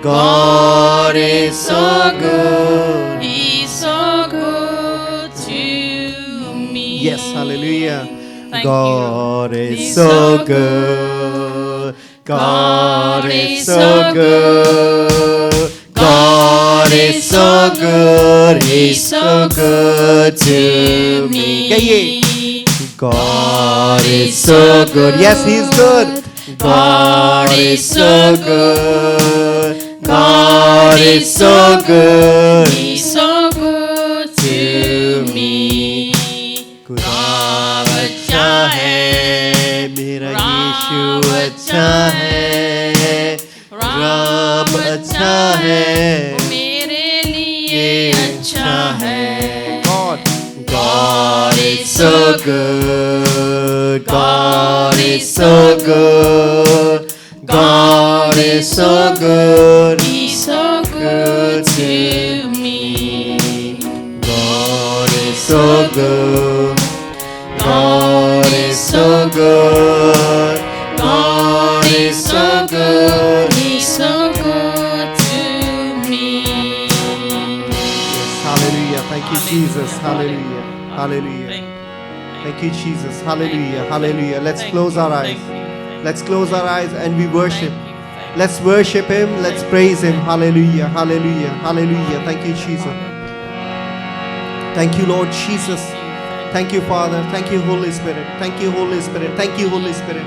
God is so good. He's so good to me. Yes, hallelujah. Thank God you. is He's so so good. God God is is so so good. God is so good. He's so good to me. कहिए, God is so good. Yes, He's good. God is so good. God is so good. He's so good to me. Ram अच्छा है, मेरा यीशु अच्छा है, राम अच्छा है, मेरे लिए अच्छा है। God is so good. God is so good. God is so good. He's so good to me. God is so good. God is so good. God is so good. He's so good to me. Yes, hallelujah. Thank you, Jesus. Hallelujah. Hallelujah. Thank you, Jesus. Hallelujah. Hallelujah. Let's close our eyes. Let's close our eyes and we worship. Let's worship Him. Let's praise Him. Hallelujah. Hallelujah. Hallelujah. Thank you, Jesus. Thank you, Lord Jesus. Thank you, Father. Thank you, Holy Spirit. Thank you, Holy Spirit. Thank you, Holy Spirit.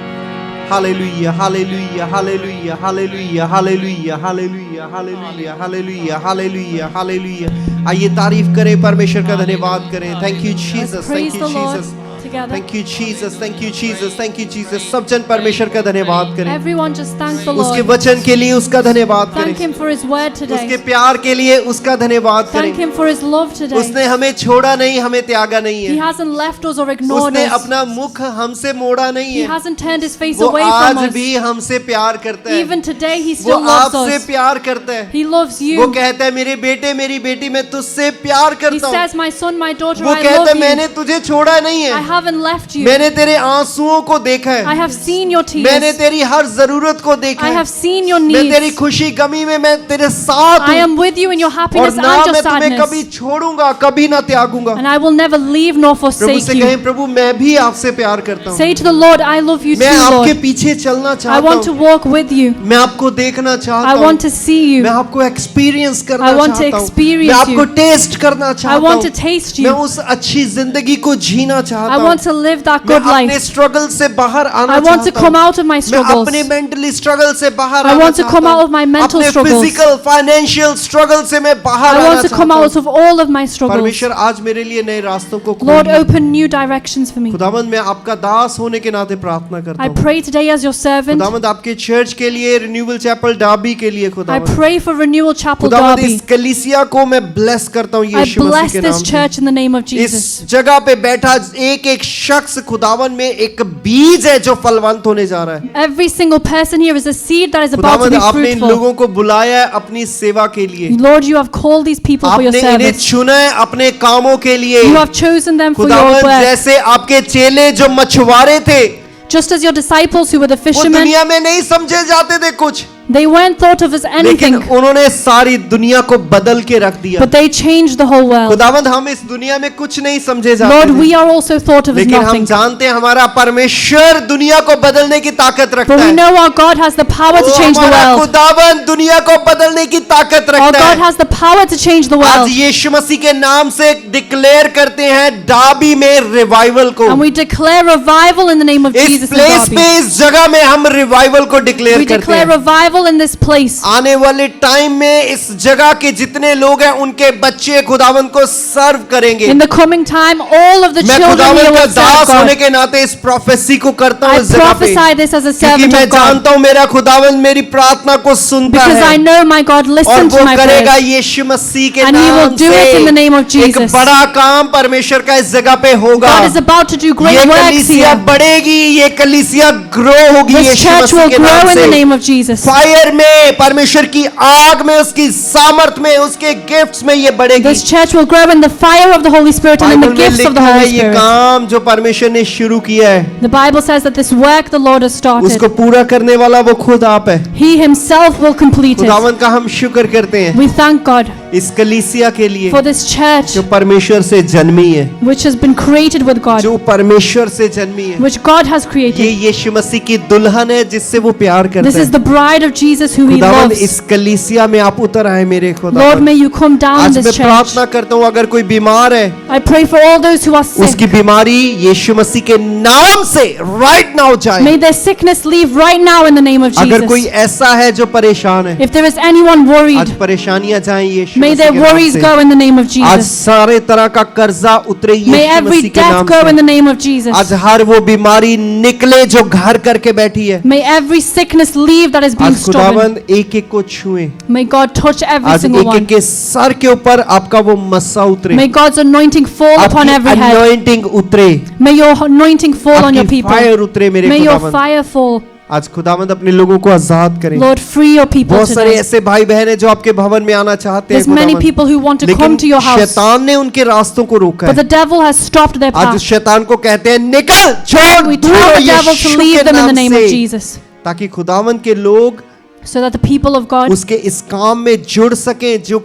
Hallelujah. Hallelujah. Hallelujah. Hallelujah. Hallelujah. Hallelujah. Hallelujah. Hallelujah. Hallelujah. Hallelujah. आइए तारीफ करें, परमेश्वर का धन्यवाद करें। Thank you, Jesus. Praise Thank you, the Lord Jesus. together. Thank you, Jesus. Thank you, Jesus. Thank you, Jesus. सब जन परमेश्वर का धन्यवाद करें। Everyone just thank the उसके Lord. वचन के लिए उसका धन्यवाद Thank करें। Him for His word उसके today. प्यार के लिए उसका धन्यवाद Thank करें। Him for His love today. उसने हमें छोड़ा नहीं, हमें त्यागा नहीं He है। hasn't left us or ignored उसने us. अपना मुख हमसे मोड़ा नहीं He है। hasn't turned His face वो away from आज us. भी हमसे प्यार करता है। Even today, He वो still loves आपसे us. प्यार करता है। He loves वो you. कहता है, मेरे बेटे मेरी बेटी, मैं तुझसे प्यार He करता हूँ। says, my son, my daughter, वो I कहता love है, you. मैंने तुझे छोड़ा नहीं I है, haven't left you. मैंने तेरे आंसुओं को देखा I है, have seen your मैंने tears. तेरी हर जरूरत को देखा I है, have seen your मैं तेरी needs. खुशी गमी में मैं तेरे साथ I हूँ, am with you in your और happiness ना and your मैं तुम्हें कभी sadness. छोड़ूंगा, कभी ना त्यागूंगा। And I will never leave nor Prabhu forsake से you. कहें, प्रभु मैं भी आपसे प्यार करता हूँ, Say to the Lord, I love you मैं too, आपके Lord. पीछे चलना I चाहता want to हूँ, walk with you. मैं आपको देखना चाहता I हूँ, want to see मैं you. आपको एक्सपीरियंस करना I want to चाहता हूँ, experience मैं आपको you. टेस्ट करना I चाहता want to हूँ, taste मैं you. उस अच्छी जिंदगी को जीना चाहता I हूँ, want to live that मैं good अपने life. स्ट्रगल से बाहर आना I want to चाहता come हूँ, out of my मैं struggles. अपने मेंटली स्ट्रगल से बाहर I आना want to come चाहता out हूँ, of my mental अपने struggles. फिजिकल फाइनेंशियल स्ट्रगल से मैं बाहर I आना want to come चाहता out हूँ। of all of my struggles. परमेश्वर आज मेरे लिए नए रास्तों को Lord, खोलिए। open new directions for me. खुदावंद मैं आपका दास होने के नाते प्रार्थना करता I हूँ। pray today as your servant. खुदावंद आपके चर्च के लिए, रिन्यूअल चैपल डाबी के लिए I खुदावंद pray for Renewal Chapel खुदावंद Derby. इस कलीसिया को मैं ब्लेस करता हूँ I यीशु bless मसीह के this नाम से। church in the name of Jesus. इस जगह पे बैठा एक एक शख्स खुदावंद में एक बीज है जो फलवंत होने जा रहा है। Every single person here is a seed that is about to खुदावंद be आपने इन fruitful. लोगों को बुलाया है अपनी सेवा के लिए, Lord, you have called these people for your आपने इन्हें service. चुना है अपने कामों के लिए। You have chosen them for your खुदावंद work. जैसे आपके चेले जो मछुआरे थे, Just as your disciples who were the वो fishermen, दुनिया में नहीं समझे जाते थे कुछ, they weren't thought of as लेकिन anything, उन्होंने सारी दुनिया को बदल के रख दिया। but they changed the whole world. खुदावंद हम इस दुनिया में कुछ नहीं समझे जाते Lord, थे, we are also thought of as लेकिन हम nothing. जानते हैं हमारा परमेश्वर दुनिया को बदलने की ताकत रखता But we है। know our God has the power to वो change the हमारा world. खुदावंद दुनिया को बदलने की ताकत Our रखता God है। has the power to change the आज world. यीशु मसीह के नाम से डिक्लेयर करते हैं डाबी में रिवाइवल को। And we declare revival in the name of इस Jesus in प्लेस Derby. पे, इस जगह में हम रिवाइवल को डिक्लेयर We करते declare हैं। revival in this place. आने वाले टाइम में इस जगह के जितने लोग हैं उनके बच्चे खुदावंद को सर्व करेंगे। In the coming time, all of the मैं children here खुदावंद का will serve दास होने God. के नाते इस प्रोफेसी को करता हूँ I इस जगह पे, prophesy this as a क्योंकि servant मैं of God. जानता हूँ मेरा खुदावंद मेरी प्रार्थना को सुनता Because I है know my God और listens वो to my करेगा prayers. यीशु मसीह के And he will नाम do it in the name of से। एक Jesus. बड़ा काम परमेश्वर का इस जगह पे होगा। God is about to do ये great works कलीसिया here. बढ़ेगी, ये कलीसिया ग्रो होगी This यीशु church मसीह will के grow नाम in the से। name of Jesus. फायर में, परमेश्वर की आग में, उसकी सामर्थ में, उसके गिफ्ट्स में ये बढ़ेगी। This church will grow in the fire of the Holy Spirit and in the Bible में gifts of the लिखा है Holy ये Spirit. काम जो परमेश्वर ने शुरू किया है The Bible says that this work the Lord has started, उसको पूरा करने वाला वो खुद आप है। He Himself will complete it. खुदावंद का हम शुक्र करते हैं We thank God इस कलीसिया के लिए for this church जो परमेश्वर से जन्मी है, which has been created with God, जो परमेश्वर से जन्मी है। which God has ये created. यीशु मसीह की दुल्हन है जिससे वो प्यार करता This is है। the bride of Jesus who He खुदावंद loves. इस कलीसिया में आप उतर आए मेरे Lord, खुदावंद। may you come down आज this मैं church. प्रार्थना करता हूँ अगर कोई बीमार है I pray for all those who are sick. उसकी बीमारी यीशु मसीह के नाम से राइट नाउ जाए। May their sickness leave right now in the name of अगर कोई Jesus. ऐसा है जो परेशान है, If there is anyone आज worried, परेशानियां जाएं यीशु may मसीह their के नाम worries से। go in the name of आज Jesus. सारे तरह का कर्जा उतरे May यीशु every मसीह के death नाम go in the से। name of Jesus. आज हर वो बीमारी निकले जो घर करके बैठी है। May every sickness leave that is being आज stubborn. खुदावंद एक एक को छुए। May God touch every आज single एक एक one. के सर के ऊपर आपका वो मस्सा उतरे, May God's anointing fall upon आपकी every head. अनॉइंटिंग उतरे, May your anointing fall on your आपकी people. फायर उतरे मेरे May your खुदावंद। fire fall. आज खुदावंद अपने लोगों को आजाद करें। Lord, free your people बहुत सारे today. ऐसे भाई बहन हैं जो आपके भवन में आना चाहते हैं There's many खुदावंद। people who want to लेकिन come to your house, शैतान ने उनके रास्तों को रोका but है। the devil has stopped their आज path. शैतान को कहते हैं निकल, छोड़, We दूर tell हो the devil to Yeshu leave के them in the नाम name of से, Jesus, ताकि खुदावंद के लोग so that the people of God उसके इस काम में जुड़ सकें जो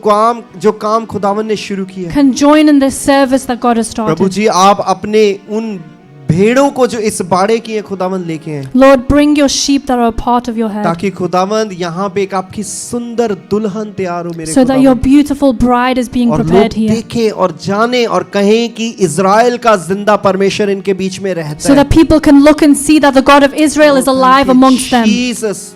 काम खुदावंद ने शुरू किया है। can join in this service that God has Prabhu started. जी आप अपने उन भेड़ों को जो इस बाड़े की है खुदावंद लेके हैं, Lord, bring your sheep that are a part of your head, ताकि खुदावंद यहाँ पे एक आपकी सुंदर दुल्हन तैयार हो मेरे so that your खुदावंद। beautiful bride is being और लोग prepared here, देखें और जाने और कहें कि इज़राइल का जिंदा परमेश्वर इनके बीच में रहता so है। that people can look and see that the God of Israel is alive amongst them. Jesus,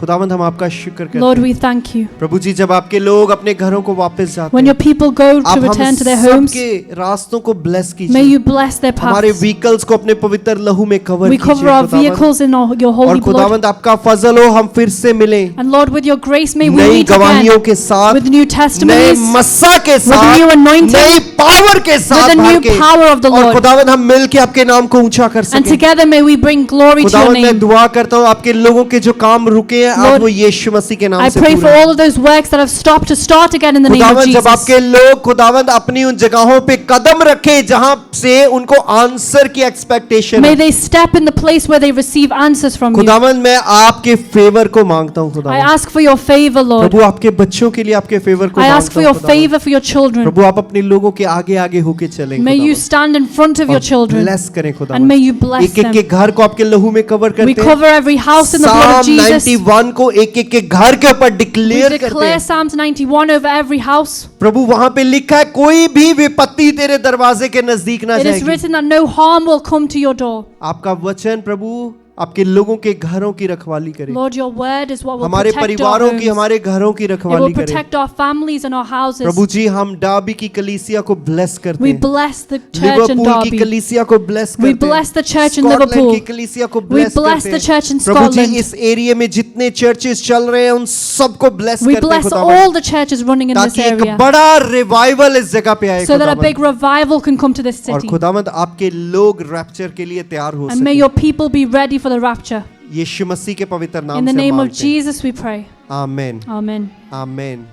खुदावंद हम आपका शुक्र करते Lord, हैं। we thank you. प्रभु जी जब आपके लोग अपने घरों को वापस जाते When your हैं, people go आप to हम return to their homes, सबके रास्तों को ब्लेस may कीजिए। you bless their हमारे paths. व्हीकल्स को अपने पवित्र लहू में कवर We cover कीजिए our खुदावंद। vehicles in your और holy blood. खुदावंद आपका फजल हो हम फिर से मिलें And Lord, with your grace, may we नई meet गवाहियों again के साथ, with new नए testimonies, मस्सा के with साथ, new anointing, नई पावर के साथ with the भर new के। power of the और Lord. खुदावंद हम मिल के आपके नाम को ऊंचा कर And सकें। together may we bring glory to your खुदावंद मैं name. दुआ करता हूँ आपके लोगों के जो काम रुके हैं Lord, आप वो यीशु मसीह के नाम I से pray for पूरे all of those works that have stopped to start again in the name of खुदावंद जब Jesus. आपके लोग खुदावंद अपनी उन जगहों पे कदम रखे जहां से उनको आंसर की एक्सपेक्टेशन May है। they step in the place where they receive answers from you. खुदावंद मैं आपके फेवर को मांगता हूँ I खुदावंद। ask for your favor, Lord. प्रभु आपके बच्चों के लिए आपके फेवर को I मांगता ask for हूँ your खुदावंद। favor for your children. प्रभु आप अपने लोगों के आगे आगे होके चलें May you खुदावंद। stand in front of your children bless करें and may खुदावंद। you bless एक एक के them. घर को आपके लहू में कवर We करते हैं। cover every house in the blood of Psalm Jesus. 91 को एक एक के घर के ऊपर We डिक्लेयर करते declare हैं। Psalms 91 over every house. प्रभु वहां पे लिखा है कोई भी विपत्ति तेरे दरवाजे के नजदीक ना It is जाएगी। written that no harm will come to your door. आपका वचन प्रभु आपके लोगों के घरों की रखवाली करे, Lord, your word is what will हमारे protect our परिवारों की homes. हमारे घरों की It will रखवाली करे। protect our families and our houses. प्रभु जी हम डाबी की कलीसिया को ब्लेस करते We हैं, bless the church in Liverpool की Derby. कलीसिया को ब्लेस We करते bless the हैं, church in स्कॉटलैंड Liverpool. की कलीसिया को We ब्लेस bless करते the church in हैं। प्रभु जी Scotland. इस एरिया में जितने चर्चेस चल रहे हैं उन सबको ब्लेस We करते हैं bless खुदावंद, all the churches running in this ताकि एक area बड़ा रिवाइवल इस जगह पे आए so that a खुदावंद। big revival can come to this और city. खुदावंद आपके लोग रैप्चर के लिए तैयार हो And may सके। your people be ready for the rapture. यीशु मसीह के पवित्र नाम In the से name of मांगते हैं। Jesus we pray. Amen Amen. आमेन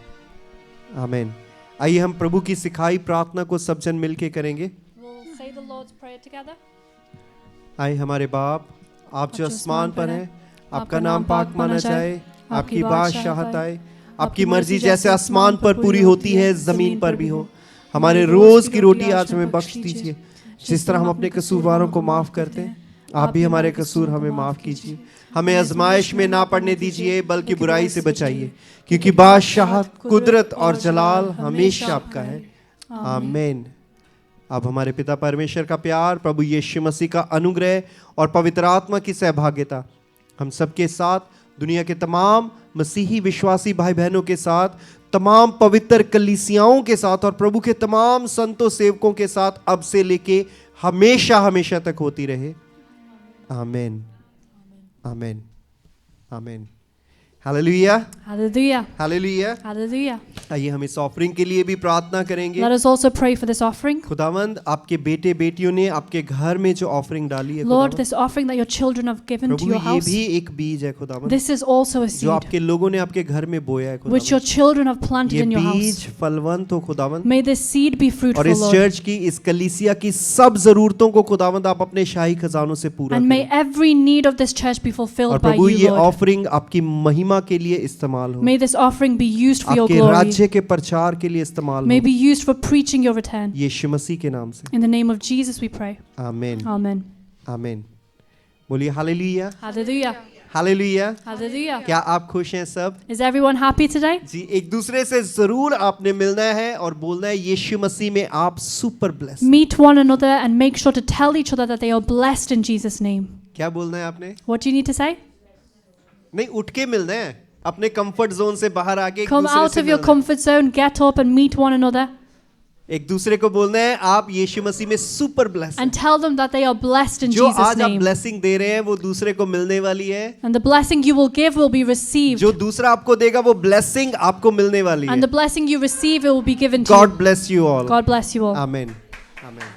आमेन। आइए हम प्रभु की सिखाई प्रार्थना को सब जन मिलके करेंगे। We'll say the Lord's Prayer together. आइए हमारे बाप आप जो आसमान पर हैं, आपका नाम पाक माना जाए, आपकी बादशाहत आए, आपकी मर्जी जैसे आसमान पर पूरी होती है ज़मीन पर भी हो। हमारे रोज़ की रोटी आज हमें बख्श दीजिए, जिस तरह हम अपने कसूरवारों को माफ़ करते हैं, आप भी हमारे कसूर हमें माफ़ कीजिए। हमें आजमाइश में ना पड़ने दीजिए, बल्कि बुराई से बचाइए, क्योंकि बादशाहत, कुदरत और जलाल हमेशा आपका है। आमीन। अब हमारे पिता परमेश्वर का प्यार, प्रभु यीशु मसीह का अनुग्रह और पवित्र आत्मा की सहभागिता हम सबके साथ, दुनिया के तमाम मसीही विश्वासी भाई बहनों के साथ, तमाम पवित्र कलीसियाओं के साथ और प्रभु के तमाम संतों सेवकों के साथ अब से लेके हमेशा हमेशा तक होती रहे। आमीन, आमीन, आमीन। Hallelujah, Hallelujah. हालेलुया। Hallelujah. आइए हम इस ऑफरिंग के लिए भी प्रार्थना करेंगे। Let us also pray for this offering. खुदावंद, आपके बेटे बेटियों ने आपके घर में जो ऑफरिंग डाली है Lord, खुदावंद, this offering that your children have given to Prabhu your ये house, भी एक बीज है खुदावंद, this is also a जो seed आपके लोगों ने आपके घर में बोया है which your खुदावंद। children have planted ये in your बीज house. फलवंत हो खुदावंद, May this seed be और fruitful, इस Lord. चर्च की, इस कलीसिया की सब जरूरतों को खुदावंद आप अपने शाही खजानों से पूरा And may करें। every need of this church be और fulfilled by प्रभु you, ये Lord. ऑफरिंग आपकी महिमा के लिए इस्तेमाल हो, May this offering be used for your आपके glory. राज्य के प्रचार के लिए इस्तेमाल May हो, be used for preaching your return. यीशु मसीह के नाम से। In the name of Jesus we pray. आमीन, Amen. आमीन। बोलिए हालेलुया, Hallelujah. हालेलुया। Hallelujah. क्या आप खुश हैं सब? Is everyone happy today? जी, एक दूसरे से जरूर आपने मिलना है और बोलना है यीशु मसीह में आप super blessed. Meet one another and make sure to tell each other that they are blessed in Jesus' name. क्या बोलना है आपने? What do you need to say? नहीं, उठ के मिलना है, अपने कंफर्ट जोन से बाहर आके एक Come दूसरे out से of your मिलना है। comfort zone, get up and meet one another एक दूसरे को बोलना है आप यीशु मसीह में super blessed. and tell them that they are blessed in जो Jesus' आज आप name. ब्लेसिंग दे रहे हैं वो दूसरे को मिलने वाली है, And the blessing you will give will be received. जो दूसरा आपको देगा वो ब्लेसिंग आपको मिलने वाली And है। the blessing you receive, it will be given to God you. Bless you all. God bless you all. आमीन, आमीन।